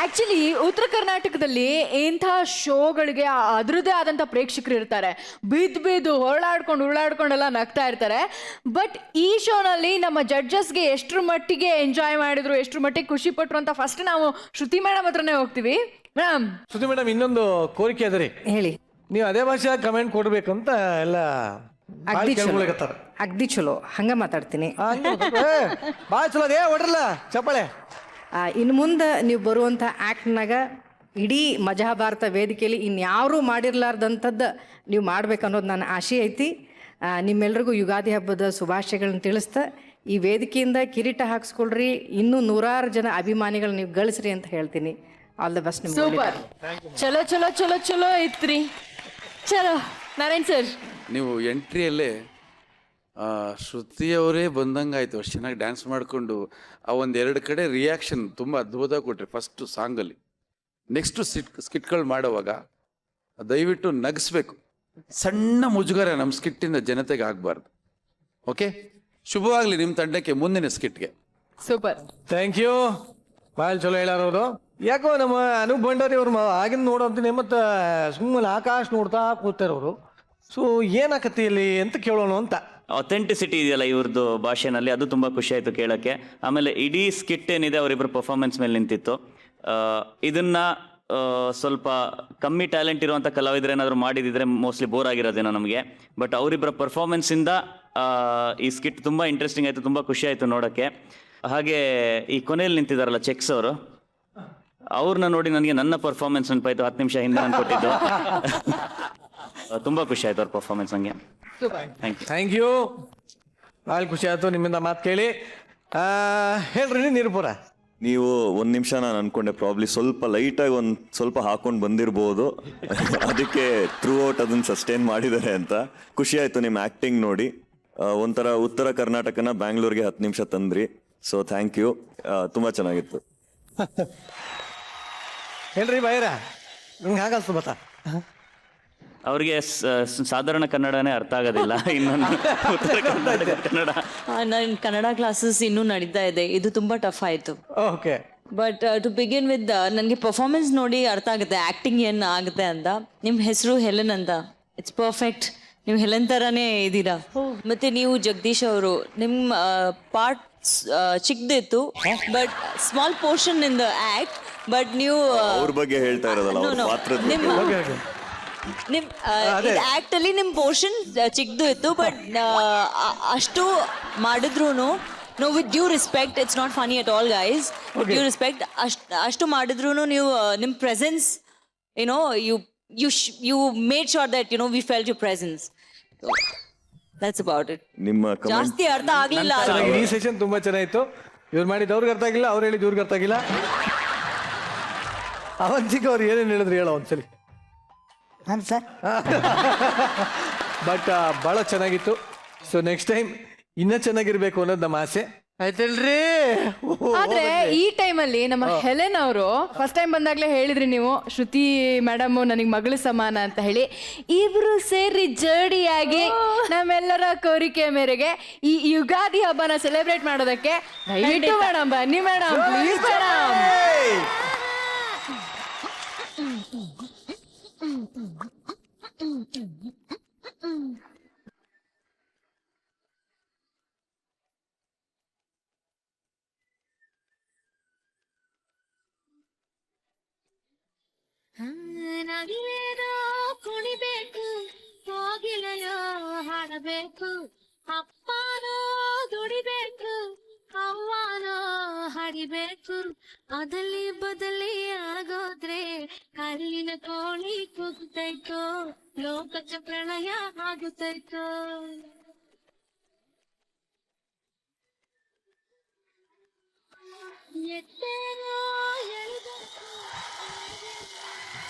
ಆಕ್ಚುಲಿ ಉತ್ತರ ಕರ್ನಾಟಕದಲ್ಲಿ ಇಂಥ ಶೋಗಳಿಗೆ ಅದರದ್ದೇ ಆದಂಥ ಪ್ರೇಕ್ಷಕರು ಇರ್ತಾರೆ. ಬಿದ್ದು ಉರುಳಾಡ್ಕೊಂಡೆಲ್ಲ ನಗ್ತಾ ಇರ್ತಾರೆ. ಬಟ್ ಈ ಶೋನಲ್ಲಿ ನಮ್ಮ ಜಡ್ಜಸ್ಗೆ ಎಷ್ಟರ ಮಟ್ಟಿಗೆ ಎಂಜಾಯ್ ಮಾಡಿದ್ರು, ಎಷ್ಟರ ಮಟ್ಟಿಗೆ ಖುಷಿ ಪಟ್ರು ಅಂತ ಫಸ್ಟ್ ನಾವು ಶ್ರುತಿ ಮೇಡಮ್ ಹತ್ರನೇ ಹೋಗ್ತೀವಿ. ಮೇಡಮ್, ಶ್ರುತಿ ಮೇಡಮ್, ಇನ್ನೊಂದು ಕೋರಿಕೆ ಅದ ರೀ. ಹೇಳಿ. ನೀವು ಅದೇ ಭಾಷೆ ಕಮೆಂಟ್ ಕೊಡ್ಬೇಕಂತ ಎಲ್ಲ ಅಗ್ದಿ ಚಲೋ, ಅಗ್ದಿ ಚಲೋ, ಹಂಗ ಮಾತಾಡ್ತೀನಿ. ಭಾಳ ಚಲೋ ಅದೇ ಹೊಡ್ರಲ್ಲ ಚಪ್ಪಾಳೆ. ಇನ್ನು ಮುಂದೆ ನೀವು ಬರುವಂಥ ಆ್ಯಕ್ಟ್ನಾಗ ಇಡೀ ಮಜಾಭಾರತ ವೇದಿಕೆಯಲ್ಲಿ ಇನ್ಯಾರೂ ಮಾಡಿರ್ಲಾರ್ದಂಥದ್ದು ನೀವು ಮಾಡ್ಬೇಕನ್ನೋದು ನನ್ನ ಆಸೆ ಐತಿ. ನಿಮ್ಮೆಲ್ರಿಗೂ ಯುಗಾದಿ ಹಬ್ಬದ ಶುಭಾಶಯಗಳನ್ನ ತಿಳಿಸ್ತಾ ಈ ವೇದಿಕೆಯಿಂದ ಕಿರೀಟ ಹಾಕ್ಸ್ಕೊಳ್ರಿ, ಇನ್ನೂ 100 ಜನ ಅಭಿಮಾನಿಗಳು ನೀವು ಗಳಿಸ್ರಿ ಅಂತ ಹೇಳ್ತೀನಿ. All the best. ನಿಮ್ಗೆ ಸೂಪರ್, ಚಲೋ ಚಲೋ ಚಲೋ ಚಲೋ ಐತ್ರಿ. ಚಲೋ ನಾರಾಯಣ್ ಸರ್, ನೀವು ಎಂಟ್ರಿಯಲ್ಲೇ ಶ್ರುತಿಯವರೇ ಬಂದಂಗಾಯ್ತು. ಅಷ್ಟು ಚೆನ್ನಾಗಿ ಡ್ಯಾನ್ಸ್ ಮಾಡಿಕೊಂಡು ಆ ಒಂದೆರಡು ಕಡೆ ರಿಯಾಕ್ಷನ್ ತುಂಬ ಅದ್ಭುತ ಕೊಟ್ರಿ. ಫಸ್ಟು ಸಾಂಗಲ್ಲಿ, ನೆಕ್ಸ್ಟು ಸ್ಕಿಟ್ಗಳು ಮಾಡುವಾಗ ದಯವಿಟ್ಟು ನಗಿಸ್ಬೇಕು. ಸಣ್ಣ ಮುಜುಗರ ನಮ್ಮ ಸ್ಕಿಟ್ಟಿಂದ ಜನತೆಗೆ ಆಗಬಾರ್ದು. ಓಕೆ, ಶುಭವಾಗಲಿ ನಿಮ್ಮ ತಂಡಕ್ಕೆ ಮುಂದಿನ ಸ್ಕಿಟ್ಗೆ. Super, thank you. ಭಾಳ ಚಲೋ ಹೇಳಾರವರು. ಯಾಕೋ ನಮ್ಮ ಅನೂಪ್ ಭಂಡಾರಿ ಅವ್ರು ಆಗಿನ ನೋಡಂತೀನಿ, ಮತ್ತು ಸುಮ್ಮನೆ ಆಕಾಶ ನೋಡ್ತಾ ಕೂತಾರವರು. ಸೊ ಏನಾಕತಿ ಇಲ್ಲಿ ಅಂತ ಕೇಳೋಣ ಅಂತ. ಅಥೆಂಟಿಸಿಟಿ ಇದೆಯಲ್ಲ ಇವ್ರದ್ದು ಭಾಷೆನಲ್ಲಿ, ಅದು ತುಂಬ ಖುಷಿ ಆಯಿತು ಕೇಳೋಕ್ಕೆ. ಆಮೇಲೆ ಇಡೀ ಸ್ಕಿಟ್ ಏನಿದೆ ಅವರಿಬ್ಬರು ಪರ್ಫಾರ್ಮೆನ್ಸ್ ಮೇಲೆ ನಿಂತಿತ್ತು. ಇದನ್ನು ಸ್ವಲ್ಪ ಕಮ್ಮಿ ಟ್ಯಾಲೆಂಟ್ ಇರುವಂಥ ಕಲಾವಿದರು ಏನಾದರೂ ಮಾಡಿದಿದ್ರೆ ಮೋಸ್ಟ್ಲಿ ಬೋರ್ ಆಗಿರೋದೇನೋ ನಮಗೆ. ಬಟ್ ಅವರಿಬ್ಬರ ಪರ್ಫಾರ್ಮೆನ್ಸಿಂದ ಈ ಸ್ಕಿಟ್ ತುಂಬ ಇಂಟ್ರೆಸ್ಟಿಂಗ್ ಆಯಿತು, ತುಂಬ ಖುಷಿ ಆಯಿತು ನೋಡೋಕ್ಕೆ. ಹಾಗೆ ಈ ಕೊನೆಯಲ್ಲಿ ನಿಂತಿದ್ದಾರಲ್ಲ ಚೆಕ್ಸ್ ಅವರು, ಅವ್ರನ್ನ ನೋಡಿ ನನಗೆ ನನ್ನ ಪರ್ಫಾರ್ಮೆನ್ಸ್ ನೆನಪಾಯಿತು 10 ನಿಮಿಷ ಹಿಂದೆ ನಾನು ಕೊಟ್ಟಿದ್ದು. ತುಂಬ ಖುಷಿ ಆಯಿತು ಅವ್ರ ಪರ್ಫಾರ್ಮೆನ್ಸ್ ನನಗೆ. Thank you. ಭಾಳ ಖುಷಿ ಆಯಿತು ನಿಮ್ಮಿಂದ ಮಾತು ಕೇಳಿ. ಹೇಳ್ರಿ ನಿರೂಪರ. ನೀವು 1 ನಿಮಿಷ ನಾನು ಅನ್ಕೊಂಡೆ ಪ್ರಾಬ್ಲಿ ಸ್ವಲ್ಪ ಲೈಟಾಗಿ ಸ್ವಲ್ಪ ಹಾಕೊಂಡು ಬಂದಿರ್ಬೋದು. ಅದಕ್ಕೆ ಥ್ರೂ ಔಟ್ ಅದನ್ನು ಸಸ್ಟೈನ್ ಮಾಡಿದ್ದಾರೆ ಅಂತ ಖುಷಿ ಆಯಿತು ನಿಮ್ಮ ಆ್ಯಕ್ಟಿಂಗ್ ನೋಡಿ. ಒಂಥರ ಉತ್ತರ ಕರ್ನಾಟಕನ ಬ್ಯಾಂಗ್ಳೂರ್ಗೆ 10 ನಿಮಿಷ ತಂದ್ರಿ. ಸೊ ಥ್ಯಾಂಕ್ ಯು, ತುಂಬ ಚೆನ್ನಾಗಿತ್ತು. ಹೇಳ್ರಿ ಬಾಯ್ರ, ನಿಮ್ಗೆ ಹಾಗಲ್ತು ಬತ್ತಾ? ಅವ್ರಿಗೆ ಸಾಧಾರಣ ಕನ್ನಡನೇ ಅರ್ಥ ಆಗೋದಿಲ್ಲ, ಇನ್ನೊಂದು ಉತ್ತರ ಕರ್ನಾಟಕ ಕನ್ನಡ. ನನ್ನ ಕನ್ನಡ ಕ್ಲಾಸಸ್ ಇನ್ನೂ ನಡೀತಾ ಇದೆ, ಇದು ತುಂಬ ಟಫ್ ಆಯಿತು. Okay, but to begin with ನನಗೆ ಪರ್ಫಾರ್ಮೆನ್ಸ್ ನೋಡಿ ಅರ್ಥ ಆಗುತ್ತೆ ಆ್ಯಕ್ಟಿಂಗ್ ಏನು ಆಗುತ್ತೆ ಅಂತ. ನಿಮ್ಮ ಹೆಸರು ಹೆಲೆನ್ ಅಂತ, ಇಟ್ಸ್ ಪರ್ಫೆಕ್ಟ್. ನೀವು ಹೆಲೆನ್ ಥರನೇ ಇದ್ದೀರಾ. ಮತ್ತು ನೀವು ಜಗದೀಶ್ ಅವರು, ನಿಮ್ಮ ಪಾರ್ಟ್ ಚಿಕ್ಕದಿತ್ತು, but small portion in the act. But ನೀವು ಅವ್ರ ಬಗ್ಗೆ ಹೇಳ್ತಾ ಇರೋದಲ್ಲ, ಅವ್ರ ಪಾತ್ರದ ಬಗ್ಗೆ. ನಿಮ್ ಆಕ್ಟ್ ಅಲ್ಲಿ ನಿಮ್ ಪೋರ್ಷನ್ ಚಿಕ್ಕದು ಇತ್ತು, ಬಟ್ ಅಷ್ಟು ಮಾಡಿದ್ರು no with due respect, it's not funny at all guys, with due respect ಅಷ್ಟು ಮಾಡಿದ್ರು ನೀವು ನಿಮ್ presence you made sure that we felt your presence. That's about it. ನಿಮ್ಮ ಜಾಸ್ತಿ ಅರ್ಥ ಆಗ್ಲಿಲ್ಲ. ಈ ಸೆಷನ್ ತುಂಬಾ ಚೆನ್ನಾಗಿತ್ತು. ಇವ್ರು ಮಾಡಿದ್ದು ಅವ್ರಿಗೆ ಅರ್ಥ ಆಗಿಲ್ಲ, ಅವ್ರು ಹೇಳಿದ್ದು ಇವ್ರಿಗೆ ಅರ್ಥ ಆಗಿಲ್ಲ. ಅವಂತಿಕ ಅವ್ರು ಏನೇನು ಹೇಳಿದ್ರು ಹೇಳೋ ಒಂದ್ಸಲಿ. ಸರ್ ಬಟ್ ಭಾಳ ಚೆನ್ನಾಗಿತ್ತು. ಸೊ ನೆಕ್ಸ್ಟ್ ಟೈಮ್ ಇನ್ನೂ ಚೆನ್ನಾಗಿರ್ಬೇಕು ಅನ್ನೋದು ನಮ್ಮ ಆಸೆ ಆಯ್ತಲ್ರಿ. ಆದ್ರೆ ಈ ಟೈಮಲ್ಲಿ ನಮ್ಮ ಹೆಲೆನ್ ಅವರು ಫಸ್ಟ್ ಟೈಮ್ ಬಂದಾಗ್ಲೇ ಹೇಳಿದ್ರಿ ನೀವು, ಶ್ರುತಿ ಮೇಡಮ್ ನನಗೆ ಮಗಳ ಸಮಾನ ಅಂತ ಹೇಳಿ. ಇಬ್ರು ಸೇರಿ ಜೋಡಿಯಾಗಿ ನಮ್ಮೆಲ್ಲರ ಕೋರಿಕೆ ಮೇರೆಗೆ ಈ ಯುಗಾದಿ ಹಬ್ಬನ ಸೆಲೆಬ್ರೇಟ್ ಮಾಡೋದಕ್ಕೆ ದಯವಿಟ್ಟು ಮೇಡಮ್ ಬನ್ನಿ ಮೇಡಮ್, ಪ್ಲೀಸ್ ಮೇಡಮ್. ನಗಿಲೇನೋ ಕುಣಿಬೇಕು, ಹೋಗಿಲೆಯೋ ಹಾಡಬೇಕು, ಅಪ್ಪನೋ ಅದಲಿ ಬದಲಿ ಆಗೋದ್ರೆ ಕಲ್ಲಿನ ಕೋಳಿ ಕೂಗ್ತೈತೋ ಲೋಕದ ಪ್ರಳಯ ಆಗುತ್ತೈತೋ. ಎತ್ತೇನೋ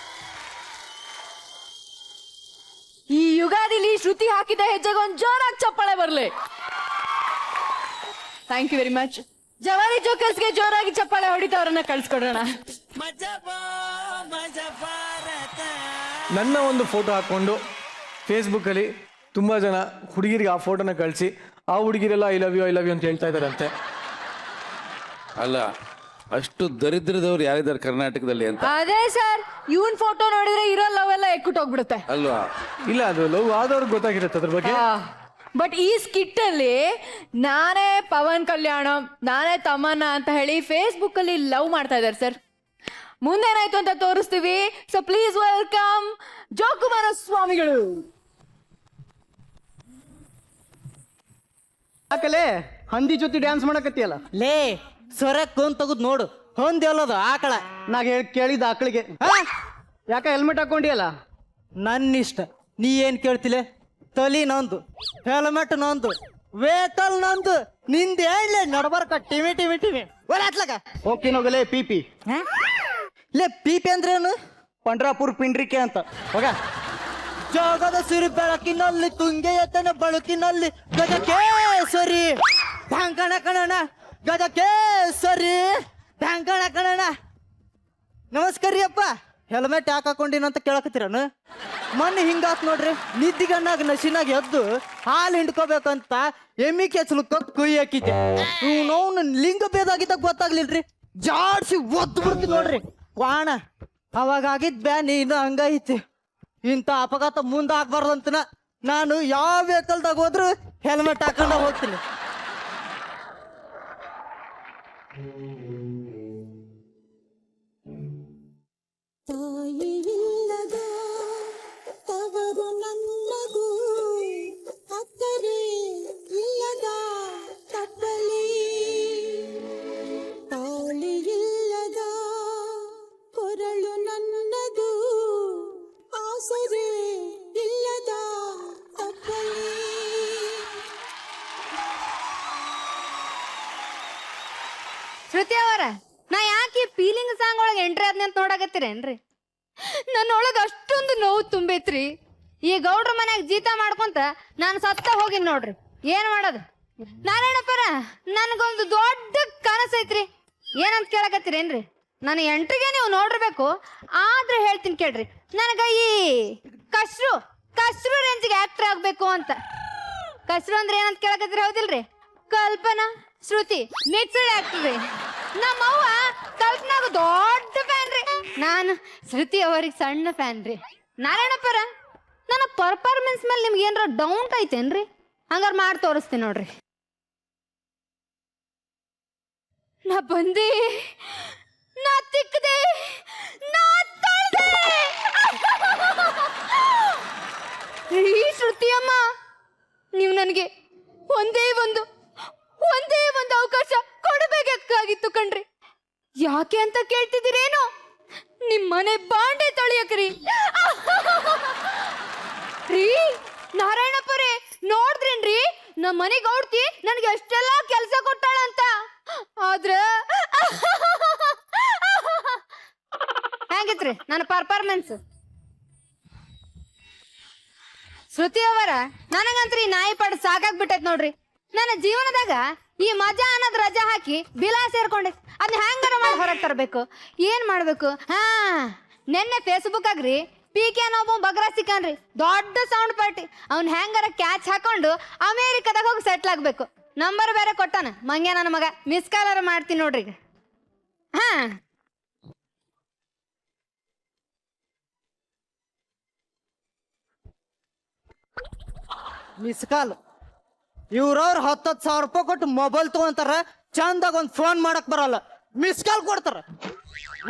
ಈ ಯುಗಾದಿಲಿ ಶ್ರುತಿ ಹಾಕಿದ ಹೆಜ್ಜೆಗೆ ಒಂದು ಜೋರಾಗಿ ಚಪ್ಪಾಳೆ ಬರ್ಲಿ. Thank you very much. ಜವಾರಿ ಜೋಕರ್ಸ್ಗೆ ಜೋರಾಗಿ ಚಪ್ಪಾಳೆ ಹೊಡಿತಾ ಅವರನ್ನ ಕಳ್ಸ್ಕೊಡೋಣ. ನನ್ನ ಒಂದು ಫೋಟೋ ಹಾಕ್ಕೊಂಡು ಫೇಸ್ಬುಕ್ಕಲ್ಲಿ ತುಂಬ ಜನ ಹುಡುಗಿರಿಗೆ ಆ ಫೋಟೋನ ಕಳಿಸಿ ಆ ಹುಡುಗಿರೆಲ್ಲ ಐ ಲವ್ ಯು ಅಂತ ಹೇಳ್ತಾ ಇದ್ದಾರಂತೆ. ಅಲ್ಲ, ಅಷ್ಟು ದರಿದ್ರದವ್ರು ಯಾರಿದ್ದಾರೆ ಕರ್ನಾಟಕದಲ್ಲಿ ಅಂತ. ಅದೇ ಸರ್, ಇವನ್ ಫೋಟೋ ನೋಡಿದ್ರೆ ಇರೋ ಲವ್ ಎಲ್ಲ ಎಕ್ಕುಟ್ಟೋಗ್ಬಿಡುತ್ತೆ ಅಲ್ವಾ? ಇಲ್ಲ, ಅದು ಲವ್ ಆದವ್ರಿಗೆ ಗೊತ್ತಾಗಿರುತ್ತೆ ಅದ್ರ ಬಗ್ಗೆ. ಬಟ್ ಈ ಸ್ಕಿಟ್ ಅಲ್ಲಿ ನಾನೇ ಪವನ್ ಕಲ್ಯಾಣ, ನಾನೇ ತಮನ್ನ ಅಂತ ಹೇಳಿ ಫೇಸ್ಬುಕ್ ಅಲ್ಲಿ ಲವ್ ಮಾಡ್ತಾ ಇದ್ದಾರೆ ಸರ್. ಮುಂದೇನಾಯ್ತು ಅಂತ ತೋರಿಸ್ತೀವಿ. ಸೊ ಪ್ಲೀಸ್ ವೆಲ್ಕಮ್ ಜೋಕುಮಾರ ಸ್ವಾಮಿಗಳು. ಯಾಕಲೆ ಹಂದಿ ಜೊತೆ ಡ್ಯಾನ್ಸ್ ಮಾಡಕತ್ತಿಯಲ್ಲ? ಲೇ ಸೊರಕ್ ಕೊಂದ್ ತಗದ್ ನೋಡು, ಹೊಂದಿ ಅಲ್ಲದು ಆಕಳ. ನಾ ಕೇಳಿದ ಆಕಳಿಗೆ ಯಾಕ ಹೆಲ್ಮೆಟ್ ಹಾಕೊಂಡಿಯಲ್ಲ? ನನ್ನ ಇಷ್ಟ, ನೀ ಏನ್ ಕೇಳ್ತಿಲೆ? ತಲಿ ನಂದು, ಹೆಲ್ಮೆಟ್ ನಂದು, ವೆಹಿಕಲ್ ನಂದು, ನಿಂದ ಹೇಳಲೆ ನಡ್ಬರ್ಕ ಟಿವಿ ಟಿವಿ ಟಿವಿ ಒಳತ್ಲಾಗ ಹೋಗ್ತೀನೋಗಲೇ ಪಿಪಿ. ಲೇ ಪಿಪಿ ಅಂದ್ರೆ ಏನು? ಪಂಡ್ರಾಪುರ್ ಪಿಂಡ್ರಿಕೆ ಅಂತ ಹೋಗ. ಜಗದ ಸಿರಿ ಬೆಳಕಿನಲ್ಲಿ ತುಂಗೆಯತನ ಬಳುಕಿನಲ್ಲಿ ಗಜಕೇಸರಿ ಢಂಕಣ ಕಣಣ, ಗಜಕೇಸರಿ ಢಂಕಣ ಕಣಣ. ನಮಸ್ಕಾರ ರೀ ಅಪ್ಪ. ಹೆಲ್ಮೆಟ್ ಯಾಕೆ ಹಾಕೊಂಡಿನಂತ ಕೇಳಕತ್ತೀರನು? ಮೊನ್ನೆ ಹಿಂಗಾತ್ ನೋಡ್ರಿ, ನಿದ್ದಿಗಣ್ಣಾಗ ನಶಿನಾಗ ಎದ್ದು ಹಾಲು ಹಿಂಡ್ಕೋಬೇಕಂತ ಎಮ್ಮಿ ಕೆಚ್ಚಲಕ್ಕ ಕುಯ್ ಹಾಕಿದ್ದೆ. ನಾವು ಲಿಂಗ ಭೇದ ಆಗಿದ್ದಾಗ ಗೊತ್ತಾಗ್ಲಿಲ್ರಿ, ಜಾಡ್ಸಿ ಒದ್ದು ಬಿಡ್ತಿ ನೋಡ್ರಿ ಕ್ವಾಣ. ಅವಾಗ ಆಗಿದ್ ಬ್ಯಾನ್ ಇನ್ನು ಹಂಗೈತಿ. ಇಂಥ ಅಪಘಾತ ಮುಂದೆ ಆಗ್ಬಾರ್ದಂತನ ನಾನು ಯಾವ ವೆಹಿಕಲ್ದಾಗ ಹೋದ್ರು ಹೆಲ್ಮೆಟ್ ಹಾಕೊಂಡ ಹೋಗ್ತೀನಿ. ತಾಯಿಯಿಲ್ಲದ ತವರು ನನ್ನಗೂ ಅಕ್ಕರೆ ಇಲ್ಲದ ತಪ್ಪಲಿ, ತಾಳಿಯಿಲ್ಲದ ಕೊರಳು ನನ್ನದು ಆಸರೆ ಇಲ್ಲದ ತಪ್ಪಲಿ. ಶ್ರುತಿ ಅವರ, ನಾ ಯಾಕೆ ಫೀಲಿಂಗ್ ಸಾಂಗ್ ಒಳಗೆ ಎಂಟ್ರಿ ಆದ್ನಿ ಅಂತ ನೋಡಕತ್ತೀರೇನ್ರಿ? ನನ್ನೊಳಗೆ ಅಷ್ಟೊಂದು ನೋವು ತುಂಬೈತ್ರಿ. ಈ ಗೌಡ್ರ ಮನ್ಯಾಗ ಜೀತ ಮಾಡ್ಕೊಂತ ನಾನು ಸತ್ತ ಹೋಗಿನಿ ನೋಡ್ರಿ. ಏನ್ ಮಾಡೋದು? ನಾರಾಯಣಪ್ಪರ, ನನಗೊಂದು ದೊಡ್ಡ ಕನಸೈತ್ರಿ. ಏನಂತ ಕೇಳಕತ್ತೀರೇನ್ರಿ? ನನ್ನ ಎಂಟ್ರಿಗೆ ನೀವು ನೋಡಿರ್ಬೇಕು, ಆದ್ರೆ ಹೇಳ್ತೀನಿ ಕೇಳ್ರಿ. ನನಗ ಈ ಕಸ್ರು ರೇಂಜ್ಗೆ ಆಕ್ಟರ್ ಆಗ್ಬೇಕು ಅಂತ. ಕಸ್ರು ಅಂದ್ರೆ ಏನಂತ ಕೇಳಕತ್ತೀರಿ? ಹೌದಿಲ್ರಿ? ಕಲ್ಪನಾ ಶ್ರುತಿ ಮಿಕ್ಸ್ಡ್ ಆಕ್ಟರ್ ರೀ. ನಮ್ಮವ್ವ ಕಲ್ಪನಾಗ ದೊಡ್ಡ ಫ್ಯಾನ್ ರೀ, ನಾನು ಶ್ರುತಿ ಅವರಿಗೆ ಸಣ್ಣ ಫ್ಯಾನ್ ರೀ. ನಾರಾಯಣಪ್ಪರ, ನನ್ನ ಪರ್ಫಾರ್ಮೆನ್ಸ್ ಮೇಲೆ ನಿಮ್ಗೆ ಏನಾರ ಡೌಟ್ ಐತೇನ್ರಿ? ಹಂಗಾರೆ ಮಾಡಿ ತೋರಿಸ್ತೀನಿ ನೋಡ್ರಿ. ನಾ ಬಂದೆ, ನಾ ತಿಕ್ಕದೆ, ನಾ ತಳ್ದೆ. ಈ ಶ್ರುತಿ ಅಮ್ಮ, ನೀವು ನನಗೆ ಒಂದೇ ಒಂದು ಅವಕಾಶ ಕೊಡಬೇಕಾಗಿತ್ತು ಕಣ್ರಿ. ಯಾಕೆ ಅಂತ ಕೇಳ್ತಿದ್ದೀರೇನು? ನಿಮ್ಮನೆ ಬಾಂಡೆ ತೊಳಿಯಕ್ರಿ. ರೀ ನಾರಾಯಣಪ್ಪರೇ, ನೋಡಿದ್ರೇನ್ರಿ ನಮ್ಮ ಮನೆಗೆ ಗೌಡ್ತಿ ನನಗೆ ಎಷ್ಟೆಲ್ಲ ಕೆಲಸ ಕೊಟ್ಟಾಳಂತ. ಆದ್ರ ಹೆಂಗಿತ್ರಿ ನನ್ನ ಪರ್ಫಾರ್ಮೆನ್ಸ್? ಶ್ರುತಿ ಅವರ, ನನಗಂತ್ರಿ ನಾಯಿ ಪಾಡ್ ಸಾಕಾಗ್ಬಿಟ್ಟೈತ್ ನೋಡ್ರಿ. ನನ್ನ ಜೀವನದಾಗ ಈ ಮಜಾ ಅನ್ನೋದು ರಜಾ ಹಾಕಿ ಬಿಲಾ ಸೇರ್ಕೊಂಡೆ. ಅದನ್ನ ಹ್ಯಾಂಗಾರ ಮಾಡಿ ಹೊರಗೆ ತರಬೇಕು. ಏನ್ ಮಾಡ್ಬೇಕು? ನೆನ್ನೆ ಫೇಸ್ಬುಕ್ ಆಗ್ರಿ ಪಿ.ಕೆ. ಅನ್ನೊಬ್ಬ ಬಗ್ರ ಸಿಕ್ಕನ್ರಿ, ದೊಡ್ಡ ಸೌಂಡ್ ಪಾರ್ಟಿ. ಅವ್ನ ಹ್ಯಾಂಗಾರ ಕ್ಯಾಚ್ ಹಾಕೊಂಡು ಅಮೇರಿಕಾದಾಗ ಹೋಗಿ ಸೆಟ್ಲ್ ಆಗ್ಬೇಕು. ನಂಬರ್ ಬೇರೆ ಕೊಟ್ಟಾನ ಮಂಗ್ಯ ನನ್ನ ಮಗ. ಮಿಸ್ ಕಾಲರ್ ಮಾಡ್ತೀನಿ ನೋಡ್ರಿ. Miss call. ಇವ್ರವ್ರು 10,000 ರೂಪಾಯಿ ಕೊಟ್ಟು ಮೊಬೈಲ್ ತಗೊಂತಾರ, ಚಂದಾಗ ಒಂದು ಫೋನ್ ಮಾಡಕ್ ಬರಲ್ಲ, ಮಿಸ್ ಕಾಲ್ ಕೊಡ್ತಾರ,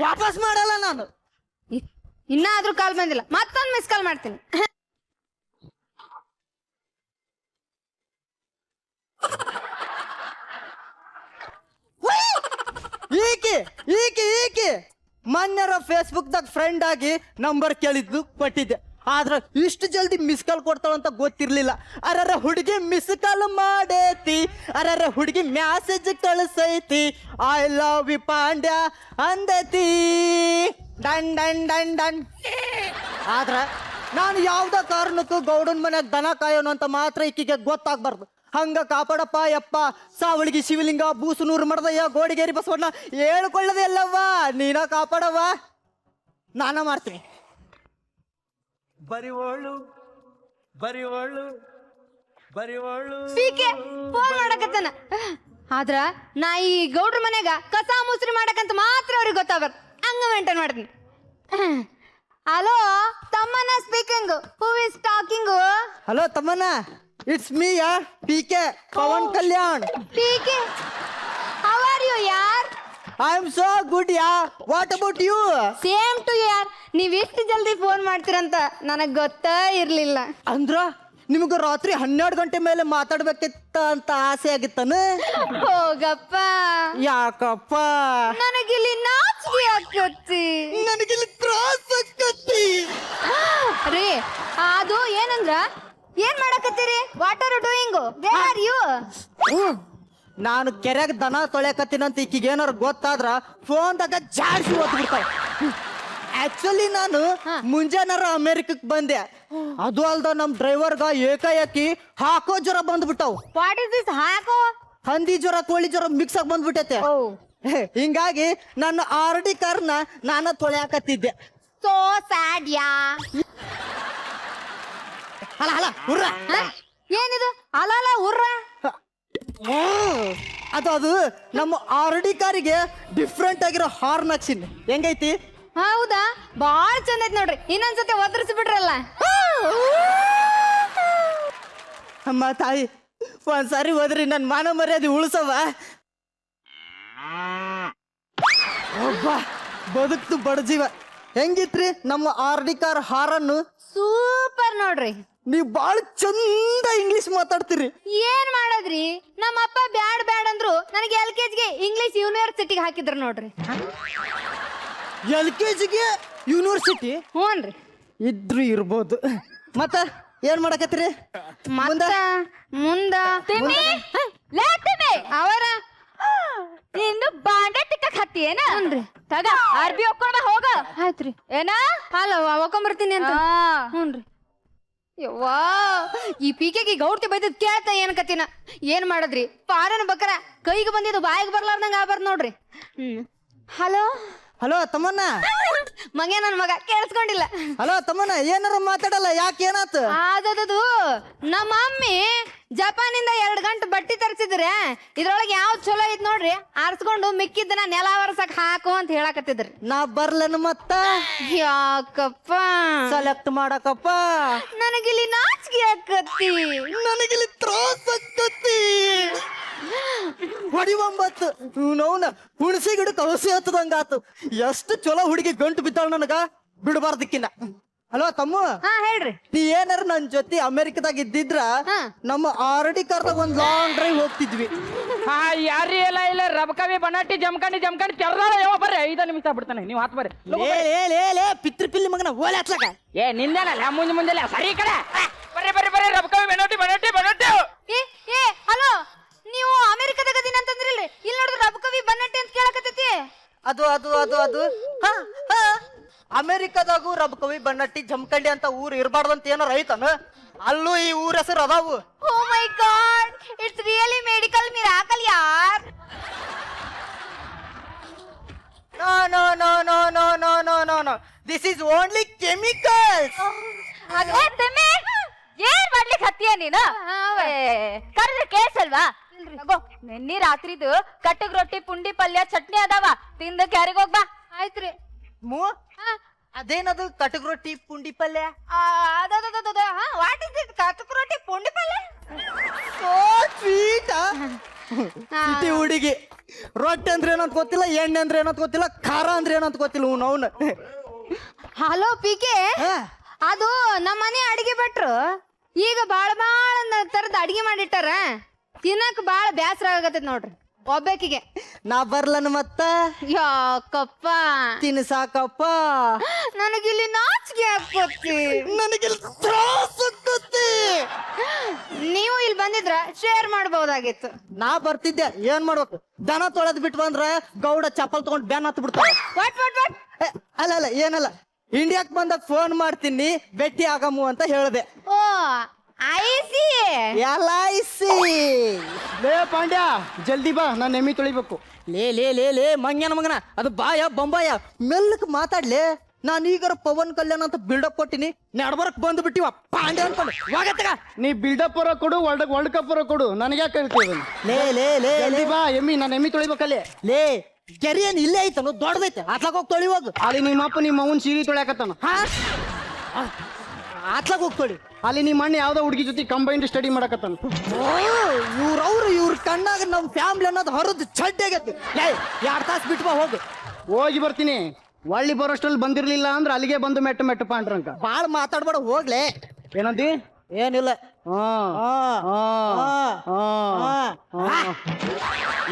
ವಾಪಸ್ ಮಾಡಲ್ಲ. ನಾನು ಇನ್ನಾದ್ರೂ ಕಾಲ್ ಬಂದಿಲ್ಲ, ಮತ್ತೊಂದು ಮಿಸ್ ಕಾಲ್ ಮಾಡ್ತೀನಿ. ಈಕೆ ಈಕಿ ಮೊನ್ನೆರ ಫೇಸ್ಬುಕ್ದಾಗ ಫ್ರೆಂಡ್ ಆಗಿ ನಂಬರ್ ಕೇಳಿದ್ದು ಕೊಟ್ಟಿದ್ದೆ. ಆದ್ರೆ ಇಷ್ಟು ಜಲ್ದಿ ಮಿಸ್ ಕಾಲ್ ಕೊಡ್ತಾಳಂತ ಗೊತ್ತಿರ್ಲಿಲ್ಲ. ಅರರ ಹುಡುಗಿ ಮಿಸ್ ಕಾಲ್ ಮಾಡೇತಿ, ಅರರ ಹುಡುಗಿ ಮ್ಯಾಸೇಜ್ ಕಳಿಸೈತಿ, ಐ ಲವ್ ಯು ಪಾಂಡ್ಯ ಅಂದತಿ. ಡನ್ ಡನ್ ಡನ್ ಡನ್. ಆದ್ರ ನಾನು ಯಾವ್ದ ಕಾರಣಕ್ಕೂ ಗೌಡನ್ ಮನ್ಯಾಗ ದನ ಕಾಯೋನು ಅಂತ ಮಾತ್ರ ಈಕಿಗೆ ಗೊತ್ತಾಗ್ಬಾರ್ದು. ಹಂಗ ಕಾಪಾಡಪ್ಪ ಯಪ್ಪ. ಸಾವಳಿಗೆ ಶಿವಲಿಂಗ, ಬೂಸುನೂರು ಮಡದಯ್ಯ, ಗೋಡಿಗೇರಿ ಬಸವಣ್ಣ, ಹೇಳ್ಕೊಳ್ಳದೆ ಅಲ್ಲವ್ವ, ನೀನ ಕಾಪಾಡವ್ವ. ನಾನ ಮಾಡ್ತೀನಿ. ಬರಿವೋಳು ಫೋನ್ ಮಾಡಕತ್ತಾನ. ಆದ್ರ ನಾ ಈ ಗೌಡ್ರ ಮನೆಗ ಕಸ ಮುಸ್ರಿ ಮಾಡಕಂತ ಮಾತ್ರ ಅವ್ರಿಗೆ ಗೊತ್ತಾಗ ಹಂಗ ಮೇಂಟೈನ್ ಮಾಡ್ತೀನಿ. Hello Tamanna speaking. Who is talking? Hello Tamanna, it's me ಯಾರ್, PK Pavan Kalyan. PK, how are you ಯಾರ್? I am so good yeah. What about you? Same to ಯಾರ್. ನೀವ್ ಇಷ್ಟು ಜಲ್ದಿ ಫೋನ್ ಮಾಡ್ತೀರಂತ ನನಗ್ ಗೊತ್ತೇ ಇರ್ಲಿಲ್ಲ. ಅಂದ್ರ ನಿಮ್ಗೆ ರಾತ್ರಿ 12 ಗಂಟೆ ಮೇಲೆ ಮಾತಾಡ್ಬೇಕಿತ್ತ ಅಂತ ಆಸೆ ಆಗಿತ್ತಾನ? ಹೋಗಪ್ಪ. ಯಾಕಪ್ಪ? ನನಗಿಲ್ಲಿ ನಾಚಿಕೆ ಆಕತ್ತಿ. ನನಗಿಲ್ಲಿ ತ್ರಾಸ ಆಕತ್ತಿ. ರೀ ಅದು ಏನಂದ್ರ ಏನ್ ಮಾಡಕತ್ತೀರಿ? What are you doing? Where are you? ನಾನು ಕೆರೆಗೆ ದನ ತೊಳೆಕತ್ತೀನಂತ ಈಕಿಗೆ ಏನಾರು ಗೊತ್ತಾದ್ರ ಫೋನ್ದಾಗ ಜಾಡ್ಸಿ ಓದ್ಬಿಡ್ತಾವ. ಆಕ್ಚುಲಿ ನಾನು ಮುಂಜಾನಾರ ಅಮೆರಿಕಕ್ಕೆ ಬಂದೆ. ಅದು ಅಲ್ದ ನಮ್ ಡ್ರೈವರ್ಗ ಏಕಾಏಕಿ ಹಾಕೋ ಜ್ವರ ಬಂದ್ಬಿಟ್ಟಾವ್. ವಾಟ್ ಇಸ್ ದಿಸ್ ಹಾಕೋ? ಹಂದಿ ಜ್ವರ, ಕೋಳಿ ಜ್ವರ ಮಿಕ್ಸ್ ಆಗಿ ಬಂದ್ಬಿಟ್ಟೈತೆ. ಹಿಂಗಾಗಿ ನನ್ನ RD ಕಾರ್ನ ನಾನು ತೊಳೆಯಾಕತ್ತಿದ್ದೆ. ಸೋ ಸ್ಯಾಡ್ ಯಾ. ಅಲ್ಲ ಹುರ್ರ. ಏನಿದು ಅಲಲ ಉರ್ರ? ಅದು ನಮ್ಮ RD ಕಾರಿಗೆ ಡಿಫ್ರೆಂಟ್ ಆಗಿರೋ ಹಾರ್ನ್ ಹಾಕ್ಸಿನಿ. ಹೆಂಗೈತಿ? ಹೌದಾ, ಬಾಳ ಚಂದ ಐತಿ ನೋಡ್ರಿ. ಇನ್ನೊಂದ್ಸತಿ ಒದರ್ಸಿ ಬಿಡ್ರಲ್ಲ. ಅಮ್ಮ ತಾಯಿ, ಒಂದ್ಸಾರಿ ಹೋದ್ರಿ ನನ್ನ ಮಾನ ಮರ್ಯಾದೆ ಉಳಿಸವ. ಒಬ್ಬ ಬದುಕ್ತು ಬಡಜೀವ. ಹೆಂಗಿತ್ರಿ ನಮ್ಮ RD ಕಾರ್ ಹಾರನ್ನು? ಸೂಪರ್ ನೋಡ್ರಿ. ನೀವು ಬಾಳ ಚಂದ ಇಂಗ್ಲಿಷ್ ಮಾತಾಡ್ತೀರಿ. ಏನ್ ಮಾಡದ್ರಿ, ನಮ್ಮ ಅಪ್ಪ ಬ್ಯಾಡ್ ಬ್ಯಾಡ್ ಅಂದ್ರು ನನಗೆ LKG ಗೆ ಇಂಗ್ಲಿಷ್ ಯೂನಿವರ್ಸಿಟಿಗೆ ಹಾಕಿದ್ರು ನೋಡ್ರಿ. LKG university? ಹ್ಞೂನ್ರಿ. ಇದ್ರು ಇರ್ಬೋದು. ಮತ್ತ ಏನ್ ಮಾಡಕತ್ತೀರಿ ಮುಂದ? ಅವರ ಇನ್ನು ಬಾಂಡೆ ತಿಕ್ಕಕ್ ಹತ್ತಿ ಏನ? ತಗ ಅರ್ಬಿ ಒಕ್ಕೊಂಡ ಹೋಗ. ಆಯ್ತ್ರಿ. ಏನ? ಅಲ್ಲ ಒಕ್ಕೊಂಬರ್ತೀನಿ ಅಂತ. ಹ್ಞೂನ್ರಿ. ಯವ್ವಾ, ಈ PKಗೆ ಗೌಡ್ತಿ ಬೈದದ್ ಕೇಳ್ತಾ ಏನ್ ಕತ್ತಿನ. ಏನ್ ಮಾಡದ್ರಿ, ಪಾರನ ಬಕರ ಕೈಗೆ ಬಂದಿದ್ದು ಬಾಯಿಗೆ ಬರ್ಲಾರ್ದಂಗ ಆಗ್ಬಾರ್ದು ನೋಡ್ರಿ. ಹಲೋ ಹಲೋ ತಮ್ಮನ್ನ. ಮಗ ನನ್ ಮಗ ಕೇಳಿಸ್ಕೊಂಡಿಲ್ಲ. ಹಲೋ ತಮ್ಮನ್ನ, ಏನಾರ ಮಾತಾಡಲ್ಲ, ಯಾಕೆ ಏನಾತು? ಅದದು ನಮ್ಮ ಮಮ್ಮಿ ಜಪಾನಿಂದ 2 ಗಂಟೆ ಬಟ್ಟಿ ತರಿಸಿದ್ರೆ ಇದ್ರೊಳಗೆ ಯಾವ್ದು ಚಲೋ ಐತ್ ನೋಡ್ರಿ, ಆರಿಸ್ಕೊಂಡು ಮಿಕ್ಕಿದ್ದನ್ನ ನೆಲ ಒರೆಸಕ್ ಹಾಕು ಅಂತ ಹೇಳಕತ್ತಿದ್ರಿ. ನಾ ಬರ್ಲೇನು ಮತ್ತ? ಯಾಕಪ್ಪ? ಸೆಲೆಕ್ಟ್ ಮಾಡಕಪ್ಪ. ನನಗಿಲ್ಲಿ ನಾಚಿಕೆ ಆಕತ್ತಿ. ನನಗಿಲ್ಲಿ ತ್ರಾಸ ಆಕತ್ತಿ. ಹೊಡಿವಂಬತ್ತು ನೋವ್ನ ಹುಣಸಿ ಗಿಡಕ್ಕೆ ಔಷಧಿ ಹತ್ತದಂಗ ಆತು. ಎಷ್ಟು ಚಲೋ ಹುಡುಗಿ ಗಂಟು ಬಿದ್ದಾಳ ನನಗ, ಬಿಡಬಾರ್ದಕ್ಕಿನ್ನ. ಹಲೋ ತಮ್ಮ, ಹೇಳ್ರಿ. ನೀ ಏನಾರ ನನ್ ಜೊತೆ ಅಮೆರಿಕದಾಗ ಇದ್ದಿದ್ರ ನಮ್ಮ RD ಕಾರ್ದಾಗ ಒಂದ್ ಲಾಂಗ್ ಡ್ರೈವ್ ಹೋಗ್ತಿದ್ವಿ. ಯಾರಿ ಎಲ್ಲ ಇಲ್ಲ ರಬಕವಿ ಬನಾಟಿ ಜಮಖಂಡಿ ತೆರ್ದಾಳ. ಯಾವ ಬರ್ರಿ 5 ನಿಮಿಷ ಬಿಡ್ತಾನೆ, ನೀವು ಹಾತ್ ಬರ್ರಿ. ಪಿತ್ರಿ ಪಿಲ್ಲಿ ಮಗನ ಓಲೆ ಹತ್ಲಕ. ನಿಂದೇನಲ್ಲ ಮುಂದೆ ಸರಿ ಕಡೆ ಬರ್ರಿ ರಬಕವಿ ಬನಾಟಿ. ಏ ಹಲೋ, ನೀವು ಅಮೆರಿಕದಾಗ ದಿನ ಅಂತಂದ್ರಿಲ್ರಿ, ಇಲ್ಲಿ ನೋಡಿದ್ರೆ ರಬಕವಿ ಬನ್ನಟ್ಟಿ ಅಂತ ಕೇಳಕತ್ತೈತಿ. ಅದು ಅಮೆರಿಕದಾಗೂ ರಬಕವಿ ಬನ್ನಟ್ಟಿ ಜಮಖಂಡಿ ಅಂತ ಊರು ಇರಬಾರ್ದಂತ ಏನಾರ ಐತನ? ಅಲ್ಲೂ ಈ ಊರ ಹೆಸರು ಅದಾವು. Oh my god, it's really medical miracle ಯಾರ್. No. This is only chemicals. ಅದೇ ತಮ್ಮೆ ಏನ್ ಮಾಡ್ಲಿಕ್ಕೆ ಹತ್ತಿಯ ನೀನು? ಕರೆದ್ರೆ ಕೇಳ್ಸಲ್ವಾ? ನಿನ್ನೆ ರಾತ್ರಿದು ಕಟ್ಟಗ್ ರೊಟ್ಟಿ, ಪುಂಡಿ ಪಲ್ಯ, ಚಟ್ನಿ ಅದಾವ, ತಿಂದ ಕ್ಯಾರಿಗೆ ಹೋಗ್ಬಾ. ಆಯ್ತ್ರಿ. ಅದೇನದು ಕಟಕ್ ರೊಟ್ಟಿ ಪುಂಡಿ ಪಲ್ಯ? What is it? ಕಟಕ್ ರೊಟ್ಟಿ ಪುಂಡಿ ಪಲ್ಯ? So sweet. ಸಿಟಿ ಹುಡುಗಿ ರೊಟ್ಟಿ ಅಂದ್ರೆ ಏನಂತ ಗೊತ್ತಿಲ್ಲ, ಎಣ್ಣೆ ಅಂದ್ರೆ ಏನಂತ ಗೊತ್ತಿಲ್ಲ, ಖಾರ ಅಂದ್ರೆ ಏನಂತ ಗೊತ್ತಿಲ್ಲ. ಅವ್ನ ಹಲೋ PK, ಅದು ನಮ್ಮ ಮನೆ ಅಡಿಗೆ ಭಟ್ರು ಈಗ ಬಾಳ ತರದ ಅಡಿಗೆ ಮಾಡಿಟ್ಟಾರ. ತಿನ್ನಕ್ ಬಾಳ ಬ್ಯಾಸರ ಆಗತೈತಿ ನೋಡ್ರಿ. ಒಬ್ಬಾಕಿಗೆ. ನಾ ಬರ್ಲನ ಮತ್ತ ಯಾಕಪ್ಪ? ತಿನ್ಸಾಕಪ್ಪ. ನನಗಿಲ್ಲಿ ನಾಚಿಕೆ ಆಗ್ತತಿ. ನನಗೆ ತ್ರಾಸ ಆಕ್ಕತಿ. ನೀವು ಇಲ್ಲಿ ಬಂದಿದ್ರ ಶೇರ್ ಮಾಡಬಹುದಾಗಿತ್ತು. ನಾ ಬರ್ತಿದ್ದೆ, ಏನ್ ಮಾಡ್ಬೇಕು? ದನ ತೊಳೆದ್ ಬಿಟ್ಟು ಬಂದ್ರ ಗೌಡ ಚಪ್ಪಲ್ ತಗೊಂಡ್ ಬ್ಯಾನ್ ಹತ್ತು ಬಿಡ್ತಾವ. ಅಲ್ಲ ಏನಲ್ಲ, ಇಂಡಿಯಾಕ್ ಬಂದಾಗ ಫೋನ್ ಮಾಡ್ತೀನಿ, ಭೇಟಿ ಆಗಮು ಅಂತ ಹೇಳ್ದೆ. ಓ ಐಸಿ. LIC. ಲೇ ಪಾಂಡ್ಯ, ಜಲ್ದಿ ಬಾ, ನಾನು ಎಮ್ಮಿ ತೊಳಿಬೇಕು. ಲೇ ಮಂಗ್ಯನ ಮಗನ, ಅದು ಬಾಯ ಬೊಂಬಾಯ, ಮೆಲ್ಲಕ್ ಮಾತಾಡ್ಲೆ. ನಾನು ಈಗಾರ ಪವನ್ ಕಲ್ಯಾಣ್ ಅಂತ ಬಿಲ್ಡಪ್ ಕೊಟ್ಟಿನಿ, ನಡ್ಬರಕ್ ಬಂದು ಬಿಟ್ಟಿವ ಪಾಂಡ್ಯ ಅನ್ಕೊಂಡು ಹೋಗತ್ತಗ. ನೀ ಬಿಲ್ಡಪ್ ಬರೋ ಕೊಡು, ವರ್ಲ್ಡ್ ಕಪ್ ಬರೋ ಕೊಡು, ನನಗೆ ಯಾಕೆ ಹೇಳ್ತೀವಿ? ಲೇ ಜಲ್ದಿ ಬಾ ಎಮ್ಮಿ, ನಾನು ಎಮ್ಮಿ ತೊಳಿಬೇಕಲ್ಲಿ. ಲೇ ಕೆರಿ ಏನ್ ಇಲ್ಲೇ ಐತನು, ದೊಡ್ಡದೈತೆ, ಆತ್ಲಾಗ ಹೋಗಿ ತೊಳಿ ಹೋಗು. ಅಲ್ಲಿ ನಿಮ್ಮ ಅಪ್ಪ ನಿಮ್ಮ ಅವನ್ ಸೀರೆ ತೊಳ್ಯಾಕತ್ತಾನ. ಆತ್ಲಾಗ ಹೋಗಿ ತೊಳಿ. ಅಲ್ಲಿ ನಿಮ್ಮ ಅಣ್ಣ ಯಾವ್ದೋ ಹುಡುಗಿ ಜೊತೆ ಕಂಬೈನ್ಡ್ ಸ್ಟಡಿ ಮಾಡಕತ್ತಾನ. ಇವ್ರ ಕಣ್ಣಾಗ ನಮ್ ಫ್ಯಾಮಿಲಿ ಅನ್ನೋದು ಹೊರದ್ ಚಡ್ಡಿ ಆಗೈತಿ. 2 ತಾಸು ಬಿಟ್ಟು ಬಾ ಹೋಗು. ಹೋಗಿ ಬರ್ತೀನಿ. ಒಳ್ಳಿ ಬರೋಷ್ಟಲ್ಲಿ ಬಂದಿರ್ಲಿಲ್ಲ ಅಂದ್ರೆ ಅಲ್ಲಿಗೆ ಬಂದು ಮೆಟ್ಟು ಪಾಂಡ್ರಂಕ. ಬಾಳ ಮಾತಾಡ್ಬೇಡ, ಹೋಗ್ಲೆ. ಏನಂದಿ? ಏನಿಲ್ಲ.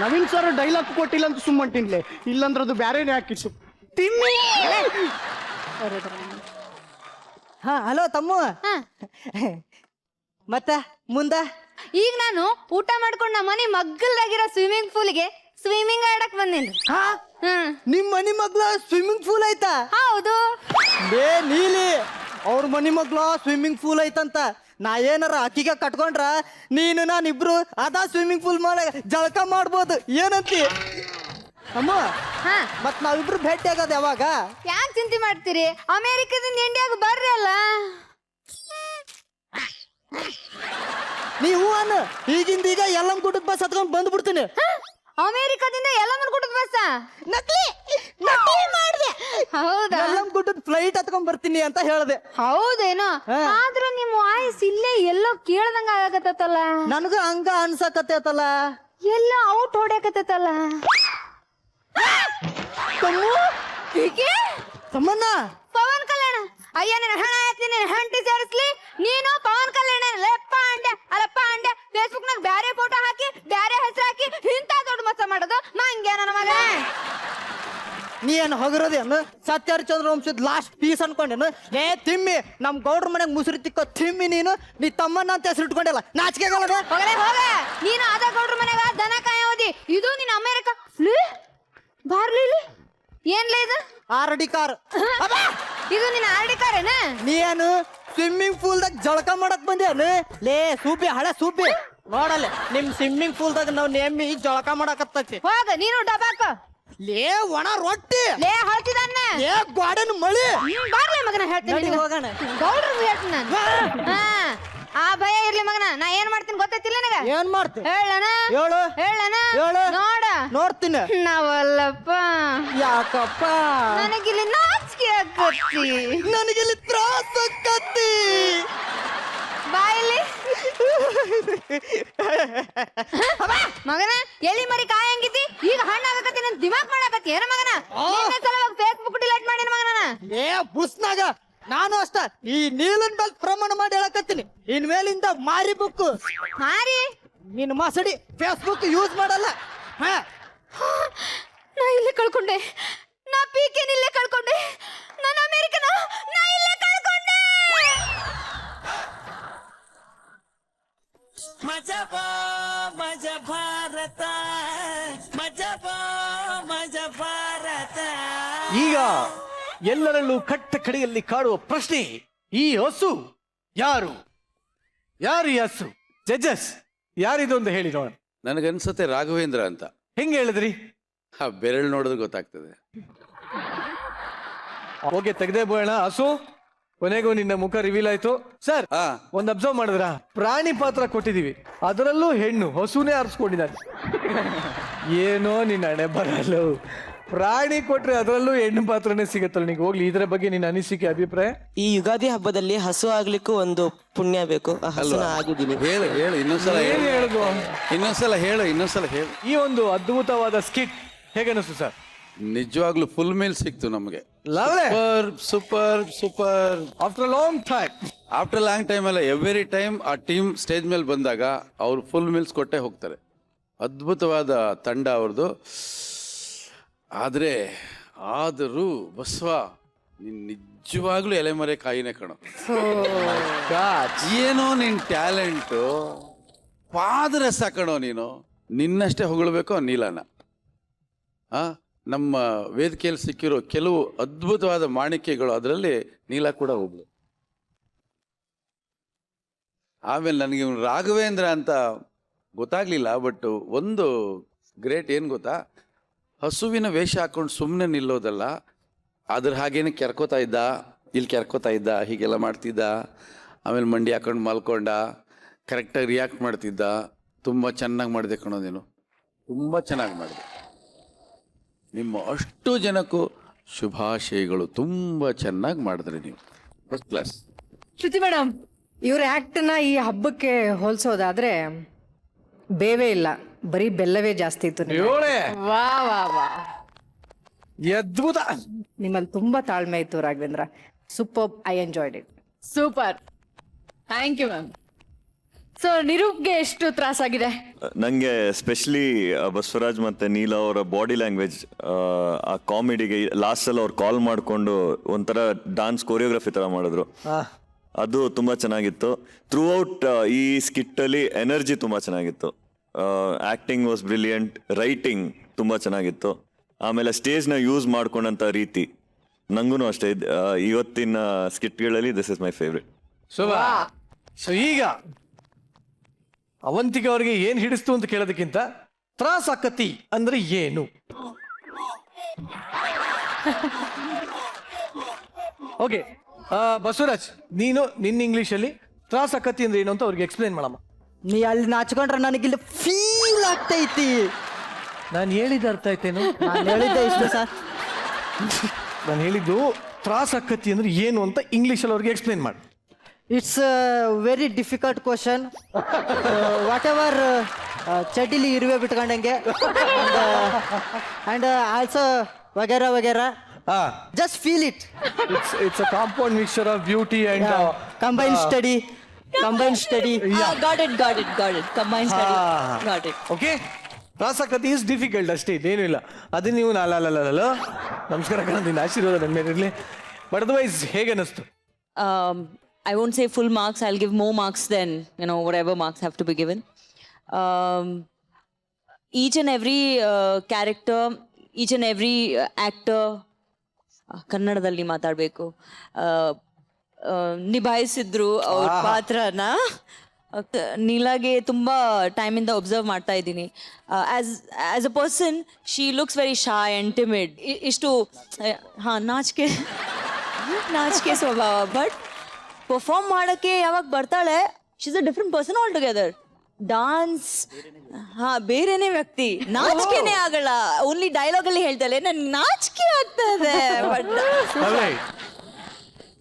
ನವೀನ್ ಸರ್ ಡೈಲಾಗ್ ಕೊಟ್ಟಿಲ್ಲ ಅಂತ ಸುಮ್ಮಂಟಿನ್ಲೆ, ಇಲ್ಲಂದ್ರೆ ಅದು ಬ್ಯಾರೇನೆ ಹಾಕಿತ್ತು. ಹಲೋ ತಮ್ಮ. ಮತ್ತ ಮುಂದ ಈಗ ನಾನು ಊಟ ಮಾಡ್ಕೊಂಡು ನಮ್ಮ ಮನೆ ಮಗ್ಗಲ್ದಾಗಿರೋ ಸ್ವಿಮ್ಮಿಂಗ್ ಪೂಲ್ಗೆ ಸ್ವಿಮ್ಮಿಂಗ್ ಆಡಕ್ ಬಂದೇನಿ. ನಿಮ್ ಮನಿ ಮಗ್ಳ ಸ್ವಿಮ್ಮಿಂಗ್ ಪೂಲ್ ಐತಾ? ಹೌದು. ಲೇ ನೀಲಿ, ಅವ್ರ ಮನಿ ಮಗ್ಳ ಸ್ವಿಮ್ಮಿಂಗ್ ಪೂಲ್ ಐತಂತ. ನಾ ಏನಾರ ಅಕ್ಕಿಗೆ ಕಟ್ಕೊಂಡ್ರ ನೀನು ನಾನಿಬ್ರು ಅದ ಸ್ವಿಮ್ಮಿಂಗ್ ಪೂಲ್ ಮೇಲೆ ಜಳಕ ಮಾಡ್ಬೋದು, ಏನಂತಿ? ಅಮ್ಮ, ಮತ್ ನಾವಿಬ್ರು ಭೇಟಿ ಆಗೋದು ಯಾವಾಗ? ಯಾಕೆ ಚಿಂತೆ ಮಾಡ್ತೀರಿ? ಅಮೇರಿಕದಿಂದ ಇಂಡಿಯಾಗ ಬರ್ರಿ ಅಲ್ಲ. ನೀವು ಅನ್ನ ಈಗಿಂದ ಈಗ ಎಲ್ಲಮ್ ಗುಡ್ಡದ ಬಸ್ ಹತ್ಕೊಂಡ್ ಬಂದ್ಬಿಡ್ತೀನಿ. ಅಮೇರಿಕದಿಂದ ಎಲ್ಲಮ್ಮನ ಗುಡ್ಡದ ಬಸ್ ನಕಲಿ ಮಾಡಿದೆ. ಹೌದಾ? ಎಲ್ಲಮ್ ಗುಡ್ಡದ ಫ್ಲೈಟ್ ಹತ್ಕೊಂಡ್ ಬರ್ತೀನಿ ಅಂತ ಹೇಳ್ದೆ. ಹೌದೇನೋ? ಆದ್ರೂ ನಿಮ್ ವಾಯ್ಸ್ ಇಲ್ಲೇ ಎಲ್ಲೋ ಕೇಳ್ದಂಗ ಆಗತ್ತಲ್ಲ. ನನಗೂ ಹಂಗ ಅನ್ಸಕತ್ತೈತಲ್ಲ, ಎಲ್ಲೋ ಔಟ್ ಹೊಡ್ಯಾಕತ್ತಲ್ಲ. ತಮ್ಮಣ್ಣ, ಪವನ್ ಕಲ್ಯಾಣ. ಅಯ್ಯ ನಿನ್ನ ಹಣ ಹಾಕ್ತೀನಿ, ಹೆಂಡತಿ ಸೇರಿಸ್ಲಿ. ನೀನು ಪವನ್ ಕಲ್ಯಾಣ ಲೆಪ್ಪ ಅಂಡೆ ಅಲ್ಲಪ್ಪ ಅಂಡೆ. ಫೇಸ್ಬುಕ್ ನಾಗ ಬ್ಯಾರೆ ಫೋಟೋ ಹಾಕಿ ಬ್ಯಾರೆ ಹೆಸರು ಹಾಕಿ ಇಂತ ದೊಡ್ಡ ಮೋಸ ಮಾಡೋದು ಮಂಗ್ಯ ನನ್ನ ಮಗ. ನೀ ಏನು ಹೊಗರೋದೇನು? ಸತ್ಯಹರಿಚಂದ್ರ ವಂಶದ ಲಾಸ್ಟ್ ಪೀಸ್ ಅನ್ಕೊಂಡೇನು? ಏ ತಿಮ್ಮಿ, ನಮ್ ಗೌಡ್ರ ಮನೆಗ್ ಮುಸುರಿ ತಿಕ್ಕೋ ತಿಮ್ಮಿ ನೀನು. ನೀ ತಮ್ಮನ್ನ ಅಂತ ಹೆಸರು ಇಟ್ಕೊಂಡಿಲ್ಲ, ನಾಚಿಕೆ ಆಗಲ್ಲ. ಹೋಗ, ನೀನು ಅದ ಗೌಡ್ರ ಮನೆಗ ದನ ಕಾಯೋದಿ. ಇದು ನಿನ್ನ ಅಮೇರಿಕ ಬಾರ್ಲಿ. ಏನ್ಲೇ ಇದು? RD car. ಇದು ನಿನ್ನ ಆರ್ಡಿ ಕಾರೇನ? ನೀ ಏನು ಸ್ವಿಮ್ಮಿಂಗ್ ಪೂಲ್ದಾಗ ಜಳಕ ಮಾಡಕ್ ಬಂದೇನು? ಲೇ ಸೂಪಿ, ಹಳೆ ಸೂಪಿ, ನೋಡಲ್ಲ ನಿಮ್ ಸ್ವಿಮ್ಮಿಂಗ್ ಪೂಲ್ದಾಗ ನಾವ್ ನೇಮಿ ಜಳಕ ಮಾಡಕತ್ತೈತಿ. ಹೋಗ ನೀನು ಡಬಾಕ. ಲೇ ಒಣ ರೊಟ್ಟಿ, ಲೇ ಹಳ್ತಿದಾನ, ಏ ಗಾರ್ಡನ್ ಮಳಿ. ಬಾರ್ಲಿ ಮಗನ, ಹೇಳ್ತೀನಿ ಹೋಗೋಣ. ಗೌಡ್ರಿಗೆ ಹೇಳ್ತೀನಿ ನಾನು. ಆ ಭಯ ಇರ್ಲಿ ಮಗನ, ನಾ ಏನ್ ಮಾಡ್ತೀನಿ ಗೊತ್ತೈತಿಲ್ಲ ನನಗ? ಏನ್ ಮಾಡ್ತಿ? ಹೇಳಣ ಹೇಳು. ನೋಡ. ನೋಡ್ತೀನಿ. ನಾವಲ್ಲಪ್ಪ. ಯಾಕಪ್ಪ? ನನಗಿಲ್ಲಿ ನಾಚಿಕೆ ಆಗತ್ತಿ. ನನಗಿಲ್ಲಿ ತ್ರಾಸ ಆಕ್ಕತ್ತಿ. ಬಾಯಲ್ಲಿ ಮಗನ, ಎಲ್ಲಿ ಮರಿ ಕಾಯಂಗಿತಿ, ಈಗ ಹಣ್ಣಾಗಕತ್ತಿ, ನನ್ ದಿಮಾಕ್ ಮಾಡಾಕತ್ತಿ ಏನ ಮಗನ? ನಿನ್ನೆ ಸಲವಾಗಿ ಫೇಸ್ಬುಕ್ ಡಿಲೀಟ್ ಮಾಡಿನ ಮಗನ. ಏ ಬುಸ್ನಾಗ ನಾನು ಅಷ್ಟ ಈ ನೀಲನ್ ಮೇಲೆ ಪ್ರಮಾಣ ಮಾಡಿ ಹೇಳಕತ್ತೀನಿ, ಇನ್ ಮೇಲಿಂದ ಮಾರಿ ಬುಕ್ ಮಾರಿ ನಿನ್ ಮಸಡಿ ಫೇಸ್ಬುಕ್ ಯೂಸ್ ಮಾಡಲ್ಲ. ನಾ ಇಲ್ಲೇ ಕಳ್ಕೊಂಡೆ, ನಾ ಪೀಕೆನ್ ಇಲ್ಲೇ ಕಳ್ಕೊಂಡೆ, ನಾನು ಅಮೇರಿಕನ ನಾ ಇಲ್ಲೇ ಕಳ್ಕೊಂಡೆ. ಮಜಾ ಭಾರತ, ಮಜಾ ಭಾರತ. ಈಗ ಎಲ್ಲರಲ್ಲೂ ಕಟ್ಟ ಕಡೆಯಲ್ಲಿ ಕಾಡುವ ಪ್ರಶ್ನೆ, ಈ ಹಸು ಯಾರು? ಯಾರು ಈ ಹಸು? ಜಡ್ಜಸ್ ಯಾರಿದು ಅಂತ ಹೇಳಿ ನೋಡೋಣ. ನನಗನ್ಸತ್ತೆ ರಾಘವೇಂದ್ರ ಅಂತ. ಹೆಂಗೆ ಹೇಳಿದ್ರಿ? ಆ ಬೆರಳು ನೋಡಿದ್ರೆ ಗೊತ್ತಾಗ್ತದೆ. ಓಕೆ, ತೆಗೆದೇ ಬೋಣ. ಹಸು ಕೊನೆಗೂ ನಿನ್ನ ಮುಖ ರಿವೀಲ್ ಆಯ್ತು. ಸರ್, ಒಂದ್ ಅಬ್ಸರ್ವ್ ಮಾಡಿದ್ರ, ಪ್ರಾಣಿ ಪಾತ್ರ ಕೊಟ್ಟಿದೀವಿ, ಅದರಲ್ಲೂ ಹೆಣ್ಣು, ಹಸುನೇ ಆರಿಸ್ಕೊಂಡಿದ್ದಾನೆ. ಏನೋ ನಿನ್ನ ಹಣೆ ಬರಲ್ಲ. ಪ್ರಾಣಿ ಕೊಟ್ರೆ ಅದರಲ್ಲೂ ಹೆಣ್ಣು ಪಾತ್ರನೇ ಸಿಗತ್ತಲ್ಲ ನಿಂಗೆ. ಹೋಗ್ಲಿ, ಇದರ ಬಗ್ಗೆ ನಿನ್ನ ಅನಿಸಿಕೆ, ಅಭಿಪ್ರಾಯ? ಈ ಯುಗಾದಿ ಹಬ್ಬದಲ್ಲಿ ಹಸು ಆಗ್ಲಿಕ್ಕೂ ಒಂದು ಪುಣ್ಯ ಬೇಕು. ಆಗಿದ್ದೀನಿ. ಹೇಳು ಇನ್ನೊಂದ್ಸಲ ಹೇಳುದು, ಇನ್ನೊಂದ್ಸಲ ಹೇಳು. ಈ ಒಂದು ಅದ್ಭುತವಾದ ಸ್ಕಿಟ್ ಹೇಗನ್ನಿಸ್ತು ಸರ್? ನಿಜವಾಗ್ಲೂ ಫುಲ್ ಮೀಲ್ ಸಿಕ್ತು ನಮಗೆ. ಸೂಪರ್. ಆಫ್ಟರ್ ಲಾಂಗ್ ಟೈಮ್ ಅಲ್ಲ, ಎವ್ರಿ ಟೈಮ್ ಆ ಟೀಮ್ ಸ್ಟೇಜ್ ಮೇಲೆ ಬಂದಾಗ ಅವ್ರು ಫುಲ್ ಮೀಲ್ಸ್ ಕೊಟ್ಟೆ ಹೋಗ್ತಾರೆ. ಅದ್ಭುತವಾದ ತಂಡ ಅವ್ರದ್ದು. ಆದರೂ ಬಸವ ನೀನ್ ನಿಜವಾಗ್ಲೂ ಎಲೆಮರೆ ಕಾಯಿನೇ ಕಣೋ. ಏನೋ ನಿನ್ ಟ್ಯಾಲೆಂಟು ಪಾದರಸ ಕಣೋ ನೀನು. ನಿನ್ನಷ್ಟೇ ಹೊಗಳ್ಬೇಕೋ ನೀಲನ. ನಮ್ಮ ವೇದಿಕೆಯಲ್ಲಿ ಸಿಕ್ಕಿರೋ ಕೆಲವು ಅದ್ಭುತವಾದ ಮಾಣಿಕ್ಯಗಳು, ಅದರಲ್ಲಿ ನೀಲ ಕೂಡ ಒಬ್ಳು. ಆಮೇಲೆ ನನಗೆ ಇವನು ರಾಘವೇಂದ್ರ ಅಂತ ಗೊತ್ತಾಗ್ಲಿಲ್ಲ, ಬಟ್ ಒಂದು ಗ್ರೇಟ್ ಏನು ಗೊತ್ತಾ, ಹಸುವಿನ ವೇಷ ಹಾಕೊಂಡು ಸುಮ್ಮನೆ ನಿಲ್ಲೋದಲ್ಲ, ಅದ್ರ ಹಾಗೇನೆ ಕೆರ್ಕೋತಾ ಇದ್ದ, ಇಲ್ಲಿ ಕೆರ್ಕೋತಾ ಇದ್ದ, ಹೀಗೆಲ್ಲ ಮಾಡ್ತಿದ್ದ. ಆಮೇಲೆ ಮಂಡಿ ಹಾಕೊಂಡು ಮಲ್ಕೊಂಡ, ಕರೆಕ್ಟಾಗಿ ರಿಯಾಕ್ಟ್ ಮಾಡ್ತಿದ್ದ. ತುಂಬ ಚೆನ್ನಾಗಿ ಮಾಡಿದೆ ಕಣೋ ನೀನು, ತುಂಬ ಚೆನ್ನಾಗಿ ಮಾಡಿದೆ. ನಿಮ್ಮ ಅಷ್ಟು ಜನಕ್ಕೂ ಶುಭಾಶಯಗಳು. ತುಂಬ ಚೆನ್ನಾಗಿ ಮಾಡಿದ್ರಿ ನೀವು, ಫಸ್ಟ್ ಕ್ಲಾಸ್. ಶ್ರುತಿ ಮೇಡಮ್, ಇವ್ರ ಆ್ಯಕ್ಟನ್ನ ಈ ಹಬ್ಬಕ್ಕೆ ಹೋಲಿಸೋದಾದ್ರೆ ಬೇವೇ ಇಲ್ಲ, ಬರೀ ಬೆಲ್ಲವೇ ಜಾಸ್ತಿ ಇತ್ತು. ವಾ ವಾ ವಾ, ಅದ್ಭುತ. ನಿಮ್ಮಲ್ಲಿ ತುಂಬಾ ತಾಳ್ಮೆ ಇತ್ತು Raghavendra. Super, I enjoyed it. Super, thank you ma'am. So ನಿರೂಪ್ಗೆ ಎಷ್ಟು ತ್ರಾಸಾಗಿದೆ? ನನಗೆ ಸ್ಪೆಷಲಿ ಬಸವರಾಜ್ ಮತ್ತು ನೀಲಾ ಅವರ ಬಾಡಿ ಲ್ಯಾಂಗ್ವೇಜ್, ಆ ಕಾಮಿಡಿಗೆ ಲಾಸ್ಟಲ್ಲಿ ಅವ್ರು ಕಾಲ್ ಮಾಡಿಕೊಂಡು ಒಂಥರ ಡಾನ್ಸ್ ಕೊರಿಯೋಗ್ರಫಿ ಥರ ಮಾಡಿದ್ರು. ಅದು ತುಂಬ ಚೆನ್ನಾಗಿತ್ತು. ಥ್ರೂ ಔಟ್ ಈ ಸ್ಕಿಟ್ಟಲ್ಲಿ ಎನರ್ಜಿ ತುಂಬ ಚೆನ್ನಾಗಿತ್ತು. ಆ್ಯಕ್ಟಿಂಗ್ ವಾಸ್ ಬ್ರಿಲಿಯಂಟ್, ರೈಟಿಂಗ್ ತುಂಬ ಚೆನ್ನಾಗಿತ್ತು. ಆಮೇಲೆ ಸ್ಟೇಜ್ನ ಯೂಸ್ ಮಾಡ್ಕೊಂಡಂಥ ರೀತಿ ನಂಗೂ ಅಷ್ಟೇ. ಇವತ್ತಿನ ಸ್ಕಿಟ್ಗಳಲ್ಲಿ this is my favourite. So ಈಗ ಅವಂತಿಕ ಅವ್ರಿಗೆ ಏನ್ ಹಿಡಿಸ್ತು ಅಂತ ಕೇಳೋದಕ್ಕಿಂತ ತ್ರಾಸಕತಿ ಅಂದ್ರೆ ಏನು? ಓಕೆ ಬಸವರಾಜ್, ನೀನು ನಿನ್ನ ಇಂಗ್ಲಿಷಲ್ಲಿ ತ್ರಾಸಕತಿ ಅಂದ್ರೆ ಏನು ಅಂತ ಅವ್ರಿಗೆ ಎಕ್ಸ್ಪ್ಲೇನ್ ಮಾಡಮ್ಮ. ನೀ ಅಲ್ಲಿ ನಾಚ್ಕೊಂಡ್ರೆ ನನಗಿಲ್ಲಿ ಫೀಲ್ ಆಗ್ತೈತಿ. ನಾನು ಹೇಳಿದ ಅರ್ಥ ಆಯ್ತೇನು? ನಾನು ಹೇಳಿದ್ದೆ ಇಷ್ಟು ಸರ್. ನಾನು ಹೇಳಿದ್ದು ತ್ರಾಸಕತಿ ಅಂದ್ರೆ ಏನು ಅಂತ ಇಂಗ್ಲಿಷಲ್ಲಿ ಅವ್ರಿಗೆ ಎಕ್ಸ್ಪ್ಲೇನ್ ಮಾಡಿ. It's very difficult question. Whatever ಚಟಿಲಿ ಇರುವೆ ಬಿಟ್ಕೊಂಡಂಗೆ ಆ್ಯಂಡ್ ಆಲ್ಸೋ ವಗೇರಾ ವಗೇರಾ. Just feel it. It's a compound mixture of beauty and combine study. Got it combine study, got it. Okay, ತ್ರಾಸಕತಿ ಇಸ್ ಡಿಫಿಕಲ್ಟ್ ಅಷ್ಟೇ, ಇದೇನು ಇಲ್ಲ. ಅದು ನೀವು ನಮಸ್ಕಾರ ಕಣ, ನಿನ್ನ ಆಶೀರ್ವಾದ ನನ್ನ ಮೇಲೆ ಇರಲಿ. ಬಟ್ ಅದರ್ವೈಸ್ ಹೇಗೆ ಅನ್ನಿಸ್ತು? I won't say full marks. I'll give more marks than, whatever marks have to be given. Each and every character, each and every actor, ಕನ್ನಡದಲ್ಲಿ ಮಾತಾಡಬೇಕು, ನಿಭಾಯಿಸಿದ್ರು ಅವ್ರ ಪಾತ್ರನ. ನೀಲಾಗೆ ತುಂಬ ಟೈಮಿಂದ ಒಬ್ಸರ್ವ್ ಮಾಡ್ತಾ ಇದ್ದೀನಿ. As a person she looks very Shai and timid. ಇಷ್ಟು ನಾಚಿಕೆ ಸ್ವಭಾವ, but perform ಮಾಡೋಕ್ಕೆ ಯಾವಾಗ ಬರ್ತಾಳೆ, she is a different person all together. Dance ಬೇರೆನೇ ವ್ಯಕ್ತಿ, ನಾಚಿಕೆನೇ ಆಗಲ್ಲ. ಓನ್ಲಿ ಡೈಲಾಗ್ ಅಲ್ಲಿ ಹೇಳ್ತಾಳೆ ನನ್ಗೆ ನಾಚಿಕೆ ಆಗ್ತದೆ.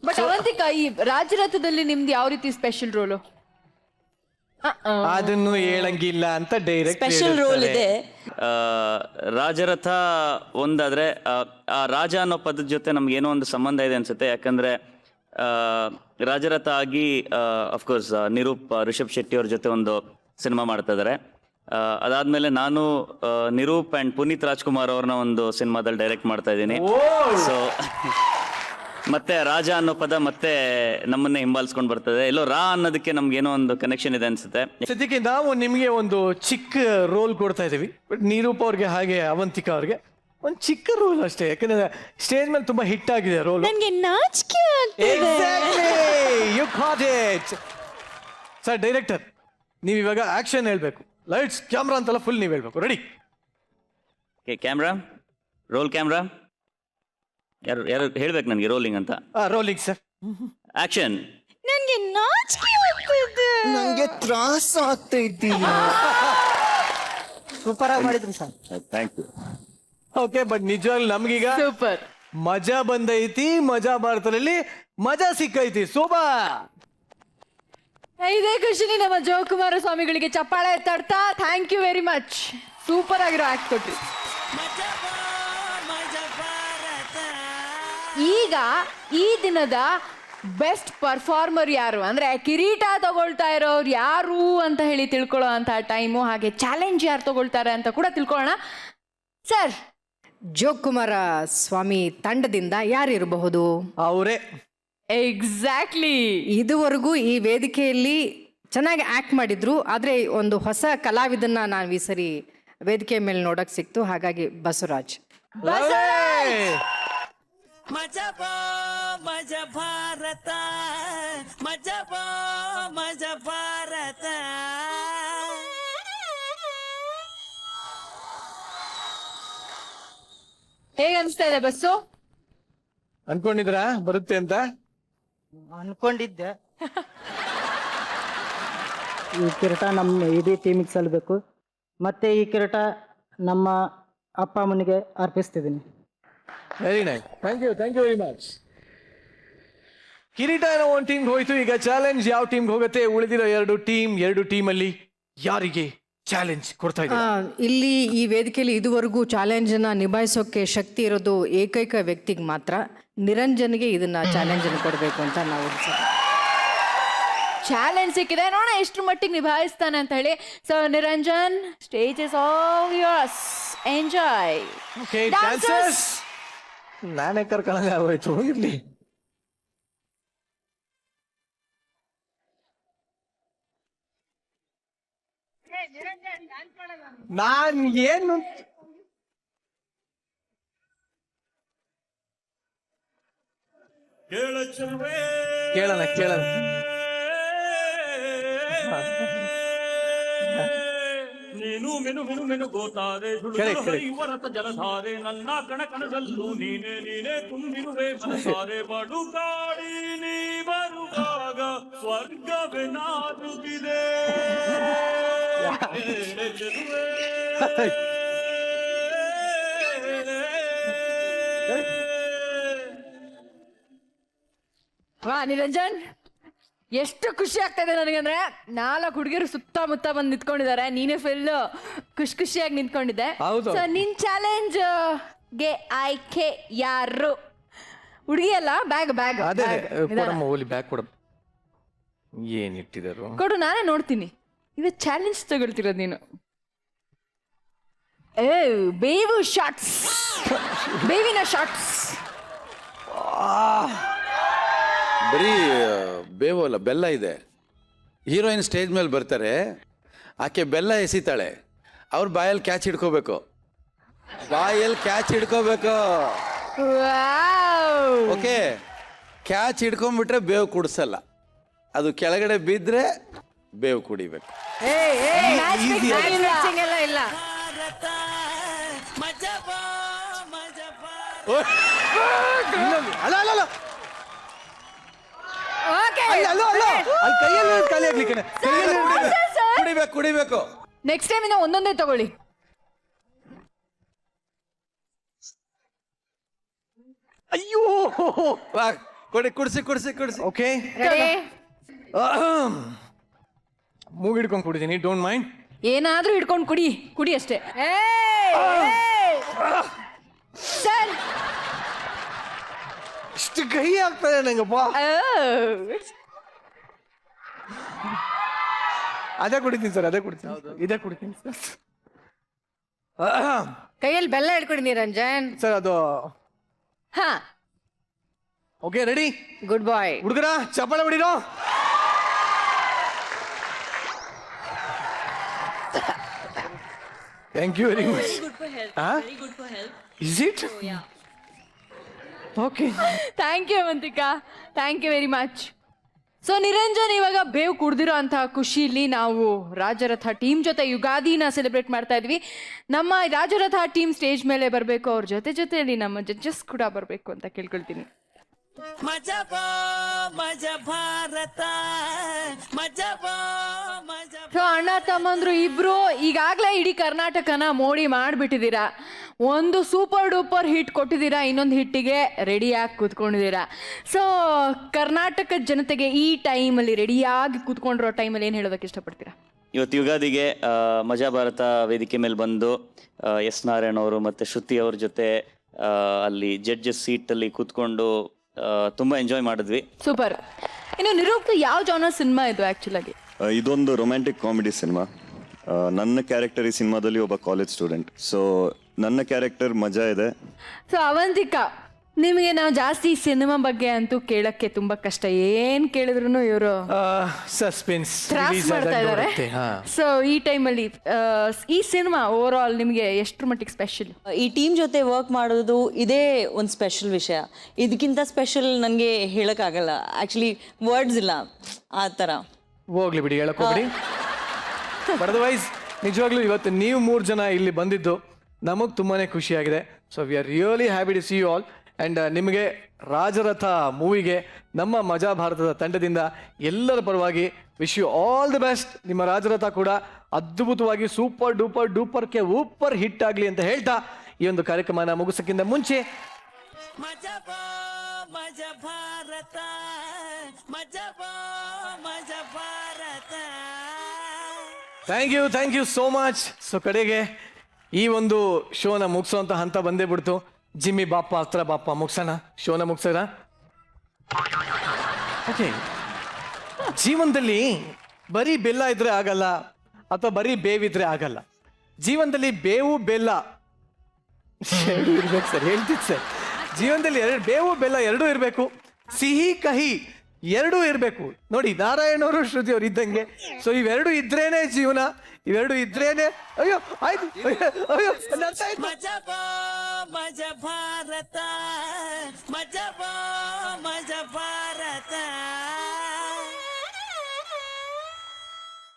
ಬಟ್ ಅವಂತಿಕಾ, ಈ ರಾಜರಥದಲ್ಲಿ ನಿಮ್ದು ಯಾವ ರೀತಿ ಸ್ಪೆಷಲ್ ರೋಲು? ಅದನ್ನು ಹೇಳಂಗಿಲ್ಲ ಅಂತ ಡೈರೆಕ್ಟ್ ಸ್ಪೆಷಲ್ ರೋಲ್ ಇದೆ. ರಾಜರಥ ಒಂದಾದ್ರೆ ಆ ರಾಜ ಅನ್ನೋ ಪದದ ಜೊತೆ ನಮ್ಗೆ ಏನೋ ಒಂದು ಸಂಬಂಧ ಇದೆ ಅನ್ಸುತ್ತೆ. ಯಾಕಂದ್ರೆ ರಾಜರಥ ಆಗಿ ಅಫ್ಕೋರ್ಸ್ ನಿರೂಪ್ ರಿಷಬ್ ಶೆಟ್ಟಿ ಅವ್ರ ಜೊತೆ ಒಂದು ಸಿನಿಮಾ ಮಾಡ್ತಾ ಇದ್ದಾರೆ. ಅದಾದ್ಮೇಲೆ ನಾನು ನಿರೂಪ್ ಆ್ಯಂಡ್ ಪುನೀತ್ ರಾಜ್ಕುಮಾರ್ ಅವ್ರನ್ನ ಒಂದು ಸಿನಿಮಾದಲ್ಲಿ ಡೈರೆಕ್ಟ್ ಮಾಡ್ತಾ ಇದ್ದೀನಿ. ಸೊ ಮತ್ತೆ ರಾಜ ಅನ್ನೋ ಪದ ಮತ್ತೆ ನಮ್ಮನ್ನೇ ಹಿಂಬಾಲಿಸ್ಕೊಂಡು ಬರ್ತದೆ. ಎಲ್ಲೋ ರಾ ಅನ್ನೋದಕ್ಕೆ ನಮ್ಗೆ ಏನೋ ಒಂದು ಕನೆಕ್ಷನ್ ಇದೆ ಅನ್ಸುತ್ತೆ. ಸದ್ಯಕ್ಕೆ ನಾವು ನಿಮಗೆ ಒಂದು ಚಿಕ್ಕ ರೋಲ್ ಕೊಡ್ತಾ ಇದೀವಿ. ನಿರೂಪ್ ಅವ್ರಿಗೆ ಹಾಗೆ ಅವಂತಿಕಾ ಅವ್ರಿಗೆ ಒಂದು ಚಿಕ್ಕ ರೋಲ್ ಅಷ್ಟೇ, ಯಾಕಂದ್ರೆ ಸ್ಟೇಜ್ ಮೇಲೆ ತುಂಬಾ ಹಿಟ್ ಆಗಿದೆ ರೋಲ್. ನನಗೆ ನಾಚಿಕೆ ಸರ್ ಡೈರೆಕ್ಟರ್, ನೀವು ಇವಾಗ ಆಕ್ಷನ್ ಹೇಳ್ಬೇಕು. ಲೈಟ್ಸ್ ಕ್ಯಾಮ್ರಾ ಅಂತೆಲ್ಲ ಫುಲ್ ನೀವು ಹೇಳ್ಬೇಕು. ರೆಡಿ? ಕ್ಯಾಮ್ರಾ ರೋಲ್, ಕ್ಯಾಮ್ರಾ ಯಾರು ಯಾರು ಹೇಳ್ಬೇಕು ನನಗೆ ರೋಲಿಂಗ್ ಅಂತ? Rolling sir. ಆಕ್ಷನ್. ನನಗೆ ನಾಚಿಕೆ ಆಗ್ತಿದೆ, ನಂಗೆ ತ್ರಾಸ ಆಗ್ತೈತಿ. ಸೂಪರ್ ಆಗಿ ಮಾಡಿದ್ರಿ sir. Thank you. Okay, but ನಿಜವಾಗ್ಲೂ ನಮ್ಗೀಗ ಸೂಪರ್ ಮಜಾ ಬಂದೈತಿ. ಮಜಾ ಭಾರತದಲ್ಲಿ ಮಜಾ ಸಿಕ್ಕೈತಿ. ಸೂಪರ್. ಇದೇ ಖುಷಿನಿ ನಮ್ಮ ಜೋಕುಮಾರ ಸ್ವಾಮಿಗಳಿಗೆ ಚಪ್ಪಾಳೆ ತಡ್ತಾ thank you very much. Super ಆಗಿರೋ ಆಕ್ಟ್ ಕೊಟ್ರಿ. ಈಗ ಈ ದಿನದ ಬೆಸ್ಟ್ ಪರ್ಫಾರ್ಮರ್ ಯಾರು ಅಂದ್ರೆ ಕಿರೀಟ ತಗೊಳ್ತಾ ಇರೋರು ಯಾರು ಅಂತ ಹೇಳಿ ತಿಳ್ಕೊಳ್ಳೋ ಅಂತ ಟೈಮು, ಹಾಗೆ ಚಾಲೆಂಜ್ ಯಾರು ತಗೊಳ್ತಾರೆ ಅಂತ ಕೂಡ ತಿಳ್ಕೊಳ್ಳೋಣ. ಸರ್, ಜೋಕುಮಾರ ಸ್ವಾಮಿ ತಂಡದಿಂದ ಯಾರಿರಬಹುದು? ಅವರೇ. ಎಕ್ಸಾಕ್ಟ್ಲಿ. ಇದುವರೆಗೂ ಈ ವೇದಿಕೆಯಲ್ಲಿ ಚೆನ್ನಾಗಿ ಆಕ್ಟ್ ಮಾಡಿದ್ರು, ಆದರೆ ಒಂದು ಹೊಸ ಕಲಾವಿದನ್ನ ನಾವು ಈ ಸರಿ ವೇದಿಕೆ ಮೇಲೆ ನೋಡಕ್ ಸಿಕ್ತು. ಹಾಗಾಗಿ ಬಸವರಾಜ್. ಮಜಾ ಭಾರತ, ಮಜಾ ಭಾರತ. ಹೇಗೆ ಅನಿಸ್ತಾ ಇದೆ ಬಸ್ಸು? ಅನ್ಕೊಂಡಿದ್ರಾ ಬರುತ್ತೆ ಅಂತ? ಅನ್ಕೊಂಡಿದ್ದೆ. ಈ ಕಿರೀಟ ನಮ್ಮ ಇಡೀ ಟೀಮಿಗೆ ಸಲ್ಲಬೇಕು. ಮತ್ತೆ ಈ ಕಿರೀಟ ನಮ್ಮ ಅಪ್ಪ ಅಮ್ಮನಿಗೆ ಅರ್ಪಿಸ್ತಿದ್ದೀನಿ. Very nice, thank you very much. ಕಿರೀಟ ಏನೋ ಒಂದು ಟೀಮ್ಗೆ ಹೋಯ್ತು. ಈಗ ಚಾಲೆಂಜ್ ಯಾವ ಟೀಮ್ಗೆ ಹೋಗುತ್ತೆ? ಉಳಿದಿರೋ ಎರಡು ಟೀಮಲ್ಲಿ ಯಾರಿಗೆ ಚಾಲೆಂಜ್ ಕೊಡ್ತಾ ಇದ್ದಾರೆ? ಇಲ್ಲಿ ಈ ವೇದಿಕೆಯಲ್ಲಿ ಇದುವರೆಗೂ ಚಾಲೆಂಜನ್ನ ನಿಭಾಯಿಸೋಕೆ ಶಕ್ತಿ ಇರೋದು ಏಕೈಕ ವ್ಯಕ್ತಿಗೆ ಮಾತ್ರ. ನಿರಂಜನ್ಗೆ ಇದನ್ನ ಚಾಲೆಂಜ್ ಅನ್ನು ಕೊಡಬೇಕು ಅಂತ ನಾವು ಚಾಲೆಂಜ್ ಸಿಕ್ಕಿದೆ, ನೋಡೋಣ ಎಷ್ಟು ಮಟ್ಟಿಗೆ ನಿಭಾಯಿಸ್ತಾನೆ ಅಂತ ಹೇಳಿ. So Niranjan, stage is all yours, enjoy. Okay, dancers. ನಾನೇ ಕರ್ಕೊಂಡಂಗೆ ಆಗೋಯ್ತು, ಇರ್ಲಿ. ನಾನ್ ಏನು ಕೇಳೋಣ ನೀನು ಮೆನು ಮೆನು ಮೆನು ಗೋತಾರೆ ಇವರತ ಜಲಧಾರೆ ನನ್ನ ಕಣಕಣದಲ್ಲೂ ನೀನೇ ತುಂಬಿರುವೆ ಮನಸಾರೆ ಬಡು ಕಾಡಿ ನೀ ಬರುವಾಗ ಸ್ವರ್ಗವೇ ನಾದುತ್ತಿದೆ. ವಾ ನಿರಂಜನ್, ಎಷ್ಟು ಖುಷಿ ಆಗ್ತಾ ಇದೆ ನನಗಂದ್ರೆ, 4 ಹುಡುಗಿರು ಸುತ್ತಮುತ್ತ ಬಂದು ನಿಂತ್ಕೊಂಡಿದ್ದಾರೆ, ನೀನೇ ಫುಲ್ ಖುಷಿಯಾಗಿ ನಿಂತ್ಕೊಂಡಿದ್ದೆ. ಸೊ ನಿನ್ ಚಾಲೆಂಜ್ ಗೆ ಆಯ್ಕೆ ಯಾರು? ಹುಡುಗಿ ಅಲ್ಲ, ಬ್ಯಾಗ್ ಬ್ಯಾಗ್ ಕೊಡ. ಏನ್ ಇಟ್ಟಿದಾರು ಕೊಡು, ನಾನೇ ನೋಡ್ತೀನಿ. ಇವತ್ತು ಚಾಲೆಂಜ್ ತಗೊಳ್ತಿರೋದು ನೀನು. ಬೇವು ಶಾರ್ಟ್ಸ್, ಬೇವಿನ ಶಾರ್ಟ್ಸ್. ಬರೀ ಬೇವು ಅಲ್ಲ, ಬೆಲ್ಲ ಇದೆ. ಹೀರೋಯಿನ್ ಸ್ಟೇಜ್ ಮೇಲೆ ಬರ್ತಾರೆ, ಆಕೆ ಬೆಲ್ಲ ಎಸಿತಾಳೆ, ಅವ್ರ ಬಾಯಲ್ಲಿ ಕ್ಯಾಚ್ ಹಿಡ್ಕೋಬೇಕು. ಓಕೆ, ಕ್ಯಾಚ್ ಹಿಡ್ಕೊಂಡ್ಬಿಟ್ರೆ ಬೇವು ಕುಡಿಸಲ್ಲ, ಅದು ಕೆಳಗಡೆ ಬಿದ್ದರೆ ಬೇವು ಕುಡಿಬೇಕು. ಇಲ್ಲ. ಕುಡಿಬೇಕು. ನೆಕ್ಸ್ಟ್ ಟೈಮ್ ಇಂದ ಒಂದೊಂದೇ ತಗೊಳ್ಳಿ. ಅಯ್ಯೋ, ಕುಡಿಸಿ. ಓಕೆ, ಮೂಗಿಡ್ಕೊಂಡು ಕುಡಿದೀನಿ, ಡೋಂಟ್ ಮೈಂಡ್. ಏನಾದ್ರೂ ಹಿಡ್ಕೊಂಡು ಕುಡಿ ಅಷ್ಟೇ. ಸರ್, ಇಷ್ಟು ಕೈ ಆಗ್ತದೆ ನಂಗಪ್ಪ. ಅದೇ ಕುಡಿತೀನಿ ಸರ್, ಇದೇ ಕುಡಿತೀನಿ ಸರ್. ಕೈಯಲ್ಲಿ ಬೆಲ್ಲ ಹಿಡ್ಕೊಡಿ ನಿರಂಜನ್. ಸರ್ ಅದು ಹಾ, ಓಕೆ, ರೆಡಿ. Good boy. ಹುಡುಗರ ಚಪ್ಪಾಳೆ ಹೊಡಿರೋ. Thank you very much. Is it? Okay, thank you Avantika, thank you very much. So Niranjan, ಇವಾಗ ಬೇವು ಕುಡ್ದಿರೋ ಅಂತಹ ಖುಷಿಯಲ್ಲಿ ನಾವು ರಾಜರಥ ಟೀಮ್ ಜೊತೆ ಯುಗಾದಿನ ಸೆಲೆಬ್ರೇಟ್ ಮಾಡ್ತಾ ಇದ್ವಿ. ನಮ್ಮ ರಾಜರಥ ಟೀಮ್ ಸ್ಟೇಜ್ ಮೇಲೆ ಬರಬೇಕು, ಅವ್ರ ಜೊತೆಯಲ್ಲಿ ನಮ್ಮ ಜಡ್ಜಸ್ ಕೂಡ ಬರಬೇಕು ಅಂತ ಕೇಳ್ಕೊಳ್ತೀನಿ. ಮಜಾ ಭಾರತ, ಮಜಾ. ಸೊ ಅಣ್ಣ ತಮ್ಮಂದ್ರು ಇಬ್ರು ಈಗಾಗಲೇ ಇಡೀ ಕರ್ನಾಟಕನ ಮೋಡಿ ಮಾಡಿಬಿಟ್ಟಿದ್ದೀರಾ. ಒಂದು ಸೂಪರ್ ಡೂಪರ್ ಹಿಟ್ ಕೊಟ್ಟಿದ್ದೀರಾ, ಇನ್ನೊಂದು ಹಿಟ್ಟಿಗೆ ರೆಡಿಯಾಗಿ ಕೂತ್ಕೊಂಡಿದ್ದೀರಾ. ಸೊ ಕರ್ನಾಟಕದ ಜನತೆಗೆ ಈ ಟೈಮಲ್ಲಿ ರೆಡಿಯಾಗಿ ಕೂತ್ಕೊಂಡಿರೋ ಟೈಮಲ್ಲಿ ಏನು ಹೇಳೋದಕ್ಕೆ ಇಷ್ಟಪಡ್ತೀರಾ? ಇವತ್ತು ಯುಗಾದಿಗೆ ಮಜಾ ಭಾರತ ವೇದಿಕೆ ಮೇಲೆ ಬಂದು ಎಸ್ ನಾರಾಯಣ್ ಅವರು ಮತ್ತು ಶ್ರುತಿ ಅವ್ರ ಜೊತೆ ಅಲ್ಲಿ ಜಡ್ಜಸ್ ಸೀಟಲ್ಲಿ ಕೂತ್ಕೊಂಡು ತುಂಬ ಎಂಜಾಯ್ ಮಾಡಿದ್ವಿ. ಸೂಪರ್. ಇನ್ನು ನಿರೂಪ್ ಯಾವ ಜಾನರ್ ಸಿನಿಮಾ ಇದು ಆಕ್ಚುಲ್ ಆಗಿ? ಇದೊಂದು ರೊಮ್ಯಾಂಟಿಕ್ ಕಾಮಿಡಿ ಸಿನಿಮಾ. ನನ್ನ ಕ್ಯಾರೆಕ್ಟರ್ ಈ ಸಿನಿಮಾದಲ್ಲಿ ಒಬ್ಬ ಕಾಲೇಜ್ ಸ್ಟೂಡೆಂಟ್. ಸೊ ನನ್ನ ಕ್ಯಾರೆಕ್ಟರ್ ಮಜಾ ಇದೆ. ಸೊ ಅವಂತಿಕಾ, ನಿಮಗೆ ನಾವು ಜಾಸ್ತಿ ಸಿನಿಮಾ ಬಗ್ಗೆ ಅಂತೂ ಕೇಳಕ್ಕೆ ತುಂಬಾ ಕಷ್ಟ. ಏನ್ ಕೇಳಿದ್ರು ಇವರು ಸಸ್ಪೆನ್ಸ್ ತ್ರಾಸ್ ಮಾಡ್ತಾ ಇದ್ದಾರೆ. ಸೊ ಈ ಟೈಮಲ್ಲಿ ಈ ಸಿನಿಮಾ ಓವರ್ ಆಲ್ ನಿಮಗೆ ಎಷ್ಟ್ರ ಮಟ್ಟಿಗೆ ಸ್ಪೆಷಲ್? ಈ ಟೀಮ್ ಜೊತೆ ವರ್ಕ್ ಮಾಡೋದು ಇದೇ ಒಂದು ಸ್ಪೆಷಲ್ ವಿಷಯ. ಇದಕ್ಕಿಂತ ಸ್ಪೆಷಲ್ ನನಗೆ ಹೇಳೋಕ್ಕಾಗಲ್ಲ. ಆ್ಯಕ್ಚುಲಿ ವರ್ಡ್ಸ್ ಇಲ್ಲ ಆ ಥರ. ಹೋಗ್ಲಿ ಬಿಡಿ, ಹೇಳಕ್ ಹೋಗ್ಬಿಡಿ. ಅದರ್ವೈಸ್ ನಿಜವಾಗ್ಲೂ ಇವತ್ತು ನೀವು 3 ಜನ ಇಲ್ಲಿ ಬಂದಿದ್ದು ನಮಗೆ ತುಂಬಾನೇ ಖುಷಿಯಾಗಿದೆ. So we are really happy to see you all. And ನಿಮಗೆ ರಾಜರಥ ಮೂವಿಗೆ ನಮ್ಮ ಮಜಾ ಭಾರತದ ತಂಡದಿಂದ ಎಲ್ಲರ ಪರವಾಗಿ wish you all the best. ನಿಮ್ಮ ರಾಜರಥ ಕೂಡ ಅದ್ಭುತವಾಗಿ ಸೂಪರ್ ಡೂಪರ್ ಡೂಪರ್ಗೆ ಊಪರ್ ಹಿಟ್ ಆಗಲಿ ಅಂತ ಹೇಳ್ತಾ ಈ ಒಂದು ಕಾರ್ಯಕ್ರಮನ ಮುಗಿಸೋಕ್ಕಿಂತ ಮುಂಚೆ thank you so much. So ಕಡೆಗೆ ಈ ಒಂದು ಶೋನ ಮುಗಿಸೋಂಥ ಹಂತ ಬಂದೇ ಬಿಡ್ತು. ಜಿಮ್ಮಿ ಬಾಪ ಹತ್ರ ಬಾಪ ಮುಗ್ಸೋಣ, ಶೋನ ಮುಗ್ಸೋಣ. ಓಕೆ, ಜೀವನದಲ್ಲಿ ಬರೀ ಬೆಲ್ಲ ಇದ್ರೆ ಆಗಲ್ಲ, ಅಥವಾ ಬರೀ ಬೇವಿದ್ರೆ ಆಗಲ್ಲ. ಜೀವನದಲ್ಲಿ ಬೇವು ಬೆಲ್ಲ ಎರಡು ಇರ್ಬೇಕು ಸರ್, ಹೇಳ್ತಿತ್ತು ಸರ್. ಜೀವನದಲ್ಲಿ ಬೇವು ಬೆಲ್ಲ ಎರಡೂ ಇರಬೇಕು, ಸಿಹಿ ಕಹಿ ಎರಡೂ ಇರಬೇಕು. ನೋಡಿ, ನಾರಾಯಣವರು ಶ್ರುತಿ ಅವ್ರು ಇದ್ದಂಗೆ. ಸೊ ಇವೆರಡು ಇದ್ರೇನೆ ಜೀವನ, ಇವೆರಡು ಇದ್ರೇನೆ. ಅಯ್ಯೋ ಆಯ್ತು, ಅಯ್ಯೋ ಮಜಾ ಭಾರತ.